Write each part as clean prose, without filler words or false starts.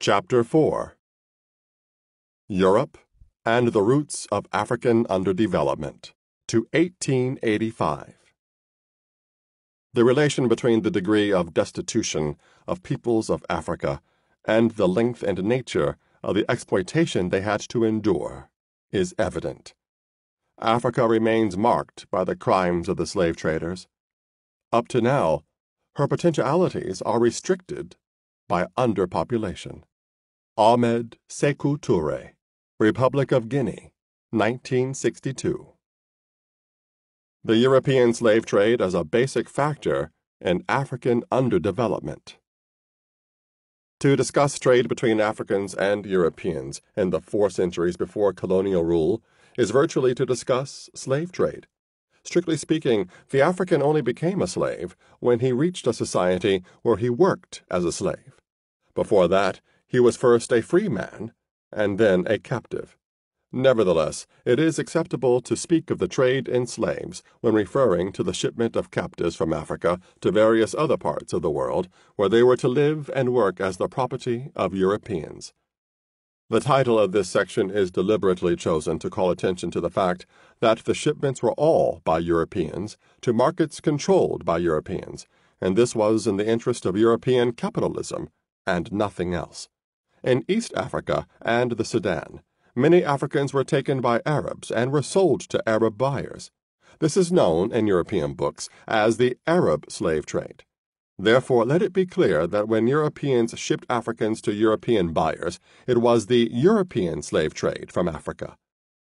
Chapter 4 Europe and the Roots of African Underdevelopment to 1885. The relation between the degree of destitution of peoples of Africa and the length and nature of the exploitation they had to endure is evident. Africa remains marked by the crimes of the slave traders. Up to now, her potentialities are restricted by underpopulation. Ahmed Sékou Touré, Republic of Guinea, 1962. The European slave trade as a basic factor in African underdevelopment. To discuss trade between Africans and Europeans in the 4 centuries before colonial rule is virtually to discuss slave trade. Strictly speaking, the African only became a slave when he reached a society where he worked as a slave. Before that, he was first a free man and then a captive. Nevertheless, it is acceptable to speak of the trade in slaves when referring to the shipment of captives from Africa to various other parts of the world where they were to live and work as the property of Europeans. The title of this section is deliberately chosen to call attention to the fact that the shipments were all by Europeans to markets controlled by Europeans, and this was in the interest of European capitalism and nothing else. In East Africa and the Sudan, many Africans were taken by Arabs and were sold to Arab buyers. This is known in European books as the Arab slave trade. Therefore, let it be clear that when Europeans shipped Africans to European buyers, it was the European slave trade from Africa.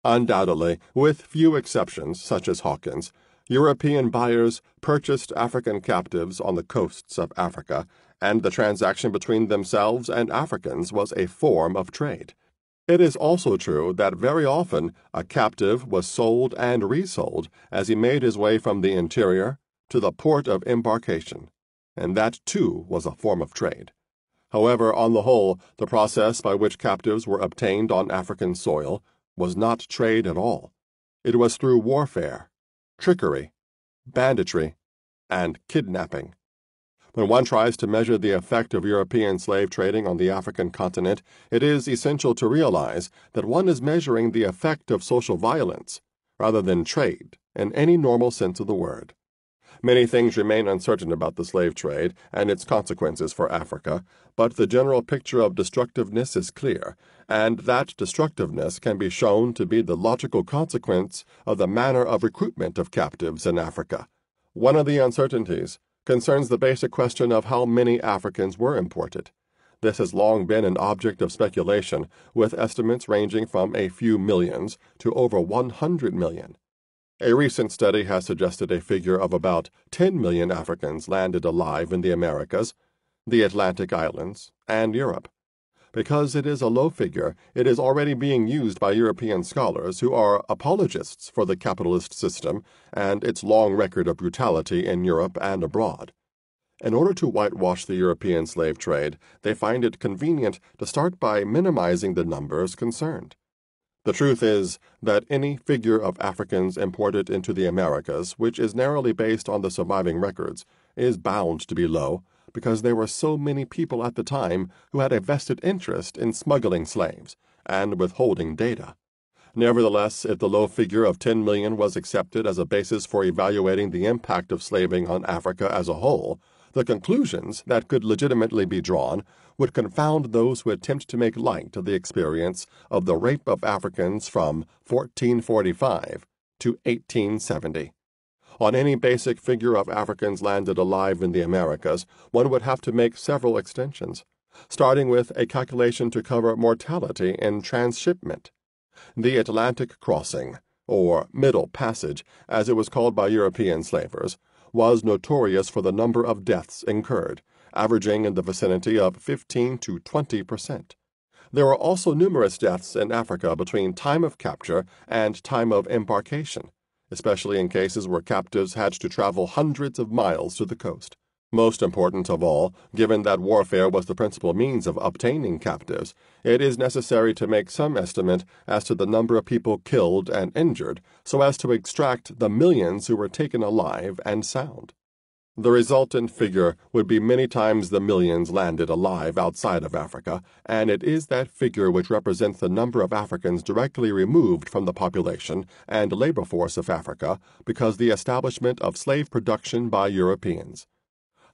Undoubtedly, with few exceptions, such as Hawkins, European buyers purchased African captives on the coasts of Africa, and the transaction between themselves and Africans was a form of trade. It is also true that very often a captive was sold and resold as he made his way from the interior to the port of embarkation, and that too was a form of trade. However, on the whole, the process by which captives were obtained on African soil was not trade at all. It was through warfare, trickery, banditry, and kidnapping. When one tries to measure the effect of European slave trading on the African continent, it is essential to realize that one is measuring the effect of social violence rather than trade in any normal sense of the word. Many things remain uncertain about the slave trade and its consequences for Africa, but the general picture of destructiveness is clear, and that destructiveness can be shown to be the logical consequence of the manner of recruitment of captives in Africa. One of the uncertainties concerns the basic question of how many Africans were imported. This has long been an object of speculation, with estimates ranging from a few millions to over 100 million. A recent study has suggested a figure of about 10 million Africans landed alive in the Americas, the Atlantic Islands, and Europe. Because it is a low figure, it is already being used by European scholars who are apologists for the capitalist system and its long record of brutality in Europe and abroad. In order to whitewash the European slave trade, they find it convenient to start by minimizing the numbers concerned. The truth is that any figure of Africans imported into the Americas, which is narrowly based on the surviving records, is bound to be low, because there were so many people at the time who had a vested interest in smuggling slaves and withholding data. Nevertheless, if the low figure of 10 million was accepted as a basis for evaluating the impact of slaving on Africa as a whole, the conclusions that could legitimately be drawn would confound those who attempt to make light of the experience of the rape of Africans from 1445 to 1870. On any basic figure of Africans landed alive in the Americas, one would have to make several extensions, starting with a calculation to cover mortality in transshipment. The Atlantic crossing, or Middle Passage, as it was called by European slavers, was notorious for the number of deaths incurred, averaging in the vicinity of 15 to 20%. There were also numerous deaths in Africa between time of capture and time of embarkation, especially in cases where captives had to travel hundreds of miles to the coast. Most important of all, given that warfare was the principal means of obtaining captives, it is necessary to make some estimate as to the number of people killed and injured so as to extract the millions who were taken alive and sound. The resultant figure would be many times the millions landed alive outside of Africa, and it is that figure which represents the number of Africans directly removed from the population and labor force of Africa because the establishment of slave production by Europeans.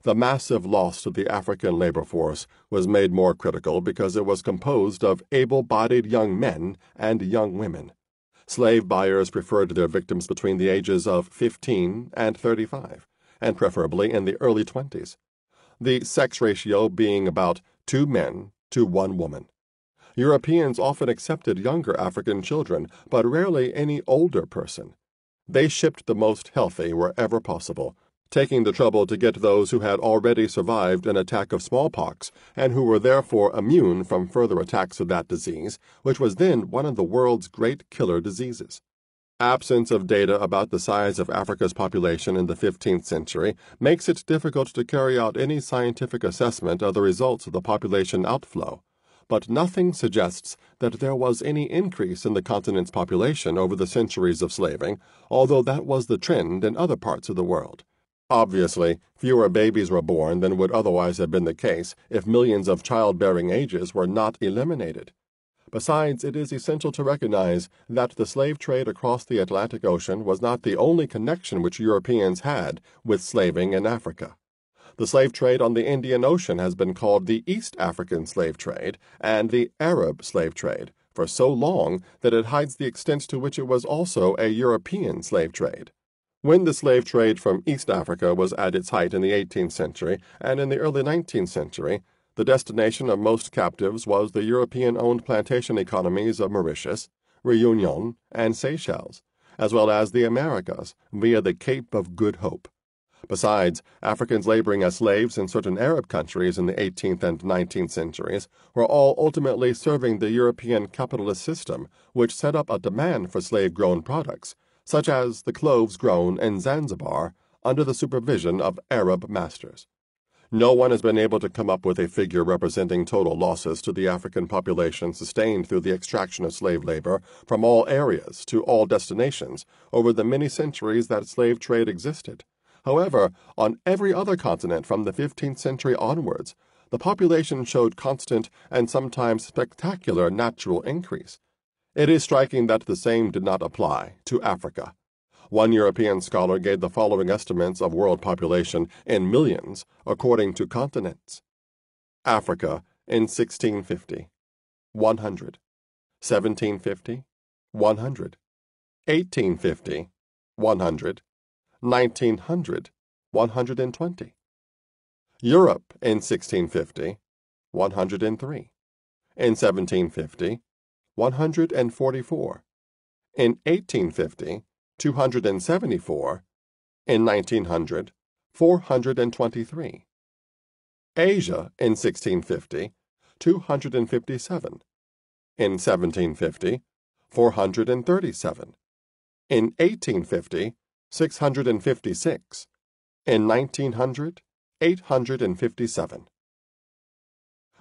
The massive loss to the African labor force was made more critical because it was composed of able-bodied young men and young women. Slave buyers preferred their victims between the ages of 15 and 35. And preferably in the early 20s, the sex ratio being about 2 men to 1 woman. Europeans often accepted younger African children, but rarely any older person. They shipped the most healthy wherever possible, taking the trouble to get those who had already survived an attack of smallpox and who were therefore immune from further attacks of that disease, which was then one of the world's great killer diseases. Absence of data about the size of Africa's population in the 15th century makes it difficult to carry out any scientific assessment of the results of the population outflow, but nothing suggests that there was any increase in the continent's population over the centuries of slaving, although that was the trend in other parts of the world. Obviously, fewer babies were born than would otherwise have been the case if millions of childbearing ages were not eliminated. Besides, it is essential to recognize that the slave trade across the Atlantic Ocean was not the only connection which Europeans had with slaving in Africa. The slave trade on the Indian Ocean has been called the East African slave trade and the Arab slave trade for so long that it hides the extent to which it was also a European slave trade. When the slave trade from East Africa was at its height in the 18th century and in the early 19th century, the destination of most captives was the European-owned plantation economies of Mauritius, Réunion, and Seychelles, as well as the Americas via the Cape of Good Hope. Besides, Africans laboring as slaves in certain Arab countries in the 18th and 19th centuries were all ultimately serving the European capitalist system, which set up a demand for slave-grown products, such as the cloves grown in Zanzibar under the supervision of Arab masters. No one has been able to come up with a figure representing total losses to the African population sustained through the extraction of slave labor from all areas to all destinations over the many centuries that slave trade existed. However, on every other continent from the 15th century onwards, the population showed constant and sometimes spectacular natural increase. It is striking that the same did not apply to Africa. One European scholar gave the following estimates of world population in millions according to continents. Africa in 1650, 100. 1750, 100. 1850, 100. 1900, 120. Europe in 1650, 103. In 1750, 144. In 1850, 274. In 1900, 423. Asia in 1650, 257. In 1750, 437. In 1850, 656. In 1900, 857.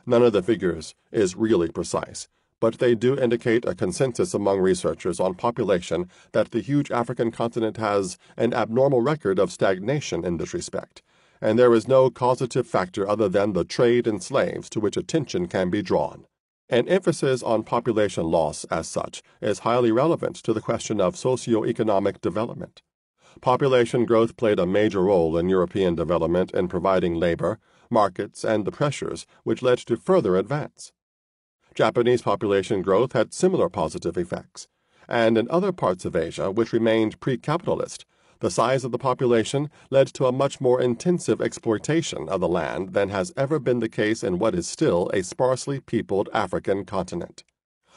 None of the figures is really precise, but they do indicate a consensus among researchers on population that the huge African continent has an abnormal record of stagnation in this respect, and there is no causative factor other than the trade in slaves to which attention can be drawn. An emphasis on population loss, as such, is highly relevant to the question of socio-economic development. Population growth played a major role in European development in providing labor, markets, and the pressures which led to further advance. Japanese population growth had similar positive effects, and in other parts of Asia which remained pre-capitalist, the size of the population led to a much more intensive exploitation of the land than has ever been the case in what is still a sparsely peopled African continent.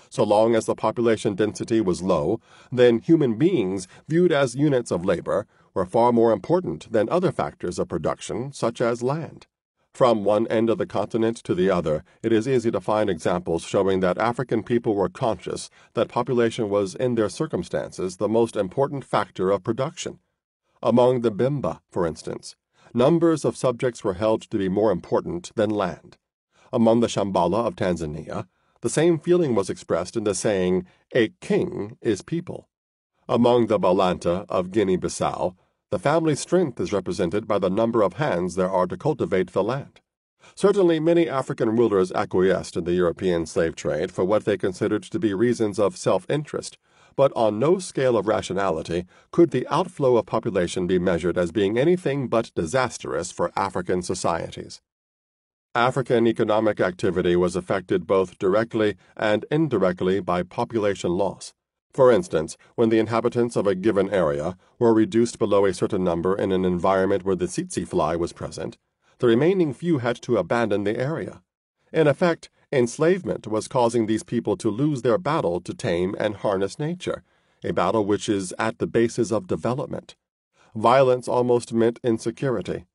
So long as the population density was low, then human beings, viewed as units of labor, were far more important than other factors of production, such as land. From one end of the continent to the other, it is easy to find examples showing that African people were conscious that population was in their circumstances the most important factor of production. Among the Bemba, for instance, numbers of subjects were held to be more important than land. Among the Shambhala of Tanzania, the same feeling was expressed in the saying, "A king is people." Among the Balanta of Guinea-Bissau, The family strength is represented by the number of hands there are to cultivate the land. Certainly, many African rulers acquiesced in the European slave trade for what they considered to be reasons of self-interest, but on no scale of rationality could the outflow of population be measured as being anything but disastrous for African societies. African economic activity was affected both directly and indirectly by population loss. For instance, when the inhabitants of a given area were reduced below a certain number in an environment where the tsetse fly was present, the remaining few had to abandon the area. In effect, enslavement was causing these people to lose their battle to tame and harness nature, a battle which is at the basis of development. Violence almost meant insecurity.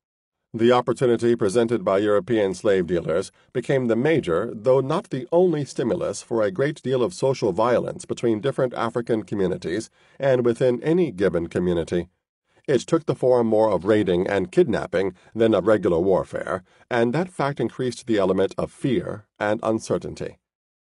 The opportunity presented by European slave dealers became the major, though not the only stimulus for a great deal of social violence between different African communities and within any given community. It took the form more of raiding and kidnapping than of regular warfare, and that fact increased the element of fear and uncertainty.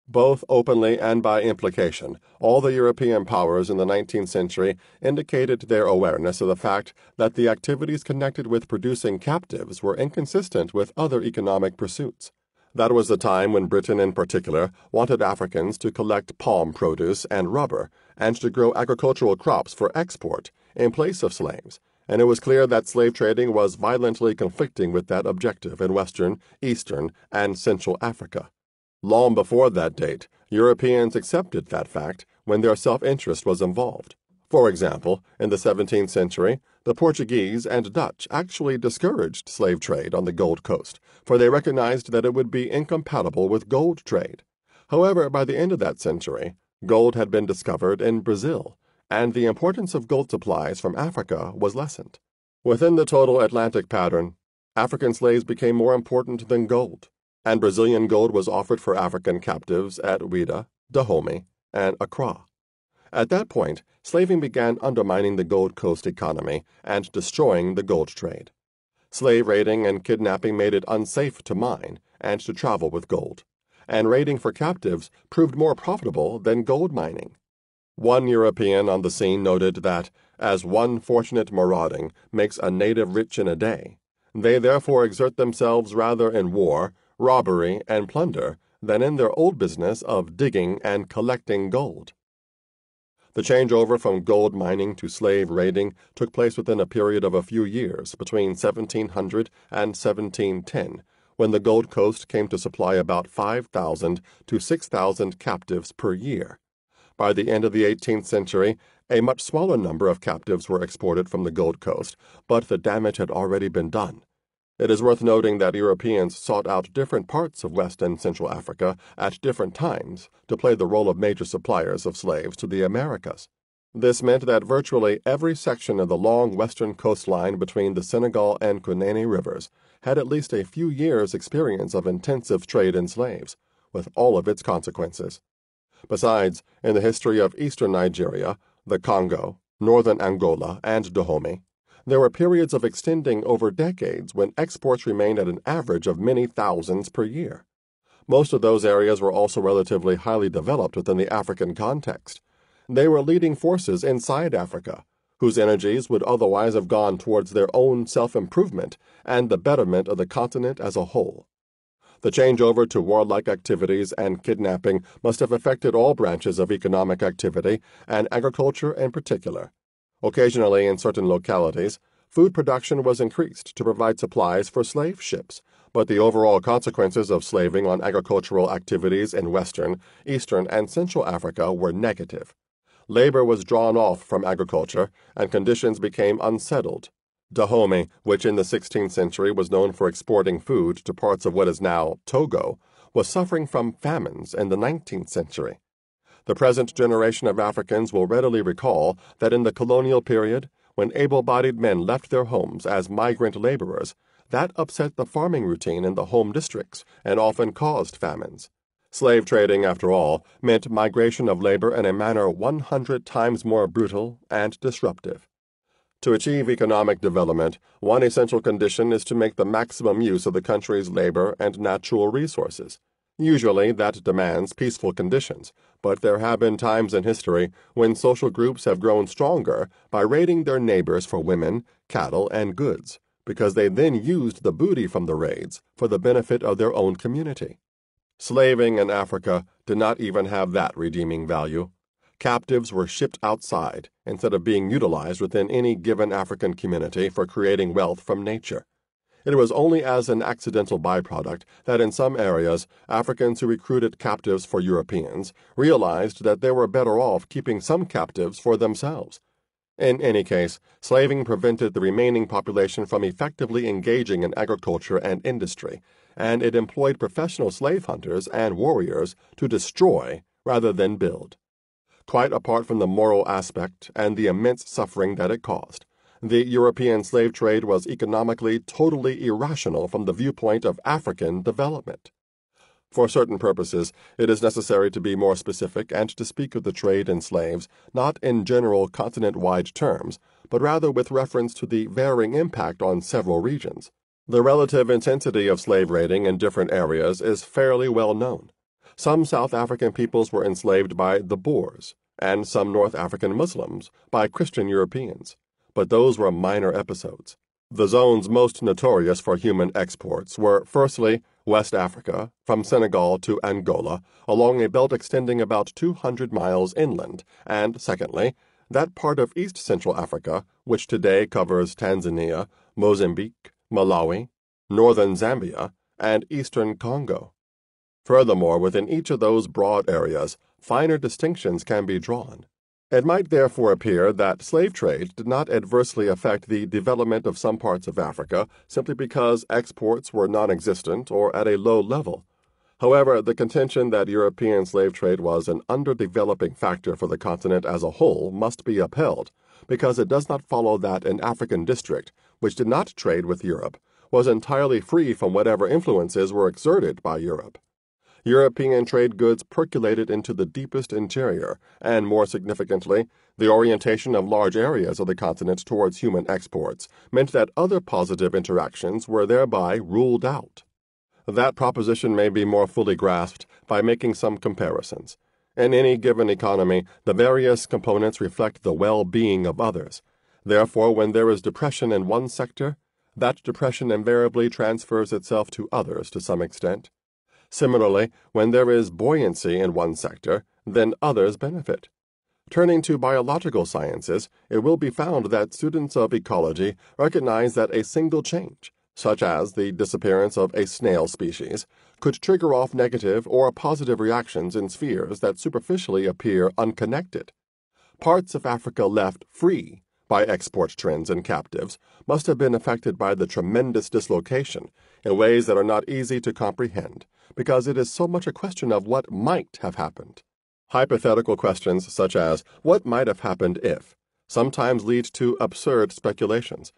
Both openly and by implication, all the European powers in the 19th century indicated their awareness of the fact that the activities connected with producing captives were inconsistent with other economic pursuits. That was the time when Britain in particular wanted Africans to collect palm produce and rubber, and to grow agricultural crops for export in place of slaves, and it was clear that slave trading was violently conflicting with that objective in Western, Eastern, and Central Africa. Long before that date, Europeans accepted that fact when their self-interest was involved. For example, in the 17th century, the Portuguese and Dutch actually discouraged slave trade on the Gold Coast, for they recognized that it would be incompatible with gold trade. However, by the end of that century, gold had been discovered in Brazil, and the importance of gold supplies from Africa was lessened. Within the total Atlantic pattern, African slaves became more important than gold, and Brazilian gold was offered for African captives at Ouidah, Dahomey, and Accra. At that point, slaving began undermining the Gold Coast economy and destroying the gold trade. Slave raiding and kidnapping made it unsafe to mine and to travel with gold, and raiding for captives proved more profitable than gold mining. One European on the scene noted that, as one fortunate marauding makes a native rich in a day, they therefore exert themselves rather in war, robbery, and plunder than in their old business of digging and collecting gold. The changeover from gold mining to slave raiding took place within a period of a few years between 1700 and 1710, when the Gold Coast came to supply about 5,000 to 6,000 captives per year. By the end of the 18th century, a much smaller number of captives were exported from the Gold Coast, but the damage had already been done. It is worth noting that Europeans sought out different parts of West and Central Africa at different times to play the role of major suppliers of slaves to the Americas. This meant that virtually every section of the long western coastline between the Senegal and Kunene rivers had at least a few years' experience of intensive trade in slaves, with all of its consequences. Besides, in the history of eastern Nigeria, the Congo, northern Angola, and Dahomey, there were periods of extending over decades when exports remained at an average of many thousands per year. Most of those areas were also relatively highly developed within the African context. They were leading forces inside Africa, whose energies would otherwise have gone towards their own self-improvement and the betterment of the continent as a whole. The changeover to warlike activities and kidnapping must have affected all branches of economic activity, and agriculture in particular. Occasionally, in certain localities, food production was increased to provide supplies for slave ships, but the overall consequences of slaving on agricultural activities in Western, Eastern, and Central Africa were negative. Labor was drawn off from agriculture, and conditions became unsettled. Dahomey, which in the 16th century was known for exporting food to parts of what is now Togo, was suffering from famines in the 19th century. The present generation of Africans will readily recall that in the colonial period, when able-bodied men left their homes as migrant laborers, that upset the farming routine in the home districts and often caused famines. Slave trading, after all, meant migration of labor in a manner 100 times more brutal and disruptive. To achieve economic development, one essential condition is to make the maximum use of the country's labor and natural resources. Usually that demands peaceful conditions, but there have been times in history when social groups have grown stronger by raiding their neighbors for women, cattle, and goods, because they then used the booty from the raids for the benefit of their own community. Slaving in Africa did not even have that redeeming value. Captives were shipped outside instead of being utilized within any given African community for creating wealth from nature. It was only as an accidental byproduct that in some areas Africans who recruited captives for Europeans realized that they were better off keeping some captives for themselves. In any case, slaving prevented the remaining population from effectively engaging in agriculture and industry, and it employed professional slave hunters and warriors to destroy rather than build. Quite apart from the moral aspect and the immense suffering that it caused, the European slave trade was economically totally irrational from the viewpoint of African development. For certain purposes, it is necessary to be more specific and to speak of the trade in slaves not in general continent-wide terms, but rather with reference to the varying impact on several regions. The relative intensity of slave raiding in different areas is fairly well known. Some South African peoples were enslaved by the Boers, and some North African Muslims by Christian Europeans, but those were minor episodes. The zones most notorious for human exports were, firstly, West Africa, from Senegal to Angola, along a belt extending about 200 miles inland, and, secondly, that part of East Central Africa, which today covers Tanzania, Mozambique, Malawi, northern Zambia, and eastern Congo. Furthermore, within each of those broad areas, finer distinctions can be drawn. It might therefore appear that slave trade did not adversely affect the development of some parts of Africa simply because exports were non-existent or at a low level. However, the contention that European slave trade was an underdeveloping factor for the continent as a whole must be upheld, because it does not follow that an African district, which did not trade with Europe, was entirely free from whatever influences were exerted by Europe. European trade goods percolated into the deepest interior, and more significantly, the orientation of large areas of the continent towards human exports meant that other positive interactions were thereby ruled out. That proposition may be more fully grasped by making some comparisons. In any given economy, the various components reflect the well-being of others. Therefore, when there is depression in one sector, that depression invariably transfers itself to others to some extent. Similarly, when there is buoyancy in one sector, then others benefit. Turning to biological sciences, it will be found that students of ecology recognize that a single change, such as the disappearance of a snail species, could trigger off negative or positive reactions in spheres that superficially appear unconnected. Parts of Africa left free by export trends and captives must have been affected by the tremendous dislocation in ways that are not easy to comprehend, because it is so much a question of what might have happened. Hypothetical questions such as, what might have happened if, sometimes lead to absurd speculations.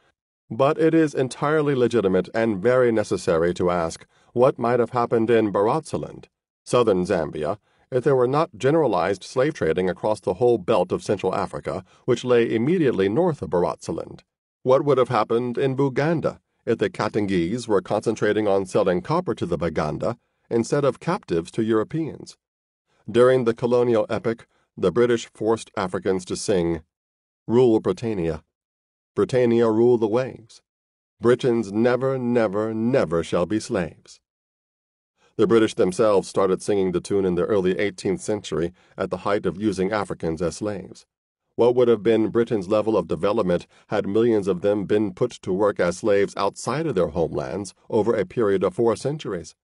But it is entirely legitimate and very necessary to ask, what might have happened in Barotseland, southern Zambia, if there were not generalized slave trading across the whole belt of Central Africa, which lay immediately north of Barotseland? What would have happened in Buganda if the Katangese were concentrating on selling copper to the Baganda instead of captives to Europeans? During the colonial epoch, the British forced Africans to sing, "Rule Britannia. Britannia rule the waves. Britons never, never, never shall be slaves." The British themselves started singing the tune in the early 18th century at the height of using Africans as slaves. What would have been Britain's level of development had millions of them been put to work as slaves outside of their homelands over a period of 4 centuries?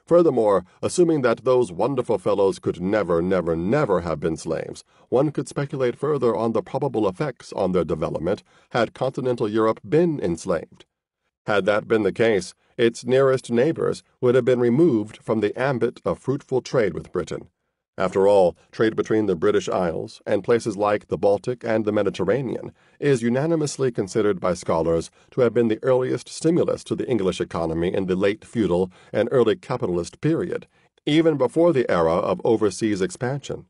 Furthermore, assuming that those wonderful fellows could never, never, never have been slaves, one could speculate further on the probable effects on their development had continental Europe been enslaved. Had that been the case, its nearest neighbors would have been removed from the ambit of fruitful trade with Britain. After all, trade between the British Isles and places like the Baltic and the Mediterranean is unanimously considered by scholars to have been the earliest stimulus to the English economy in the late feudal and early capitalist period, even before the era of overseas expansion.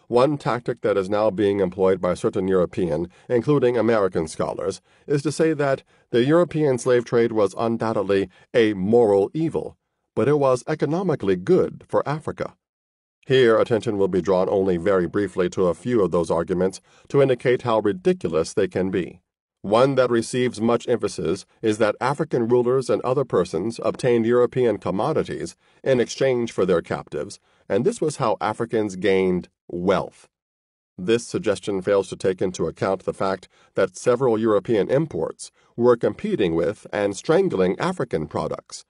One tactic that is now being employed by certain European, including American scholars, is to say that the European slave trade was undoubtedly a moral evil, but it was economically good for Africa. Here, attention will be drawn only very briefly to a few of those arguments to indicate how ridiculous they can be. One that receives much emphasis is that African rulers and other persons obtained European commodities in exchange for their captives, and this was how Africans gained wealth. This suggestion fails to take into account the fact that several European imports were competing with and strangling African products.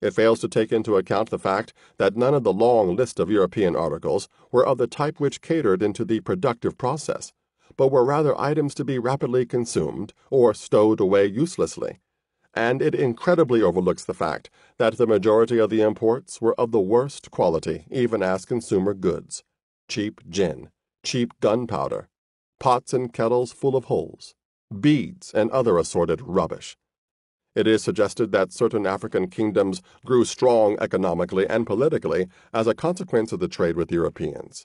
It fails to take into account the fact that none of the long list of European articles were of the type which catered into the productive process, but were rather items to be rapidly consumed or stowed away uselessly. And it incredibly overlooks the fact that the majority of the imports were of the worst quality, even as consumer goods: cheap gin, cheap gunpowder, pots and kettles full of holes, beads, and other assorted rubbish. It is suggested that certain African kingdoms grew strong economically and politically as a consequence of the trade with Europeans.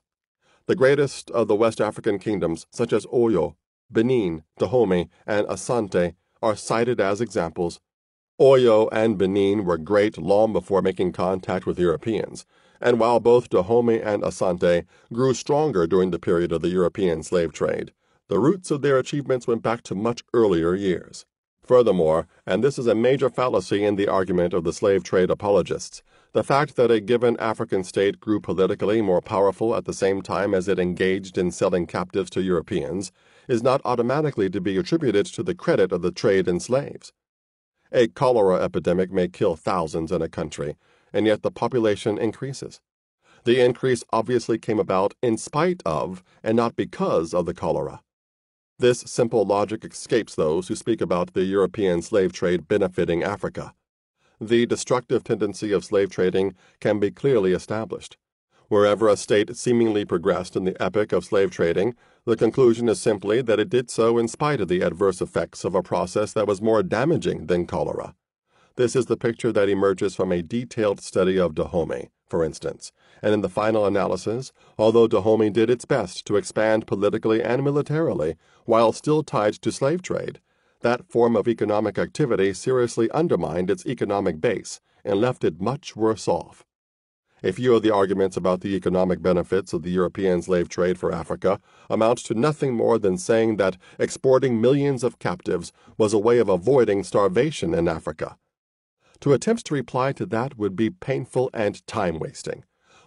The greatest of the West African kingdoms, such as Oyo, Benin, Dahomey, and Asante, are cited as examples. Oyo and Benin were great long before making contact with Europeans, and while both Dahomey and Asante grew stronger during the period of the European slave trade, the roots of their achievements went back to much earlier years. Furthermore, and this is a major fallacy in the argument of the slave trade apologists, the fact that a given African state grew politically more powerful at the same time as it engaged in selling captives to Europeans is not automatically to be attributed to the credit of the trade in slaves. A cholera epidemic may kill thousands in a country, and yet the population increases. The increase obviously came about in spite of and not because of the cholera. This simple logic escapes those who speak about the European slave trade benefiting Africa. The destructive tendency of slave trading can be clearly established. Wherever a state seemingly progressed in the epoch of slave trading, the conclusion is simply that it did so in spite of the adverse effects of a process that was more damaging than cholera. This is the picture that emerges from a detailed study of Dahomey, for instance, and in the final analysis, although Dahomey did its best to expand politically and militarily while still tied to slave trade, that form of economic activity seriously undermined its economic base and left it much worse off. A few of the arguments about the economic benefits of the European slave trade for Africa amount to nothing more than saying that exporting millions of captives was a way of avoiding starvation in Africa. To attempt to reply to that would be painful and time-wasting,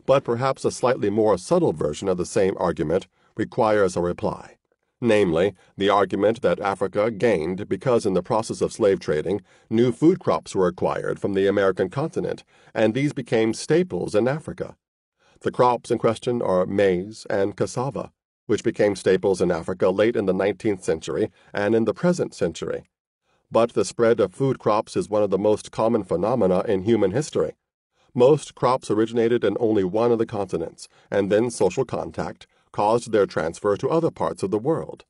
but perhaps a slightly more subtle version of the same argument requires a reply. Namely, the argument that Africa gained because in the process of slave trading, new food crops were acquired from the American continent, and these became staples in Africa. The crops in question are maize and cassava, which became staples in Africa late in the 19th century and in the present century. But the spread of food crops is one of the most common phenomena in human history. Most crops originated in only one of the continents, and then social contact caused their transfer to other parts of the world.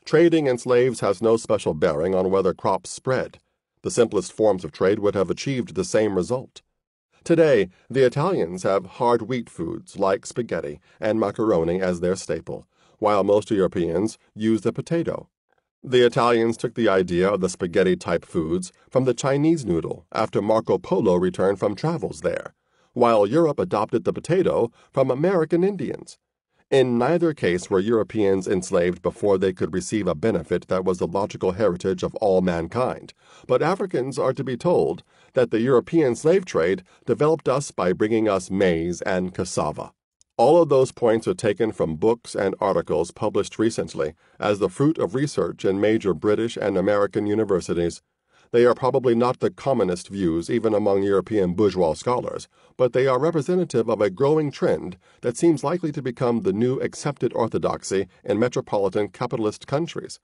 Trading in slaves has no special bearing on whether crops spread. The simplest forms of trade would have achieved the same result. Today, the Italians have hard wheat foods like spaghetti and macaroni as their staple, while most Europeans use the potato. The Italians took the idea of the spaghetti-type foods from the Chinese noodle after Marco Polo returned from travels there, while Europe adopted the potato from American Indians. In neither case were Europeans enslaved before they could receive a benefit that was the logical heritage of all mankind, but Africans are to be told that the European slave trade developed us by bringing us maize and cassava. All of those points are taken from books and articles published recently as the fruit of research in major British and American universities. They are probably not the commonest views even among European bourgeois scholars, but they are representative of a growing trend that seems likely to become the new accepted orthodoxy in metropolitan capitalist countries.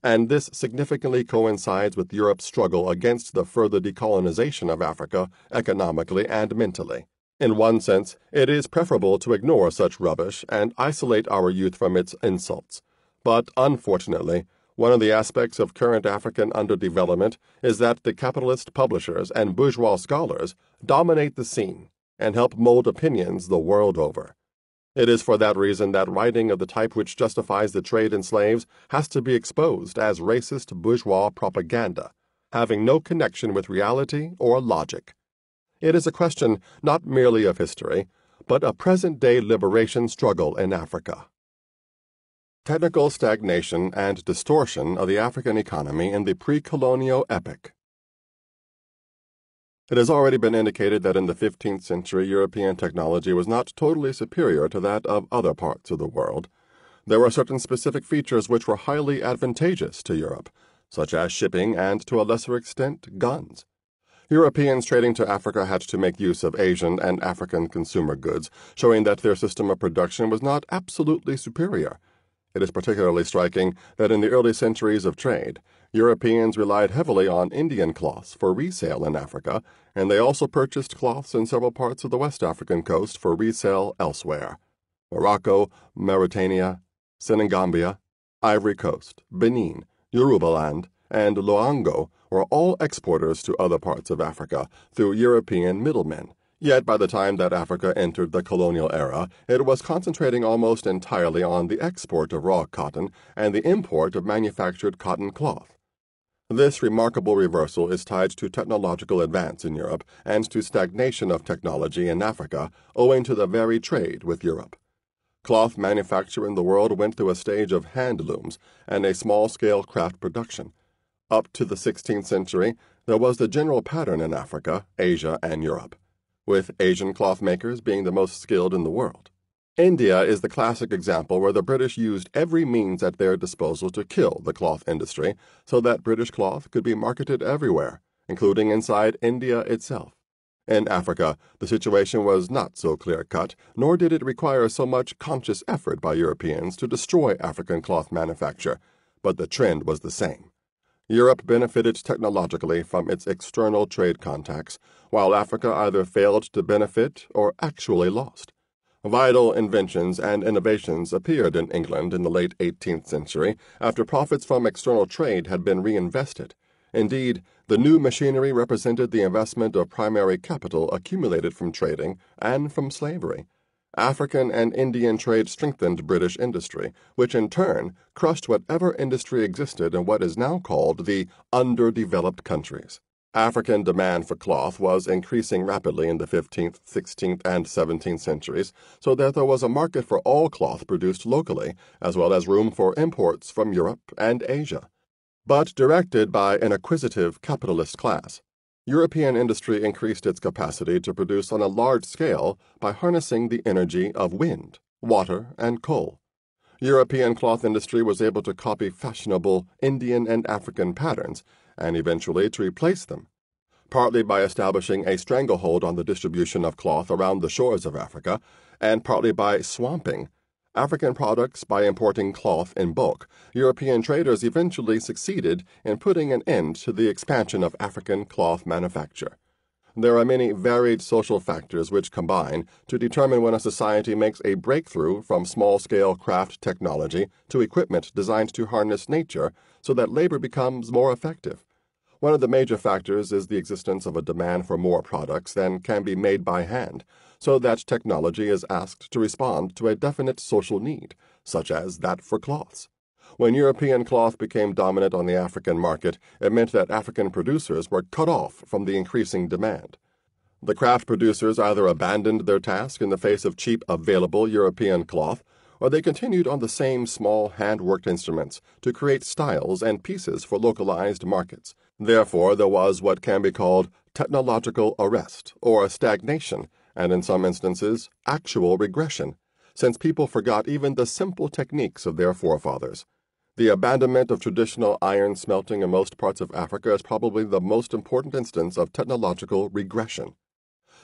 And this significantly coincides with Europe's struggle against the further decolonization of Africa economically and mentally. In one sense, it is preferable to ignore such rubbish and isolate our youth from its insults. But unfortunately, one of the aspects of current African underdevelopment is that the capitalist publishers and bourgeois scholars dominate the scene and help mold opinions the world over. It is for that reason that writing of the type which justifies the trade in slaves has to be exposed as racist bourgeois propaganda, having no connection with reality or logic. It is a question not merely of history, but a present-day liberation struggle in Africa. Technical stagnation and distortion of the African economy in the pre-colonial epoch. It has already been indicated that in the 15th century, European technology was not totally superior to that of other parts of the world. There were certain specific features which were highly advantageous to Europe, such as shipping and, to a lesser extent, guns. Europeans trading to Africa had to make use of Asian and African consumer goods, showing that their system of production was not absolutely superior. It is particularly striking that in the early centuries of trade, Europeans relied heavily on Indian cloths for resale in Africa, and they also purchased cloths in several parts of the West African coast for resale elsewhere. Morocco, Mauritania, Senegambia, Ivory Coast, Benin, Yorubaland, and Loango were all exporters to other parts of Africa through European middlemen. Yet by the time that Africa entered the colonial era, it was concentrating almost entirely on the export of raw cotton and the import of manufactured cotton cloth. This remarkable reversal is tied to technological advance in Europe and to stagnation of technology in Africa owing to the very trade with Europe. Cloth manufacture in the world went through a stage of handlooms and a small-scale craft production. Up to the 16th century, there was the general pattern in Africa, Asia, and Europe, with Asian cloth makers being the most skilled in the world. India is the classic example where the British used every means at their disposal to kill the cloth industry so that British cloth could be marketed everywhere, including inside India itself. In Africa, the situation was not so clear-cut, nor did it require so much conscious effort by Europeans to destroy African cloth manufacture, but the trend was the same. Europe benefited technologically from its external trade contacts, while Africa either failed to benefit or actually lost. Vital inventions and innovations appeared in England in the late 18th century after profits from external trade had been reinvested. Indeed, the new machinery represented the investment of primary capital accumulated from trading and from slavery. African and Indian trade strengthened British industry, which in turn crushed whatever industry existed in what is now called the underdeveloped countries. African demand for cloth was increasing rapidly in the 15th, 16th, and 17th centuries, so that there was a market for all cloth produced locally, as well as room for imports from Europe and Asia. But directed by an acquisitive capitalist class, European industry increased its capacity to produce on a large scale by harnessing the energy of wind, water, and coal. European cloth industry was able to copy fashionable Indian and African patterns and eventually to replace them, partly by establishing a stranglehold on the distribution of cloth around the shores of Africa, and partly by swamping African products by importing cloth in bulk. European traders eventually succeeded in putting an end to the expansion of African cloth manufacture. There are many varied social factors which combine to determine when a society makes a breakthrough from small-scale craft technology to equipment designed to harness nature so that labor becomes more effective. One of the major factors is the existence of a demand for more products than can be made by hand, so that technology is asked to respond to a definite social need, such as that for cloths. When European cloth became dominant on the African market, it meant that African producers were cut off from the increasing demand. The craft producers either abandoned their task in the face of cheap available European cloth, or they continued on the same small hand-worked instruments to create styles and pieces for localized markets. Therefore, there was what can be called technological arrest, or stagnation, and in some instances, actual regression, since people forgot even the simple techniques of their forefathers. The abandonment of traditional iron smelting in most parts of Africa is probably the most important instance of technological regression.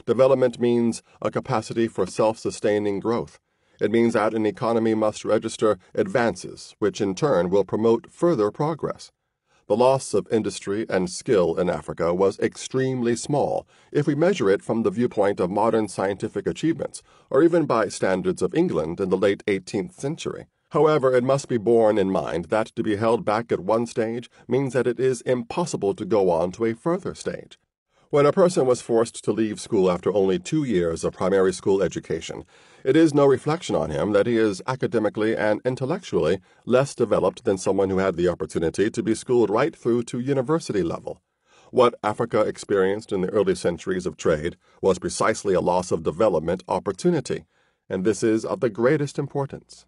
Development means a capacity for self-sustaining growth. It means that an economy must register advances, which in turn will promote further progress. The loss of industry and skill in Africa was extremely small if we measure it from the viewpoint of modern scientific achievements, or even by standards of England in the late 18th century. However, it must be borne in mind that to be held back at one stage means that it is impossible to go on to a further stage. When a person was forced to leave school after only 2 years of primary school education, it is no reflection on him that he is academically and intellectually less developed than someone who had the opportunity to be schooled right through to university level. What Africa experienced in the early centuries of trade was precisely a loss of development opportunity, and this is of the greatest importance.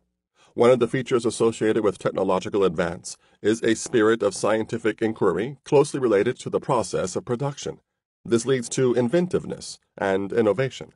One of the features associated with technological advance is a spirit of scientific inquiry closely related to the process of production. This leads to inventiveness and innovation.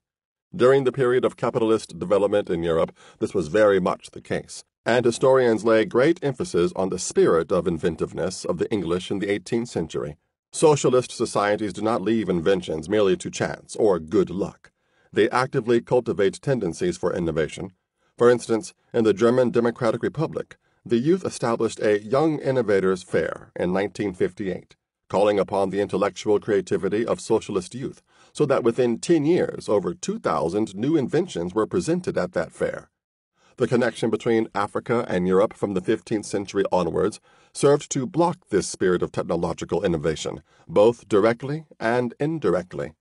During the period of capitalist development in Europe, this was very much the case, and historians lay great emphasis on the spirit of inventiveness of the English in the 18th century. Socialist societies do not leave inventions merely to chance or good luck. They actively cultivate tendencies for innovation. For instance, in the German Democratic Republic, the youth established a Young Innovators Fair in 1958, calling upon the intellectual creativity of socialist youth, so that within 10 years over 2,000 new inventions were presented at that fair. The connection between Africa and Europe from the 15th century onwards served to block this spirit of technological innovation, both directly and indirectly.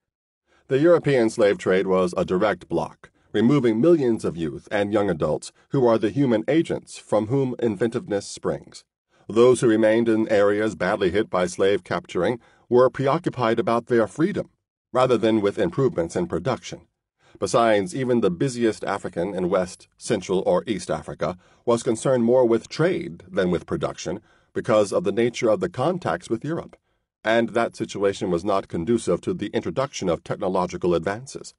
The European slave trade was a direct block, removing millions of youth and young adults who are the human agents from whom inventiveness springs. Those who remained in areas badly hit by slave capturing were preoccupied about their freedom, rather than with improvements in production. Besides, even the busiest African in West, Central, or East Africa was concerned more with trade than with production because of the nature of the contacts with Europe, and that situation was not conducive to the introduction of technological advances.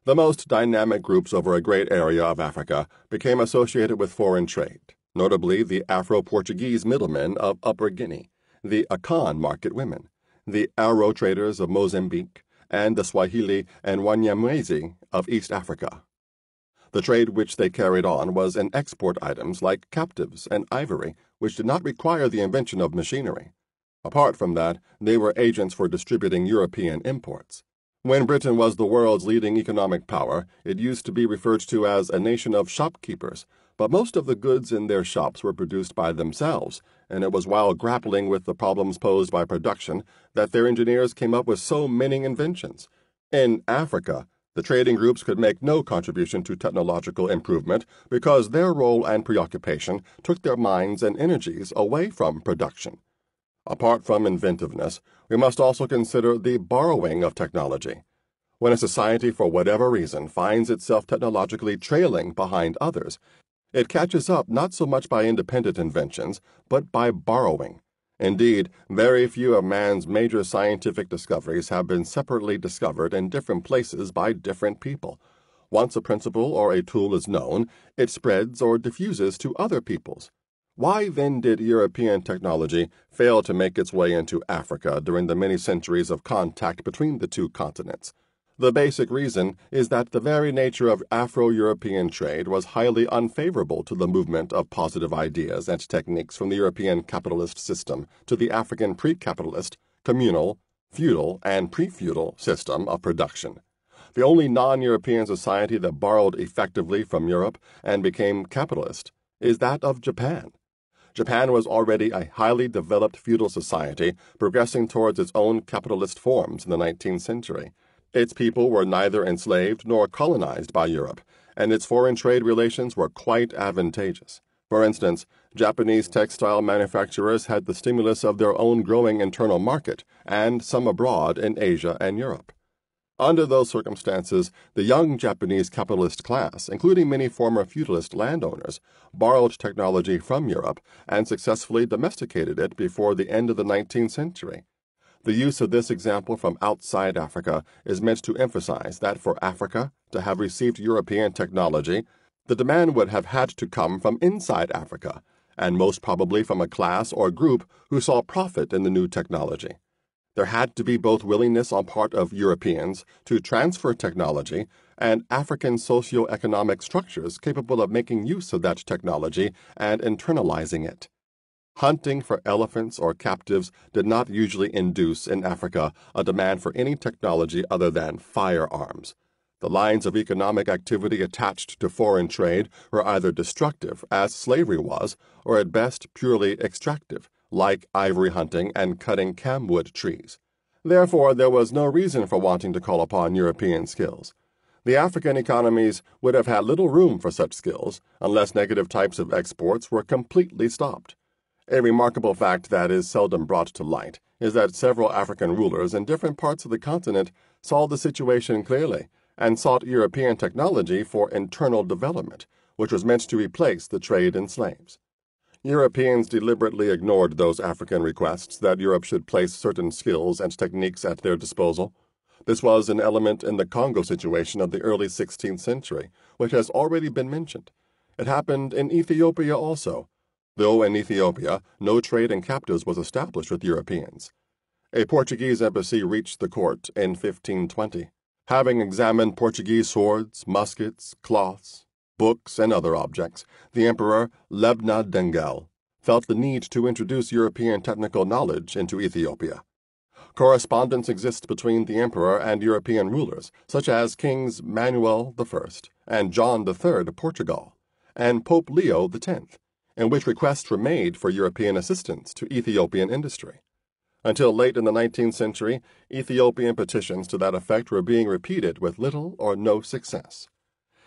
The most dynamic groups over a great area of Africa became associated with foreign trade, notably the Afro-Portuguese middlemen of Upper Guinea, the Akan market women, the Aro traders of Mozambique, and the Swahili and Wanyamwezi of East Africa. The trade which they carried on was in export items like captives and ivory, which did not require the invention of machinery. Apart from that, they were agents for distributing European imports. When Britain was the world's leading economic power, it used to be referred to as a nation of shopkeepers, but most of the goods in their shops were produced by themselves, and it was while grappling with the problems posed by production that their engineers came up with so many inventions. In Africa, the trading groups could make no contribution to technological improvement because their role and preoccupation took their minds and energies away from production. Apart from inventiveness, we must also consider the borrowing of technology. When a society, for whatever reason, finds itself technologically trailing behind others, it catches up not so much by independent inventions, but by borrowing. Indeed, very few of man's major scientific discoveries have been separately discovered in different places by different people. Once a principle or a tool is known, it spreads or diffuses to other peoples. Why then did European technology fail to make its way into Africa during the many centuries of contact between the two continents? The basic reason is that the very nature of Afro-European trade was highly unfavorable to the movement of positive ideas and techniques from the European capitalist system to the African pre-capitalist, communal, feudal, and pre-feudal system of production. The only non-European society that borrowed effectively from Europe and became capitalist is that of Japan. Japan was already a highly developed feudal society progressing towards its own capitalist forms in the 19th century. Its people were neither enslaved nor colonized by Europe, and its foreign trade relations were quite advantageous. For instance, Japanese textile manufacturers had the stimulus of their own growing internal market, and some abroad in Asia and Europe. Under those circumstances, the young Japanese capitalist class, including many former feudalist landowners, borrowed technology from Europe and successfully domesticated it before the end of the 19th century. The use of this example from outside Africa is meant to emphasize that for Africa to have received European technology, the demand would have had to come from inside Africa, and most probably from a class or group who saw profit in the new technology. There had to be both willingness on part of Europeans to transfer technology and African socio-economic structures capable of making use of that technology and internalizing it. Hunting for elephants or captives did not usually induce in Africa a demand for any technology other than firearms. The lines of economic activity attached to foreign trade were either destructive, as slavery was, or at best purely extractive, like ivory hunting and cutting camwood trees. Therefore, there was no reason for wanting to call upon European skills. The African economies would have had little room for such skills unless negative types of exports were completely stopped. A remarkable fact that is seldom brought to light is that several African rulers in different parts of the continent saw the situation clearly and sought European technology for internal development, which was meant to replace the trade in slaves. Europeans deliberately ignored those African requests that Europe should place certain skills and techniques at their disposal. This was an element in the Congo situation of the early 16th century, which has already been mentioned. It happened in Ethiopia also, though in Ethiopia no trade in captives was established with Europeans. A Portuguese embassy reached the court in 1520. Having examined Portuguese swords, muskets, cloths, books, and other objects, the Emperor Lebna Dengel felt the need to introduce European technical knowledge into Ethiopia. Correspondence exists between the Emperor and European rulers, such as Kings Manuel I and John III of Portugal, and Pope Leo X, in which requests were made for European assistance to Ethiopian industry. Until late in the 19th century, Ethiopian petitions to that effect were being repeated with little or no success.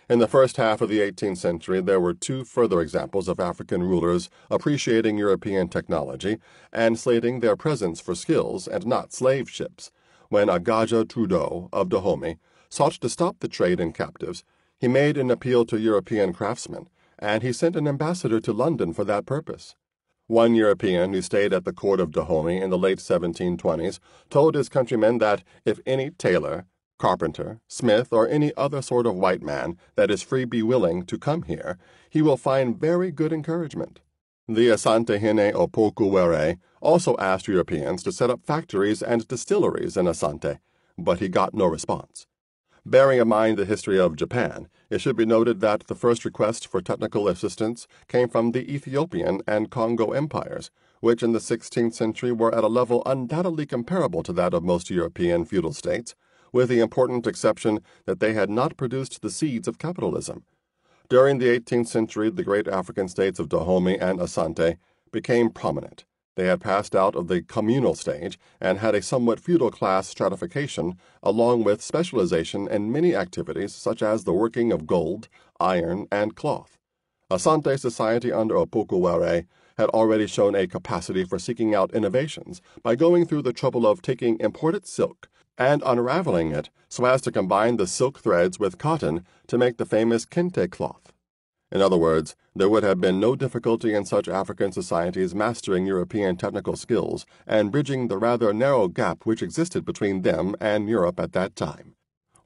In the first half of the 18th century, there were two further examples of African rulers appreciating European technology and slating their presence for skills and not slave ships. When Agaja Trudeau of Dahomey sought to stop the trade in captives, he made an appeal to European craftsmen, and he sent an ambassador to London for that purpose. One European who stayed at the court of Dahomey in the late 1720s told his countrymen that if any tailor, carpenter, smith, or any other sort of white man that is free be willing to come here, he will find very good encouragement. The Asante Hene Opokuwere also asked Europeans to set up factories and distilleries in Asante, but he got no response. Bearing in mind the history of Japan, it should be noted that the first request for technical assistance came from the Ethiopian and Congo empires, which in the 16th century were at a level undoubtedly comparable to that of most European feudal states, with the important exception that they had not produced the seeds of capitalism. During the 18th century, the great African states of Dahomey and Asante became prominent. They had passed out of the communal stage and had a somewhat feudal class stratification, along with specialization in many activities such as the working of gold, iron, and cloth. Asante society under Opokuwere had already shown a capacity for seeking out innovations by going through the trouble of taking imported silk and unraveling it so as to combine the silk threads with cotton to make the famous kente cloth. In other words, there would have been no difficulty in such African societies mastering European technical skills and bridging the rather narrow gap which existed between them and Europe at that time.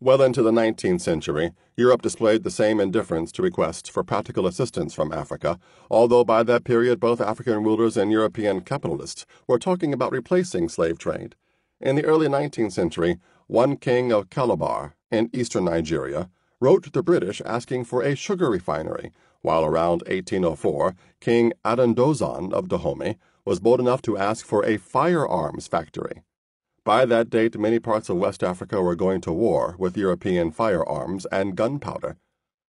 Well into the 19th century, Europe displayed the same indifference to requests for practical assistance from Africa, although by that period both African rulers and European capitalists were talking about replacing slave trade. In the early 19th century, one king of Calabar, in eastern Nigeria, wrote to the British asking for a sugar refinery, while around 1804, King Adandozan of Dahomey was bold enough to ask for a firearms factory. By that date, many parts of West Africa were going to war with European firearms and gunpowder.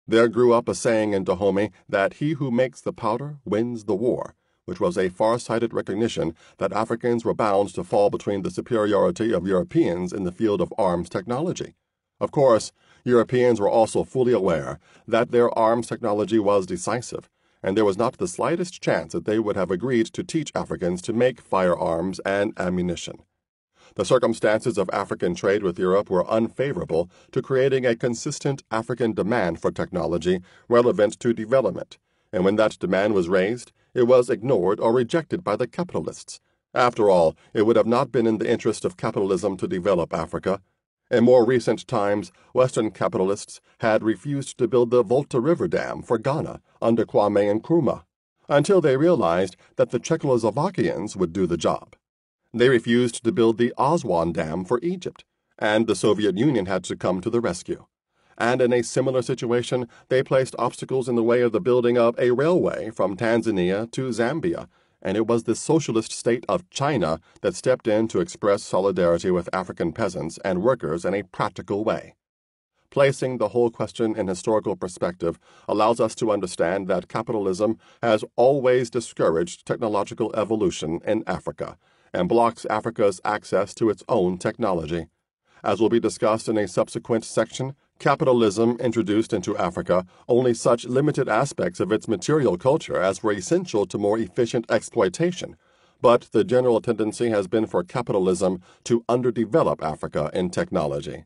There grew up a saying in Dahomey that he who makes the powder wins the war, which was a far-sighted recognition that Africans were bound to fall between the superiority of Europeans in the field of arms technology. Of course, Europeans were also fully aware that their arms technology was decisive, and there was not the slightest chance that they would have agreed to teach Africans to make firearms and ammunition. The circumstances of African trade with Europe were unfavorable to creating a consistent African demand for technology relevant to development, and when that demand was raised, it was ignored or rejected by the capitalists. After all, it would have not been in the interest of capitalism to develop Africa. In more recent times, Western capitalists had refused to build the Volta River Dam for Ghana under Kwame Nkrumah, until they realized that the Czechoslovakians would do the job. They refused to build the Aswan Dam for Egypt, and the Soviet Union had to come to the rescue. And in a similar situation, they placed obstacles in the way of the building of a railway from Tanzania to Zambia, and it was the socialist state of China that stepped in to express solidarity with African peasants and workers in a practical way. Placing the whole question in historical perspective allows us to understand that capitalism has always discouraged technological evolution in Africa and blocks Africa's access to its own technology. As will be discussed in a subsequent section, capitalism introduced into Africa only such limited aspects of its material culture as were essential to more efficient exploitation, but the general tendency has been for capitalism to underdevelop Africa in technology.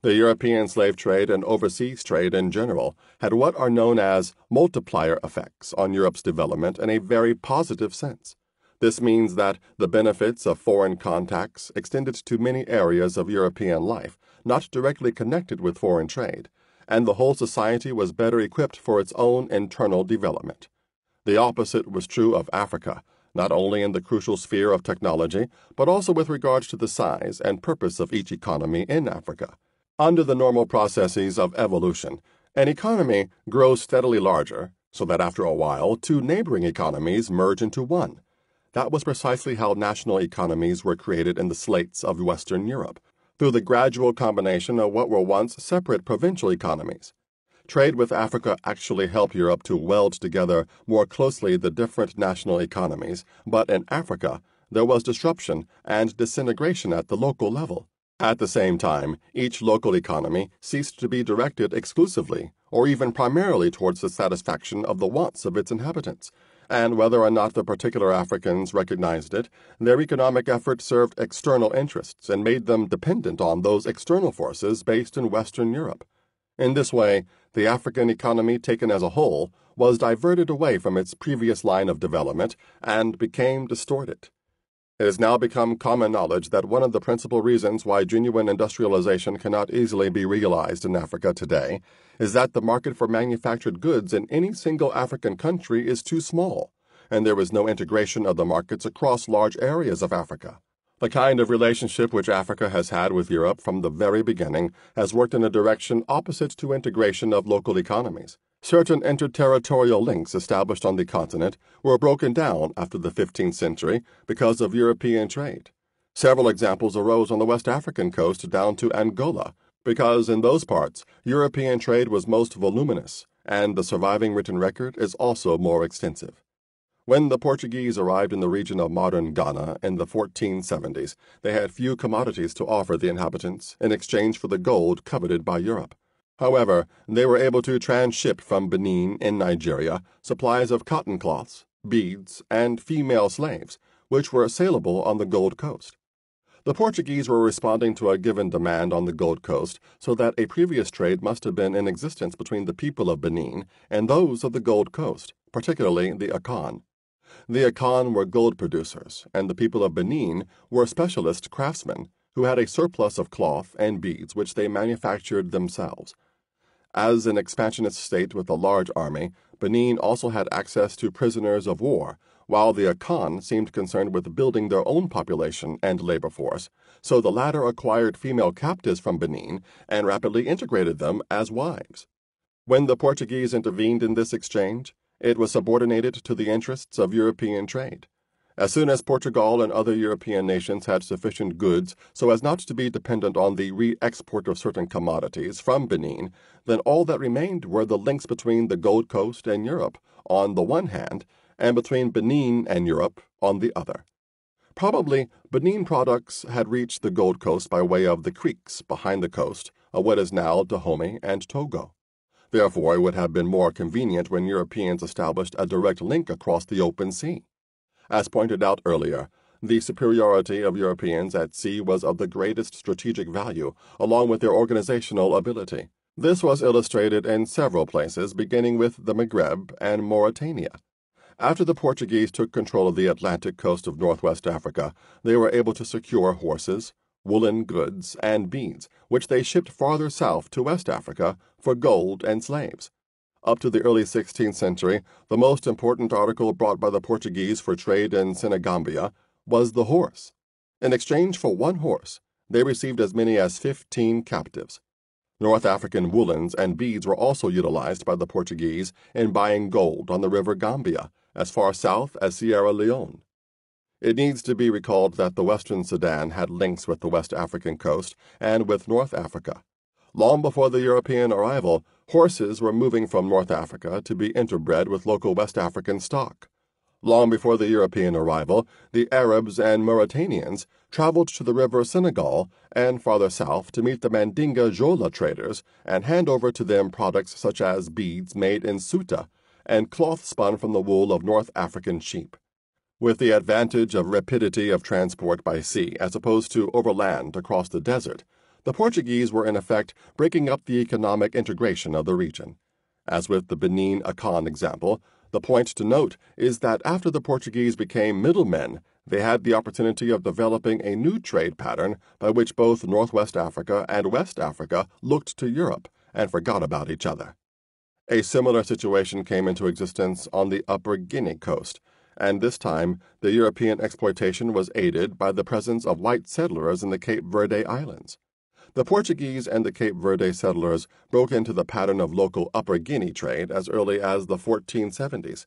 The European slave trade and overseas trade in general had what are known as multiplier effects on Europe's development in a very positive sense. This means that the benefits of foreign contacts extended to many areas of European life not directly connected with foreign trade, and the whole society was better equipped for its own internal development. The opposite was true of Africa, not only in the crucial sphere of technology, but also with regard to the size and purpose of each economy in Africa. Under the normal processes of evolution, an economy grows steadily larger, so that after a while two neighboring economies merge into one. That was precisely how national economies were created in the slates of Western Europe, through the gradual combination of what were once separate provincial economies. Trade with Africa actually helped Europe to weld together more closely the different national economies, but in Africa there was disruption and disintegration at the local level. At the same time, each local economy ceased to be directed exclusively, or even primarily towards the satisfaction of the wants of its inhabitants, and whether or not the particular Africans recognized it, their economic effort served external interests and made them dependent on those external forces based in Western Europe. In this way, the African economy taken as a whole was diverted away from its previous line of development and became distorted. It has now become common knowledge that one of the principal reasons why genuine industrialization cannot easily be realized in Africa today is that the market for manufactured goods in any single African country is too small, and there is no integration of the markets across large areas of Africa. The kind of relationship which Africa has had with Europe from the very beginning has worked in a direction opposite to integration of local economies. Certain interterritorial links established on the continent were broken down after the 15th century because of European trade. Several examples arose on the West African coast down to Angola, because in those parts European trade was most voluminous, and the surviving written record is also more extensive. When the Portuguese arrived in the region of modern Ghana in the 1470s, they had few commodities to offer the inhabitants in exchange for the gold coveted by Europe. However, they were able to transship from Benin in Nigeria supplies of cotton cloths, beads, and female slaves, which were saleable on the Gold Coast. The Portuguese were responding to a given demand on the Gold Coast, so that a previous trade must have been in existence between the people of Benin and those of the Gold Coast, particularly the Akan. The Akan were gold producers, and the people of Benin were specialist craftsmen who had a surplus of cloth and beads which they manufactured themselves. As an expansionist state with a large army, Benin also had access to prisoners of war, while the Akan seemed concerned with building their own population and labor force, so the latter acquired female captives from Benin and rapidly integrated them as wives. When the Portuguese intervened in this exchange, it was subordinated to the interests of European trade. As soon as Portugal and other European nations had sufficient goods so as not to be dependent on the re-export of certain commodities from Benin, then all that remained were the links between the Gold Coast and Europe on the one hand, and between Benin and Europe on the other. Probably, Benin products had reached the Gold Coast by way of the creeks behind the coast of what is now Dahomey and Togo. Therefore, it would have been more convenient when Europeans established a direct link across the open sea. As pointed out earlier, the superiority of Europeans at sea was of the greatest strategic value, along with their organizational ability. This was illustrated in several places, beginning with the Maghreb and Mauritania. After the Portuguese took control of the Atlantic coast of northwest Africa, they were able to secure horses, woolen goods, and beads, which they shipped farther south to West Africa for gold and slaves. Up to the early 16th century, the most important article brought by the Portuguese for trade in Senegambia was the horse. In exchange for one horse, they received as many as 15 captives. North African woolens and beads were also utilized by the Portuguese in buying gold on the river Gambia, as far south as Sierra Leone. It needs to be recalled that the Western Sudan had links with the West African coast and with North Africa. Long before the European arrival, horses were moving from North Africa to be interbred with local West African stock. Long before the European arrival, the Arabs and Mauritanians traveled to the river Senegal and farther south to meet the Mandinga Jola traders and hand over to them products such as beads made in Ceuta and cloth spun from the wool of North African sheep. With the advantage of rapidity of transport by sea as opposed to overland across the desert, the Portuguese were in effect breaking up the economic integration of the region. As with the Benin-Akan example, the point to note is that after the Portuguese became middlemen, they had the opportunity of developing a new trade pattern by which both Northwest Africa and West Africa looked to Europe and forgot about each other. A similar situation came into existence on the Upper Guinea coast, and this time the European exploitation was aided by the presence of white settlers in the Cape Verde Islands. The Portuguese and the Cape Verde settlers broke into the pattern of local Upper Guinea trade as early as the 1470s.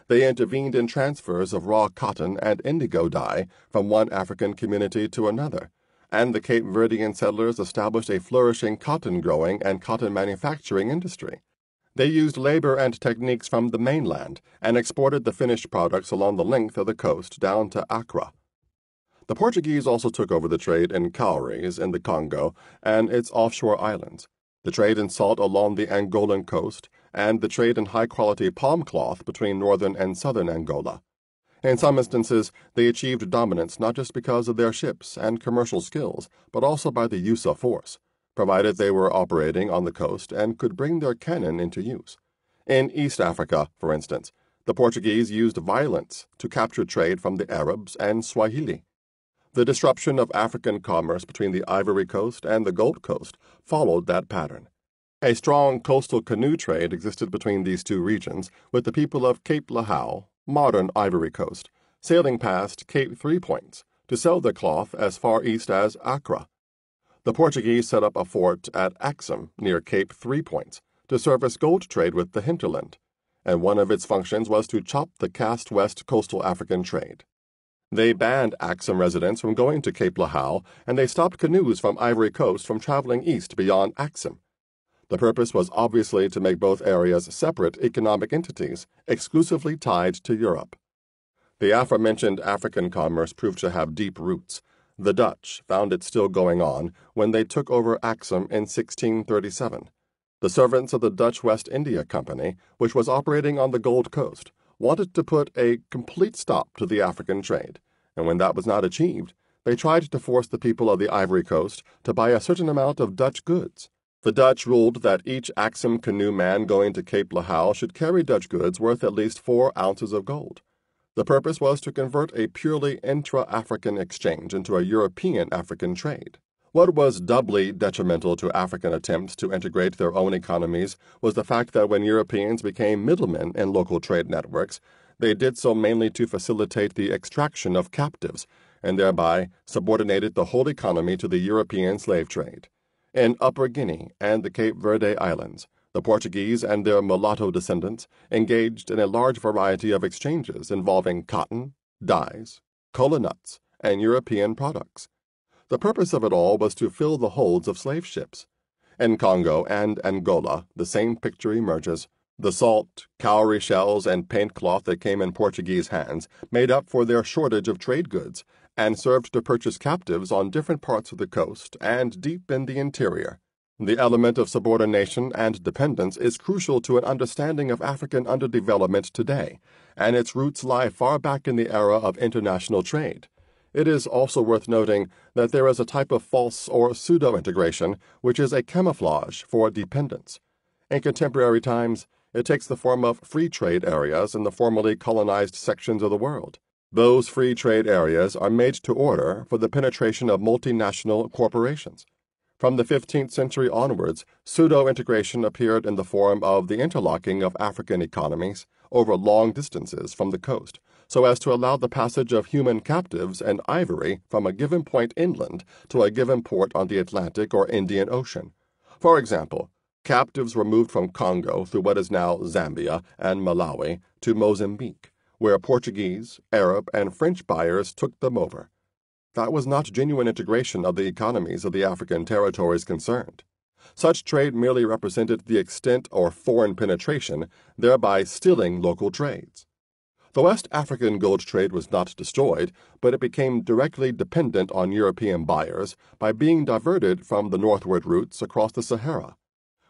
They intervened in transfers of raw cotton and indigo dye from one African community to another, and the Cape Verdean settlers established a flourishing cotton growing and cotton manufacturing industry. They used labor and techniques from the mainland and exported the finished products along the length of the coast down to Accra. The Portuguese also took over the trade in cowries in the Congo and its offshore islands, the trade in salt along the Angolan coast, and the trade in high-quality palm cloth between northern and southern Angola. In some instances, they achieved dominance not just because of their ships and commercial skills, but also by the use of force, provided they were operating on the coast and could bring their cannon into use. In East Africa, for instance, the Portuguese used violence to capture trade from the Arabs and Swahili. The disruption of African commerce between the Ivory Coast and the Gold Coast followed that pattern. A strong coastal canoe trade existed between these two regions, with the people of Cape Lahau, modern Ivory Coast, sailing past Cape Three Points to sell their cloth as far east as Accra. The Portuguese set up a fort at Axum near Cape Three Points to service gold trade with the hinterland, and one of its functions was to chop the cast-west coastal African trade. They banned Axum residents from going to Cape Lahau, and they stopped canoes from Ivory Coast from traveling east beyond Axum. The purpose was obviously to make both areas separate economic entities, exclusively tied to Europe. The aforementioned African commerce proved to have deep roots. The Dutch found it still going on when they took over Axum in 1637. The servants of the Dutch West India Company, which was operating on the Gold Coast, wanted to put a complete stop to the African trade, and when that was not achieved, they tried to force the people of the Ivory Coast to buy a certain amount of Dutch goods. The Dutch ruled that each Axum canoe man going to Cape Lahau should carry Dutch goods worth at least 4 ounces of gold. The purpose was to convert a purely intra-African exchange into a European-African trade. What was doubly detrimental to African attempts to integrate their own economies was the fact that when Europeans became middlemen in local trade networks, they did so mainly to facilitate the extraction of captives, and thereby subordinated the whole economy to the European slave trade. In Upper Guinea and the Cape Verde Islands, the Portuguese and their mulatto descendants engaged in a large variety of exchanges involving cotton, dyes, cola nuts, and European products. The purpose of it all was to fill the holds of slave ships. In Congo and Angola, the same picture emerges. The salt, cowrie shells, and paint cloth that came in Portuguese hands made up for their shortage of trade goods, and served to purchase captives on different parts of the coast and deep in the interior. The element of subordination and dependence is crucial to an understanding of African underdevelopment today, and its roots lie far back in the era of international trade. It is also worth noting that there is a type of false or pseudo-integration which is a camouflage for dependence. In contemporary times, it takes the form of free trade areas in the formerly colonized sections of the world. Those free trade areas are made to order for the penetration of multinational corporations. From the 15th century onwards, pseudo-integration appeared in the form of the interlocking of African economies over long distances from the coast, so as to allow the passage of human captives and ivory from a given point inland to a given port on the Atlantic or Indian Ocean. For example, captives were moved from Congo through what is now Zambia and Malawi to Mozambique, where Portuguese, Arab, and French buyers took them over. That was not genuine integration of the economies of the African territories concerned. Such trade merely represented the extent or foreign penetration, thereby stilling local trades. The West African gold trade was not destroyed, but it became directly dependent on European buyers by being diverted from the northward routes across the Sahara.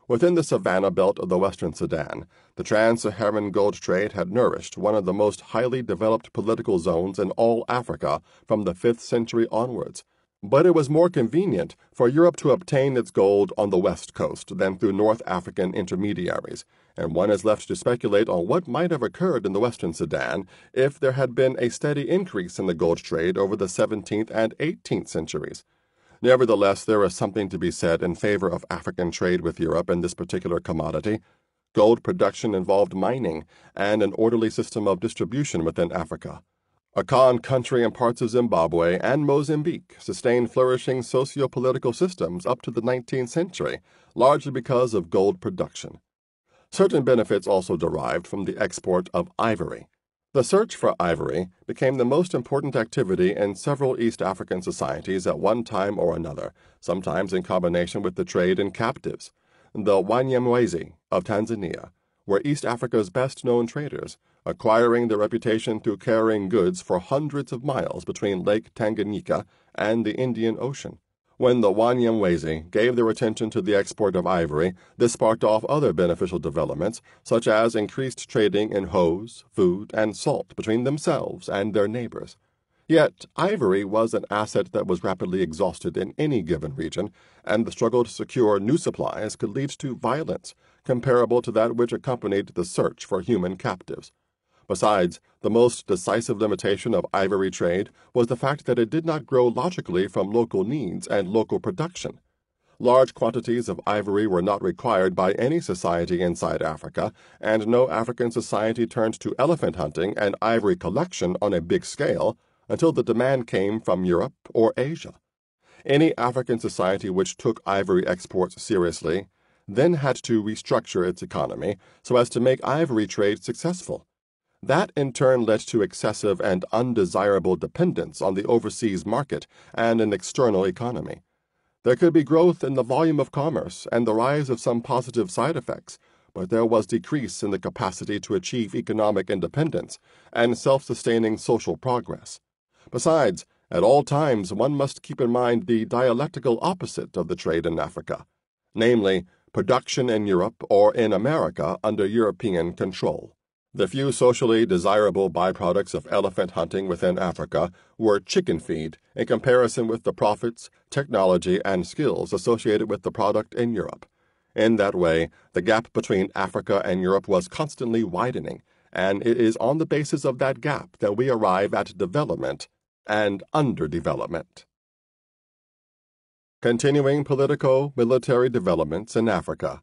Within the savanna belt of the western Sudan, the trans-Saharan gold trade had nourished one of the most highly developed political zones in all Africa from the 5th century onwards. But it was more convenient for Europe to obtain its gold on the west coast than through North African intermediaries, and one is left to speculate on what might have occurred in the western Sudan if there had been a steady increase in the gold trade over the 17th and 18th centuries. Nevertheless, there is something to be said in favor of African trade with Europe in this particular commodity. Gold production involved mining and an orderly system of distribution within Africa. Akan country and parts of Zimbabwe and Mozambique sustained flourishing socio-political systems up to the 19th century, largely because of gold production. Certain benefits also derived from the export of ivory. The search for ivory became the most important activity in several East African societies at one time or another, sometimes in combination with the trade in captives. The Wanyamwezi of Tanzania were East Africa's best-known traders, acquiring their reputation through carrying goods for hundreds of miles between Lake Tanganyika and the Indian Ocean. When the Wanyamwezi gave their attention to the export of ivory, this sparked off other beneficial developments, such as increased trading in hose, food, and salt between themselves and their neighbors. Yet, ivory was an asset that was rapidly exhausted in any given region, and the struggle to secure new supplies could lead to violence, comparable to that which accompanied the search for human captives. Besides, the most decisive limitation of ivory trade was the fact that it did not grow logically from local needs and local production. Large quantities of ivory were not required by any society inside Africa, and no African society turned to elephant hunting and ivory collection on a big scale until the demand came from Europe or Asia. Any African society which took ivory exports seriously then had to restructure its economy so as to make ivory trade successful. That in turn led to excessive and undesirable dependence on the overseas market and an external economy. There could be growth in the volume of commerce and the rise of some positive side effects, but there was decrease in the capacity to achieve economic independence and self-sustaining social progress. Besides, at all times one must keep in mind the dialectical opposite of the trade in Africa, namely, production in Europe or in America under European control. The few socially desirable byproducts of elephant hunting within Africa were chicken feed in comparison with the profits, technology, and skills associated with the product in Europe. In that way, the gap between Africa and Europe was constantly widening, and it is on the basis of that gap that we arrive at development and underdevelopment. Continuing politico-military developments in Africa,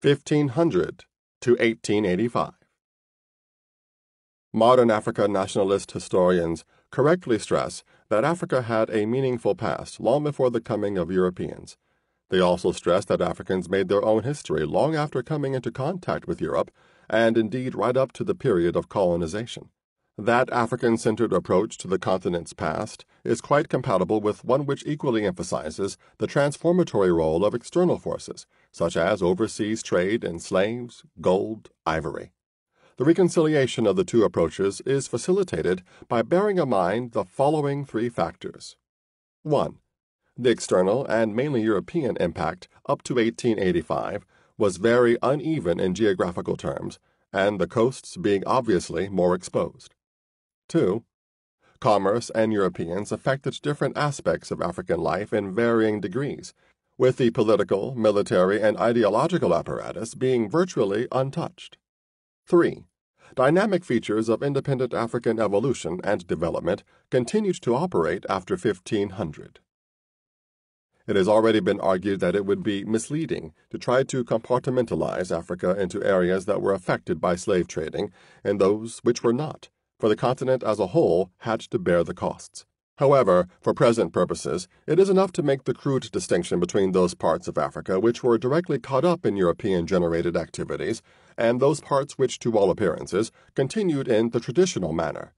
1500 to 1885. Modern Africa nationalist historians correctly stress that Africa had a meaningful past long before the coming of Europeans. They also stress that Africans made their own history long after coming into contact with Europe, and indeed right up to the period of colonization. That African-centered approach to the continent's past is quite compatible with one which equally emphasizes the transformatory role of external forces, such as overseas trade in slaves, gold, ivory. The reconciliation of the two approaches is facilitated by bearing in mind the following three factors. 1. The external and mainly European impact up to 1885 was very uneven in geographical terms, and the coasts being obviously more exposed. 2. Commerce and Europeans affected different aspects of African life in varying degrees, with the political, military, and ideological apparatus being virtually untouched. 3. Dynamic features of independent African evolution and development continued to operate after 1500. It has already been argued that it would be misleading to try to compartmentalize Africa into areas that were affected by slave trading and those which were not, for the continent as a whole had to bear the costs. However, for present purposes, it is enough to make the crude distinction between those parts of Africa which were directly caught up in European-generated activities and those parts which, to all appearances, continued in the traditional manner.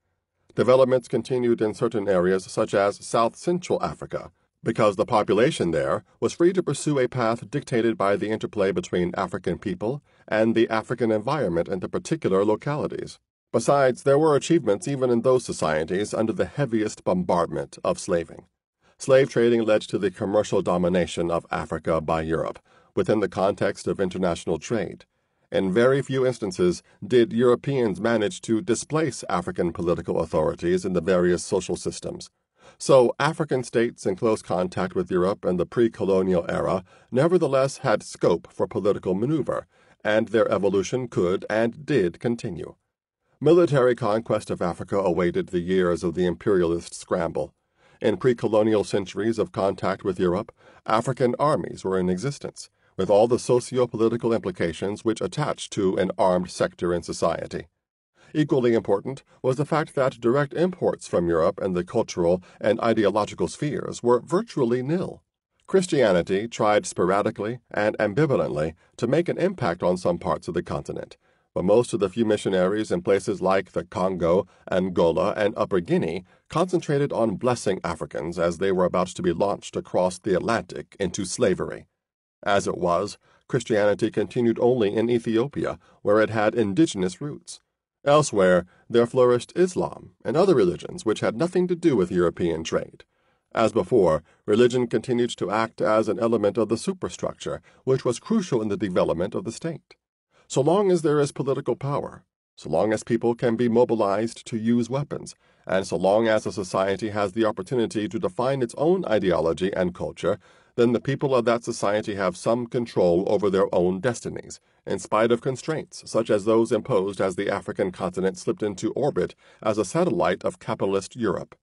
Developments continued in certain areas such as South-Central Africa, because the population there was free to pursue a path dictated by the interplay between African people and the African environment in the particular localities. Besides, there were achievements even in those societies under the heaviest bombardment of slaving. Slave trading led to the commercial domination of Africa by Europe, within the context of international trade. In very few instances did Europeans manage to displace African political authorities in the various social systems. So African states in close contact with Europe in the pre-colonial era nevertheless had scope for political maneuver, and their evolution could and did continue. Military conquest of Africa awaited the years of the imperialist scramble. In pre-colonial centuries of contact with Europe, African armies were in existence, with all the socio-political implications which attach to an armed sector in society. Equally important was the fact that direct imports from Europe in the cultural and ideological spheres were virtually nil. Christianity tried sporadically and ambivalently to make an impact on some parts of the continent, but most of the few missionaries in places like the Congo, Angola, and Upper Guinea concentrated on blessing Africans as they were about to be launched across the Atlantic into slavery. As it was, Christianity continued only in Ethiopia, where it had indigenous roots. Elsewhere, there flourished Islam and other religions which had nothing to do with European trade. As before, religion continued to act as an element of the superstructure, which was crucial in the development of the state. So long as there is political power, so long as people can be mobilized to use weapons, and so long as a society has the opportunity to define its own ideology and culture, then the people of that society have some control over their own destinies, in spite of constraints such as those imposed as the African continent slipped into orbit as a satellite of capitalist Europe.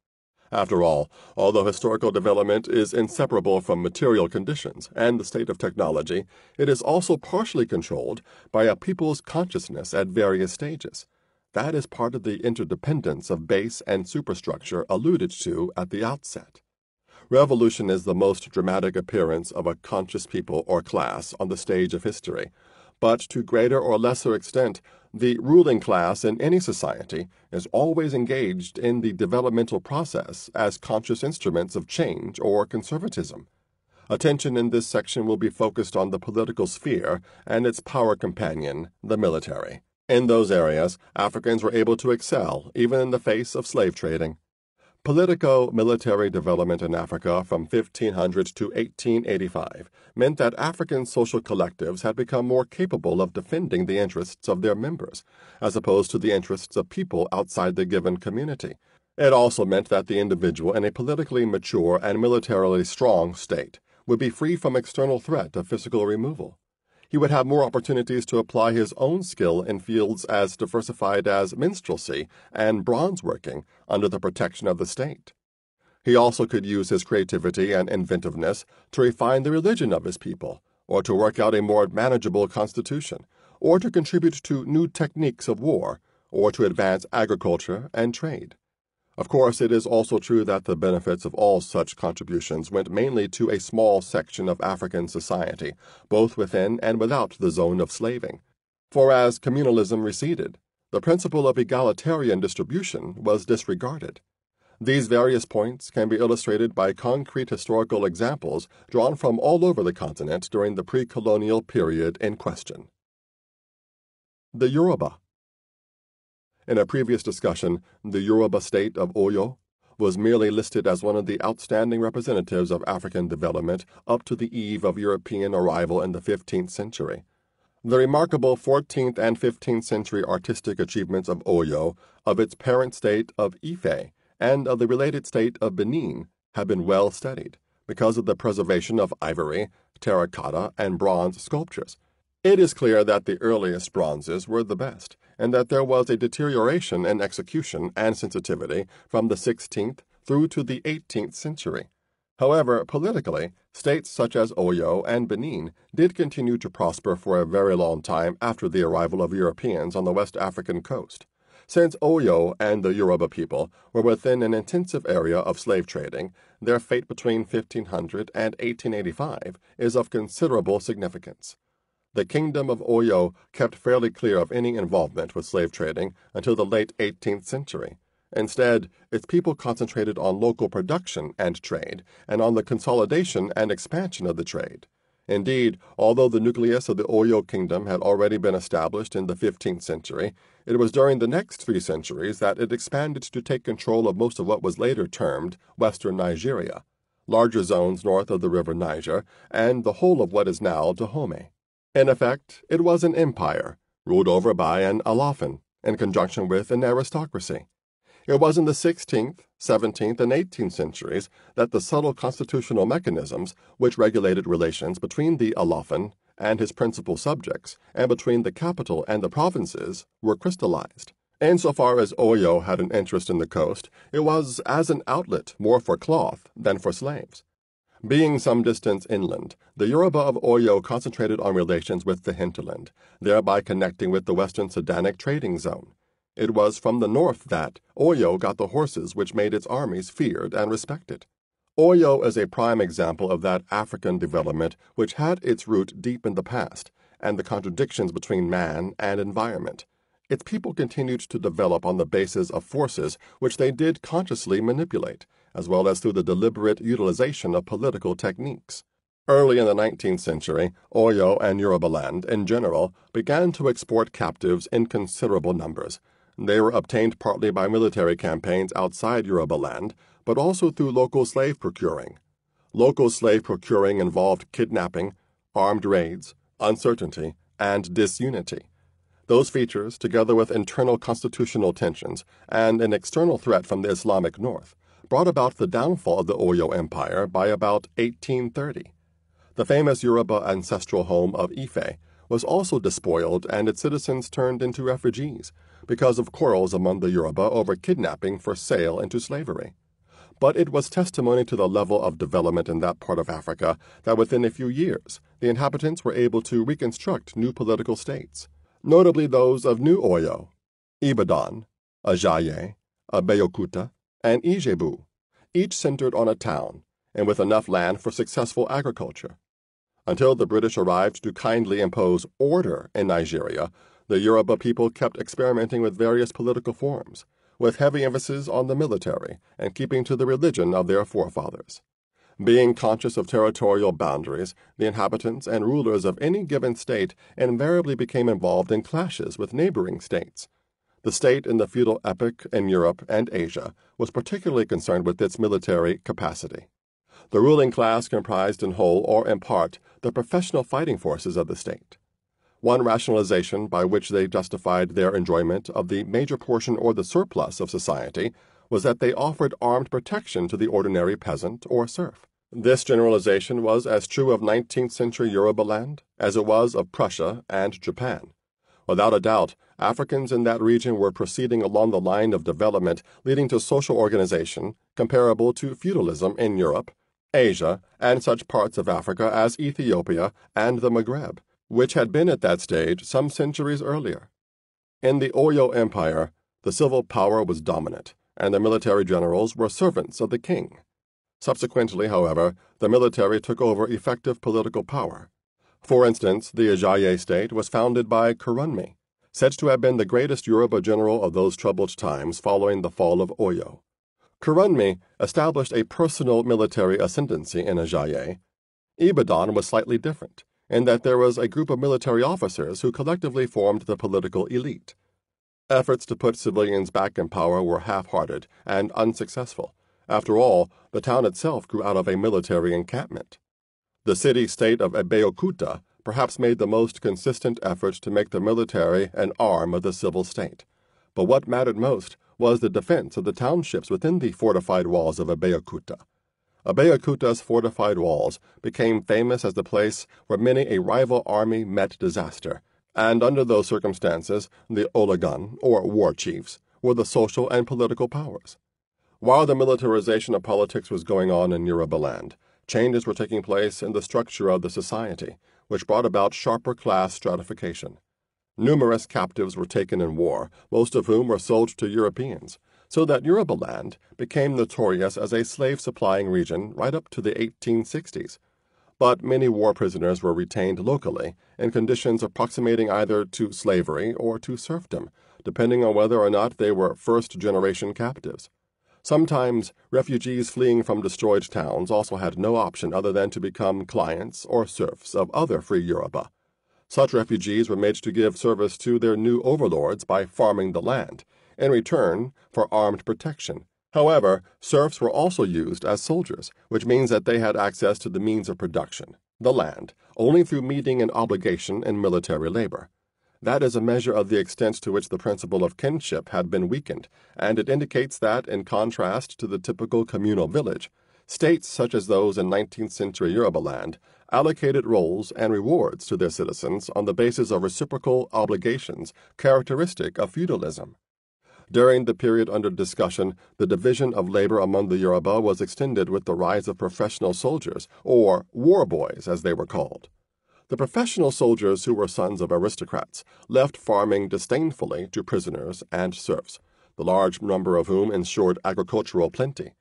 After all, although historical development is inseparable from material conditions and the state of technology, it is also partially controlled by a people's consciousness at various stages. That is part of the interdependence of base and superstructure alluded to at the outset. Revolution is the most dramatic appearance of a conscious people or class on the stage of history, but to greater or lesser extent, the ruling class in any society is always engaged in the developmental process as conscious instruments of change or conservatism. Attention in this section will be focused on the political sphere and its power companion, the military. In those areas, Africans were able to excel, even in the face of slave trading. Politico-military development in Africa from 1500 to 1885 meant that African social collectives had become more capable of defending the interests of their members, as opposed to the interests of people outside the given community. It also meant that the individual in a politically mature and militarily strong state would be free from external threat of physical removal. He would have more opportunities to apply his own skill in fields as diversified as minstrelsy and bronze working under the protection of the state. He also could use his creativity and inventiveness to refine the religion of his people, or to work out a more manageable constitution, or to contribute to new techniques of war, or to advance agriculture and trade. Of course, it is also true that the benefits of all such contributions went mainly to a small section of African society, both within and without the zone of slaving. For as communalism receded, the principle of egalitarian distribution was disregarded. These various points can be illustrated by concrete historical examples drawn from all over the continent during the pre-colonial period in question. The Yoruba. In a previous discussion, the Yoruba state of Oyo was merely listed as one of the outstanding representatives of African development up to the eve of European arrival in the 15th century. The remarkable 14th and 15th century artistic achievements of Oyo, of its parent state of Ife, and of the related state of Benin have been well studied because of the preservation of ivory, terracotta, and bronze sculptures. It is clear that the earliest bronzes were the best, and that there was a deterioration in execution and sensitivity from the 16th through to the 18th century. However, politically, states such as Oyo and Benin did continue to prosper for a very long time after the arrival of Europeans on the West African coast. Since Oyo and the Yoruba people were within an intensive area of slave trading, their fate between 1500 and 1885 is of considerable significance. The kingdom of Oyo kept fairly clear of any involvement with slave trading until the late 18th century. Instead, its people concentrated on local production and trade, and on the consolidation and expansion of the trade. Indeed, although the nucleus of the Oyo kingdom had already been established in the 15th century, it was during the next 3 centuries that it expanded to take control of most of what was later termed Western Nigeria. larger zones north of the river Niger, and the whole of what is now Dahomey. In effect, it was an empire, ruled over by an Alafin, in conjunction with an aristocracy. It was in the 16th, 17th, and 18th centuries that the subtle constitutional mechanisms which regulated relations between the Alafin and his principal subjects, and between the capital and the provinces, were crystallized. Insofar as Oyo had an interest in the coast, it was as an outlet more for cloth than for slaves. Being some distance inland, the Yoruba of Oyo concentrated on relations with the hinterland, thereby connecting with the western Sudanic trading zone. It was from the north that Oyo got the horses which made its armies feared and respected. Oyo is a prime example of that African development which had its root deep in the past, and the contradictions between man and environment. Its people continued to develop on the basis of forces which they did consciously manipulate, as well as through the deliberate utilization of political techniques. Early in the 19th century, Oyo and Yorubaland, in general, began to export captives in considerable numbers. They were obtained partly by military campaigns outside Yorubaland, but also through local slave procuring. Local slave procuring involved kidnapping, armed raids, uncertainty, and disunity. Those features, together with internal constitutional tensions and an external threat from the Islamic North, brought about the downfall of the Oyo Empire by about 1830. The famous Yoruba ancestral home of Ife was also despoiled and its citizens turned into refugees because of quarrels among the Yoruba over kidnapping for sale into slavery. But it was testimony to the level of development in that part of Africa that within a few years the inhabitants were able to reconstruct new political states, notably those of New Oyo, Ibadan, Ajaye, Abeokuta, and Ijebu, each centered on a town and with enough land for successful agriculture. Until the British arrived to kindly impose order in Nigeria, the Yoruba people kept experimenting with various political forms, with heavy emphasis on the military and keeping to the religion of their forefathers. Being conscious of territorial boundaries, the inhabitants and rulers of any given state invariably became involved in clashes with neighboring states. The state in the feudal epoch in Europe and Asia was particularly concerned with its military capacity. The ruling class comprised in whole or in part the professional fighting forces of the state. One rationalization by which they justified their enjoyment of the major portion or the surplus of society was that they offered armed protection to the ordinary peasant or serf. This generalization was as true of 19th century Yorubaland as it was of Prussia and Japan. Without a doubt, Africans in that region were proceeding along the line of development leading to social organization comparable to feudalism in Europe, Asia, and such parts of Africa as Ethiopia and the Maghreb, which had been at that stage some centuries earlier. In the Oyo Empire, the civil power was dominant, and the military generals were servants of the king. Subsequently, however, the military took over effective political power. For instance, the Ajaye state was founded by Kurunmi, said to have been the greatest Yoruba general of those troubled times following the fall of Oyo. Kurunmi established a personal military ascendancy in Ajaye. Ibadan was slightly different, in that there was a group of military officers who collectively formed the political elite. Efforts to put civilians back in power were half-hearted and unsuccessful. After all, the town itself grew out of a military encampment. The city-state of Abeokuta perhaps made the most consistent effort to make the military an arm of the civil state. But what mattered most was the defense of the townships within the fortified walls of Abeokuta. Abeokuta's fortified walls became famous as the place where many a rival army met disaster, and under those circumstances the Ologun, or war chiefs, were the social and political powers. While the militarization of politics was going on in Yorubaland, changes were taking place in the structure of the society, which brought about sharper class stratification. Numerous captives were taken in war, most of whom were sold to Europeans, so that Yorubaland became notorious as a slave-supplying region right up to the 1860s. But many war prisoners were retained locally in conditions approximating either to slavery or to serfdom, depending on whether or not they were first-generation captives. Sometimes refugees fleeing from destroyed towns also had no option other than to become clients or serfs of other free Yoruba. Such refugees were made to give service to their new overlords by farming the land, in return for armed protection, However, serfs were also used as soldiers, which means that they had access to the means of production, the land, only through meeting an obligation in military labor. That is a measure of the extent to which the principle of kinship had been weakened, and it indicates that, in contrast to the typical communal village, states such as those in 19th century Yorubaland allocated roles and rewards to their citizens on the basis of reciprocal obligations characteristic of feudalism. During the period under discussion, the division of labor among the Yoruba was extended with the rise of professional soldiers, or war boys as they were called. The professional soldiers who were sons of aristocrats left farming disdainfully to prisoners and serfs, the large number of whom ensured agricultural plenty.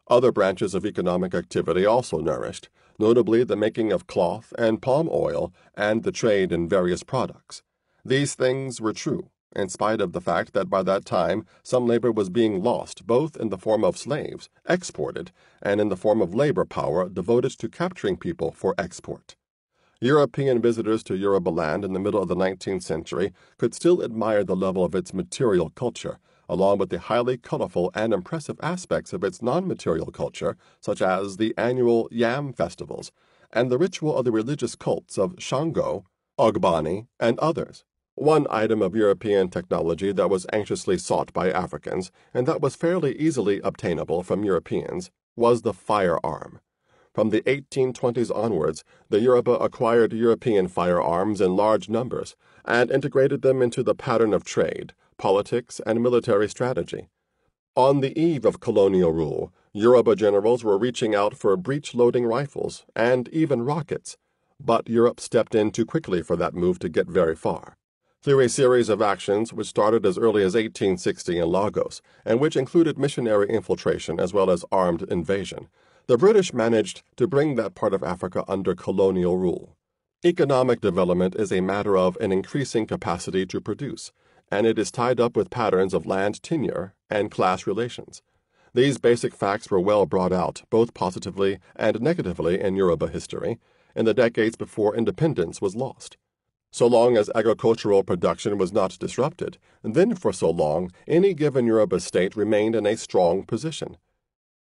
Other branches of economic activity also nourished, notably the making of cloth and palm oil and the trade in various products. These things were true, in spite of the fact that by that time some labor was being lost both in the form of slaves, exported, and in the form of labor power devoted to capturing people for export. European visitors to Yorubaland in the middle of the 19th century could still admire the level of its material culture, along with the highly colorful and impressive aspects of its non-material culture, such as the annual yam festivals and the ritual of the religious cults of Shango, Ogbani, and others. One item of European technology that was anxiously sought by Africans, and that was fairly easily obtainable from Europeans, was the firearm. From the 1820s onwards, the Yoruba acquired European firearms in large numbers and integrated them into the pattern of trade, politics, and military strategy. On the eve of colonial rule, Yoruba generals were reaching out for breech-loading rifles and even rockets, but Europe stepped in too quickly for that move to get very far. Through a series of actions which started as early as 1860 in Lagos, and which included missionary infiltration as well as armed invasion, the British managed to bring that part of Africa under colonial rule. Economic development is a matter of an increasing capacity to produce, and it is tied up with patterns of land tenure and class relations. These basic facts were well brought out, both positively and negatively in Yoruba history, in the decades before independence was lost. So long as agricultural production was not disrupted, then for so long any given Yoruba state remained in a strong position.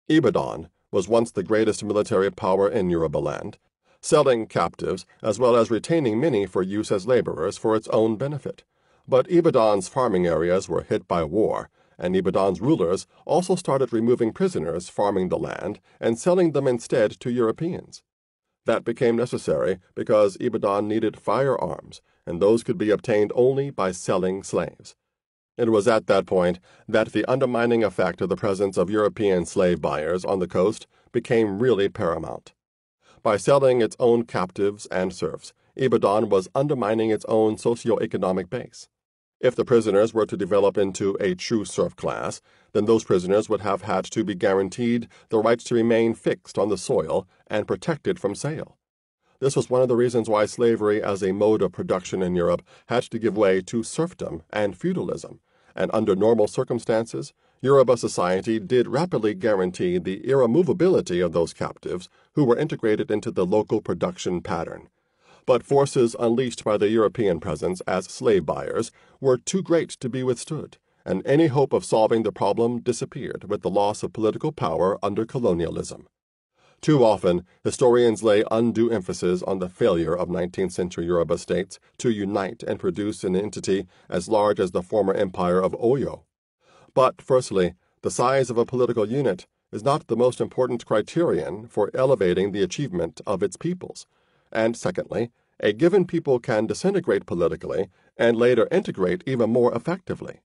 Ibadan was once the greatest military power in Yorubaland, selling captives as well as retaining many for use as laborers for its own benefit. But Ibadan's farming areas were hit by war, and Ibadan's rulers also started removing prisoners farming the land and selling them instead to Europeans. That became necessary because Ibadan needed firearms, and those could be obtained only by selling slaves. It was at that point that the undermining effect of the presence of European slave buyers on the coast became really paramount. By selling its own captives and serfs, Ibadan was undermining its own socio-economic base. If the prisoners were to develop into a true serf class, then those prisoners would have had to be guaranteed the right to remain fixed on the soil and protected from sale. This was one of the reasons why slavery as a mode of production in Europe had to give way to serfdom and feudalism, and under normal circumstances, Yoruba society did rapidly guarantee the irremovability of those captives who were integrated into the local production pattern. But forces unleashed by the European presence as slave buyers were too great to be withstood, and any hope of solving the problem disappeared with the loss of political power under colonialism. Too often, historians lay undue emphasis on the failure of 19th century Yoruba states to unite and produce an entity as large as the former empire of Oyo. But, firstly, the size of a political unit is not the most important criterion for elevating the achievement of its peoples. And secondly, a given people can disintegrate politically and later integrate even more effectively.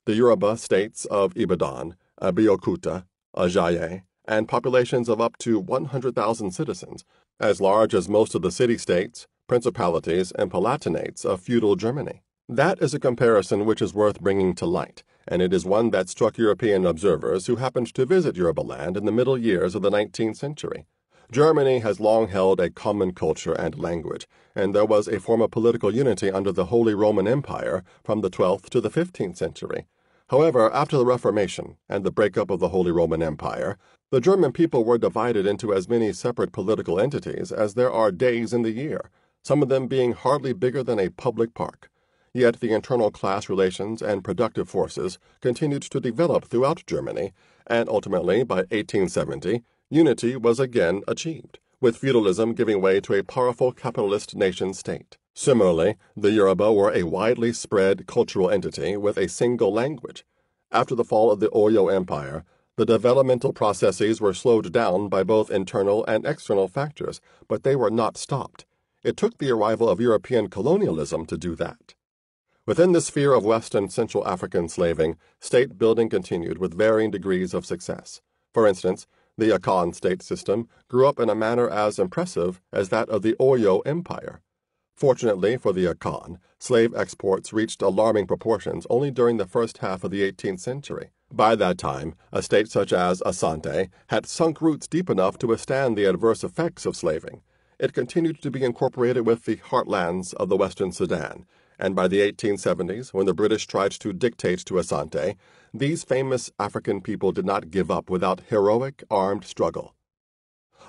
The Yoruba states of Ibadan, Abeokuta, Ajayi, and populations of up to 100,000 citizens, as large as most of the city-states, principalities, and palatinates of feudal Germany. That is a comparison which is worth bringing to light, and it is one that struck European observers who happened to visit Yorubaland in the middle years of the 19th century. Germany has long held a common culture and language, and there was a form of political unity under the Holy Roman Empire from the 12th to the 15th century. However, after the Reformation and the breakup of the Holy Roman Empire, the German people were divided into as many separate political entities as there are days in the year, some of them being hardly bigger than a public park. Yet the internal class relations and productive forces continued to develop throughout Germany, and ultimately, by 1870, unity was again achieved, with feudalism giving way to a powerful capitalist nation-state. Similarly, the Yoruba were a widely spread cultural entity with a single language. After the fall of the Oyo Empire, the developmental processes were slowed down by both internal and external factors, but they were not stopped. It took the arrival of European colonialism to do that. Within the sphere of West and Central African slaving, state building continued with varying degrees of success. For instance, the Akan state system grew up in a manner as impressive as that of the Oyo Empire. Fortunately for the Akan, slave exports reached alarming proportions only during the first half of the 18th century. By that time, a state such as Asante had sunk roots deep enough to withstand the adverse effects of slaving. It continued to be incorporated with the heartlands of the Western Sudan, and by the 1870s, when the British tried to dictate to Asante, these famous African people did not give up without heroic armed struggle.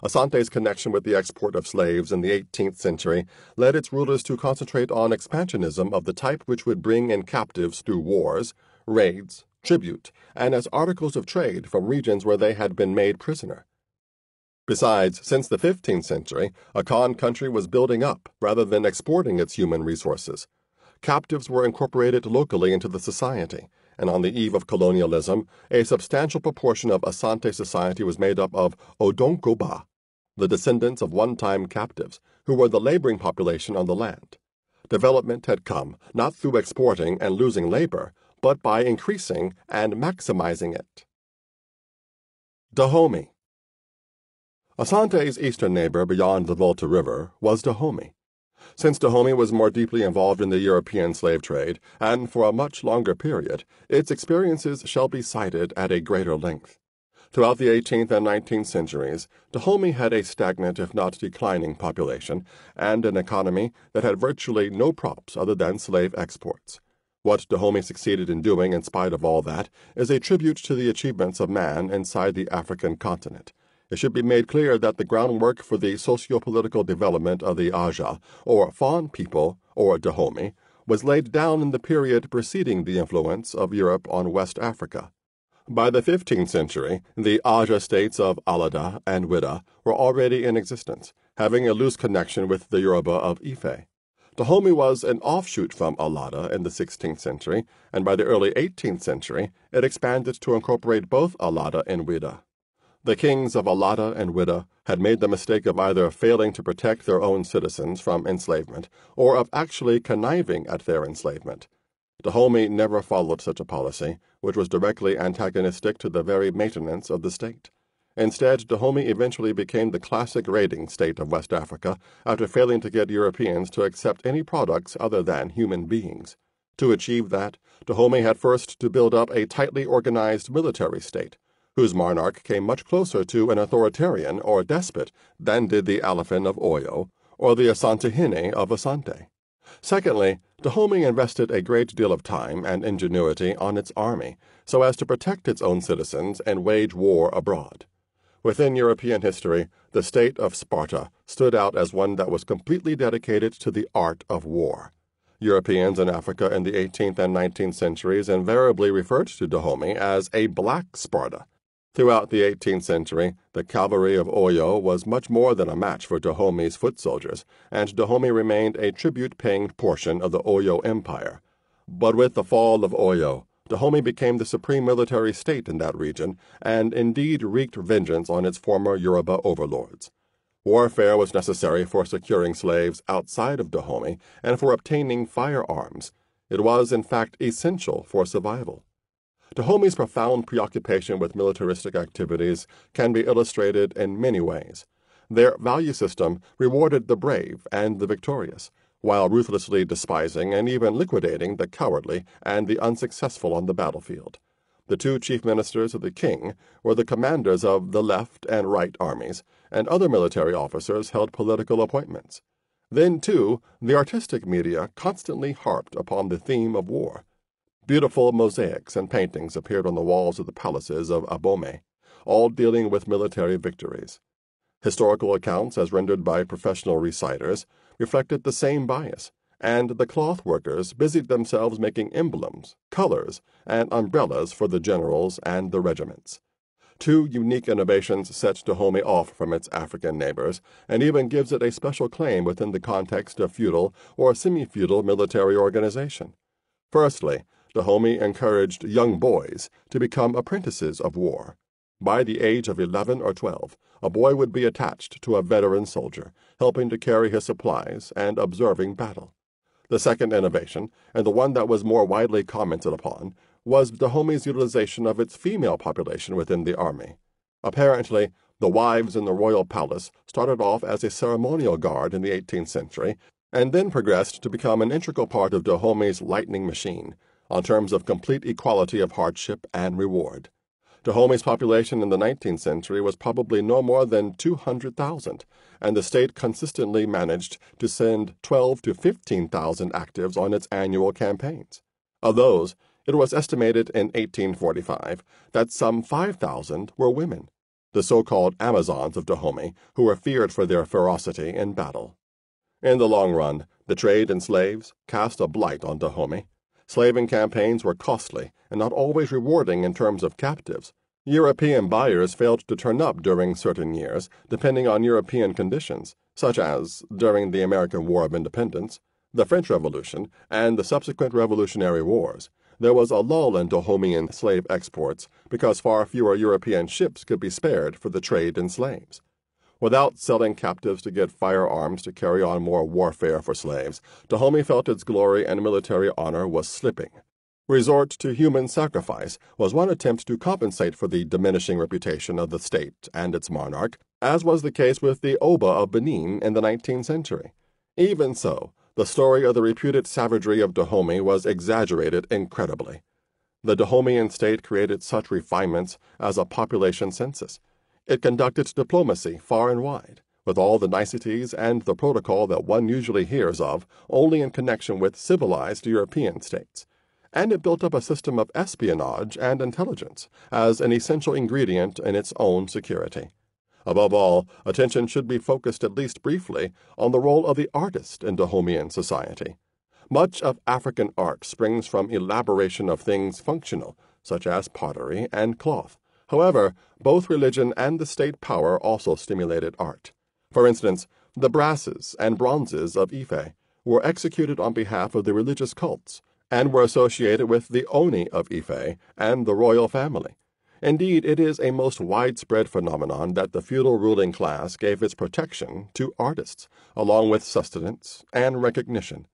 Asante's connection with the export of slaves in the 18th century led its rulers to concentrate on expansionism of the type which would bring in captives through wars, raids, tribute, and as articles of trade from regions where they had been made prisoner. Besides, since the 15th century, Akan country was building up rather than exporting its human resources. Captives were incorporated locally into the society, and on the eve of colonialism, a substantial proportion of Asante society was made up of Odonkoba, the descendants of one-time captives, who were the laboring population on the land. Development had come not through exporting and losing labor, but by increasing and maximizing it. Dahomey. Asante's eastern neighbor beyond the Volta River was Dahomey. Since Dahomey was more deeply involved in the European slave trade, and for a much longer period, its experiences shall be cited at a greater length. Throughout the 18th and 19th centuries, Dahomey had a stagnant if not declining population, and an economy that had virtually no props other than slave exports. What Dahomey succeeded in doing in spite of all that is a tribute to the achievements of man inside the African continent. It should be made clear that the groundwork for the socio-political development of the Aja, or Fawn people, or Dahomey, was laid down in the period preceding the influence of Europe on West Africa. By the 15th century, the Aja states of Alada and Wida were already in existence, having a loose connection with the Yoruba of Ife. Dahomey was an offshoot from Alada in the 16th century, and by the early 18th century, it expanded to incorporate both Alada and Wida. The kings of Alada and Wida had made the mistake of either failing to protect their own citizens from enslavement or of actually conniving at their enslavement. Dahomey never followed such a policy, which was directly antagonistic to the very maintenance of the state. Instead, Dahomey eventually became the classic raiding state of West Africa after failing to get Europeans to accept any products other than human beings. To achieve that, Dahomey had first to build up a tightly organized military state, whose monarch came much closer to an authoritarian or despot than did the Alafin of Oyo or the Asantehene of Asante. Secondly, Dahomey invested a great deal of time and ingenuity on its army so as to protect its own citizens and wage war abroad. Within European history, the state of Sparta stood out as one that was completely dedicated to the art of war. Europeans in Africa in the 18th and 19th centuries invariably referred to Dahomey as a Black Sparta. Throughout the 18th century, the cavalry of Oyo was much more than a match for Dahomey's foot soldiers, and Dahomey remained a tribute-paying portion of the Oyo Empire. But with the fall of Oyo, Dahomey became the supreme military state in that region, and indeed wreaked vengeance on its former Yoruba overlords. Warfare was necessary for securing slaves outside of Dahomey and for obtaining firearms. It was, in fact, essential for survival. Dahomey's profound preoccupation with militaristic activities can be illustrated in many ways. Their value system rewarded the brave and the victorious, while ruthlessly despising and even liquidating the cowardly and the unsuccessful on the battlefield. The two chief ministers of the king were the commanders of the left and right armies, and other military officers held political appointments. Then, too, the artistic media constantly harped upon the theme of war. Beautiful mosaics and paintings appeared on the walls of the palaces of Abomey, all dealing with military victories. Historical accounts, as rendered by professional reciters, reflected the same bias, and the cloth workers busied themselves making emblems, colors, and umbrellas for the generals and the regiments. Two unique innovations sets Dahomey off from its African neighbors, and even gives it a special claim within the context of feudal or semi-feudal military organization. Firstly, Dahomey encouraged young boys to become apprentices of war. By the age of 11 or 12, a boy would be attached to a veteran soldier, helping to carry his supplies and observing battle. The second innovation, and the one that was more widely commented upon, was Dahomey's utilization of its female population within the army. Apparently, the wives in the royal palace started off as a ceremonial guard in the 18th century, and then progressed to become an integral part of Dahomey's lightning machine, on terms of complete equality of hardship and reward. Dahomey's population in the 19th century was probably no more than 200,000, and the state consistently managed to send 12 to 15,000 actives on its annual campaigns. Of those, it was estimated in 1845 that some 5,000 were women, the so-called Amazons of Dahomey, who were feared for their ferocity in battle. In the long run, the trade in slaves cast a blight on Dahomey. Slaving campaigns were costly and not always rewarding in terms of captives. European buyers failed to turn up during certain years, depending on European conditions, such as during the American War of Independence, the French Revolution, and the subsequent Revolutionary Wars. There was a lull in Dahomeyan slave exports because far fewer European ships could be spared for the trade in slaves. Without selling captives to get firearms to carry on more warfare for slaves, Dahomey felt its glory and military honor was slipping. Resort to human sacrifice was one attempt to compensate for the diminishing reputation of the state and its monarch, as was the case with the Oba of Benin in the 19th century. Even so, the story of the reputed savagery of Dahomey was exaggerated incredibly. The Dahomeyan state created such refinements as a population census. It conducted diplomacy far and wide, with all the niceties and the protocol that one usually hears of only in connection with civilized European states. And it built up a system of espionage and intelligence as an essential ingredient in its own security. Above all, attention should be focused at least briefly on the role of the artist in Dahomeyan society. Much of African art springs from elaboration of things functional, such as pottery and cloth. However, both religion and the state power also stimulated art. For instance, the brasses and bronzes of Ife were executed on behalf of the religious cults and were associated with the Oni of Ife and the royal family. Indeed, it is a most widespread phenomenon that the feudal ruling class gave its protection to artists, along with sustenance and recognition.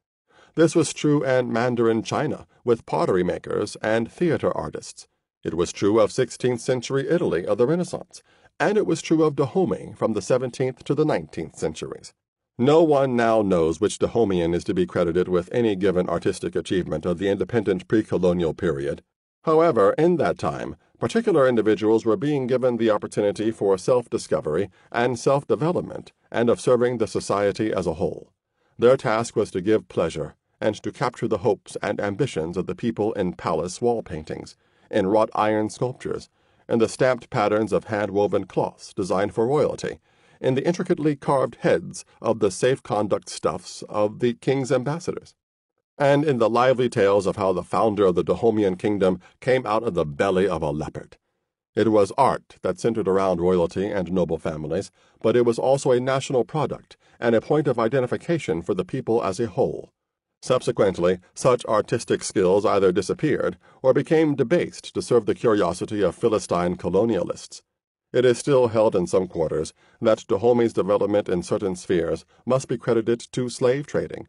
This was true in Mandarin China, with pottery makers and theater artists. It was true of 16th century Italy of the Renaissance, and it was true of Dahomey from the 17th to the 19th centuries. No one now knows which Dahomeyan is to be credited with any given artistic achievement of the independent pre-colonial period. However, in that time, particular individuals were being given the opportunity for self-discovery and self-development and of serving the society as a whole. Their task was to give pleasure and to capture the hopes and ambitions of the people in palace wall paintings, in wrought iron sculptures, in the stamped patterns of hand-woven cloths designed for royalty, in the intricately carved heads of the safe-conduct stuffs of the king's ambassadors, and in the lively tales of how the founder of the Dahomeyan kingdom came out of the belly of a leopard. It was art that centered around royalty and noble families, but it was also a national product and a point of identification for the people as a whole. Subsequently, such artistic skills either disappeared or became debased to serve the curiosity of Philistine colonialists. It is still held in some quarters that Dahomey's development in certain spheres must be credited to slave trading.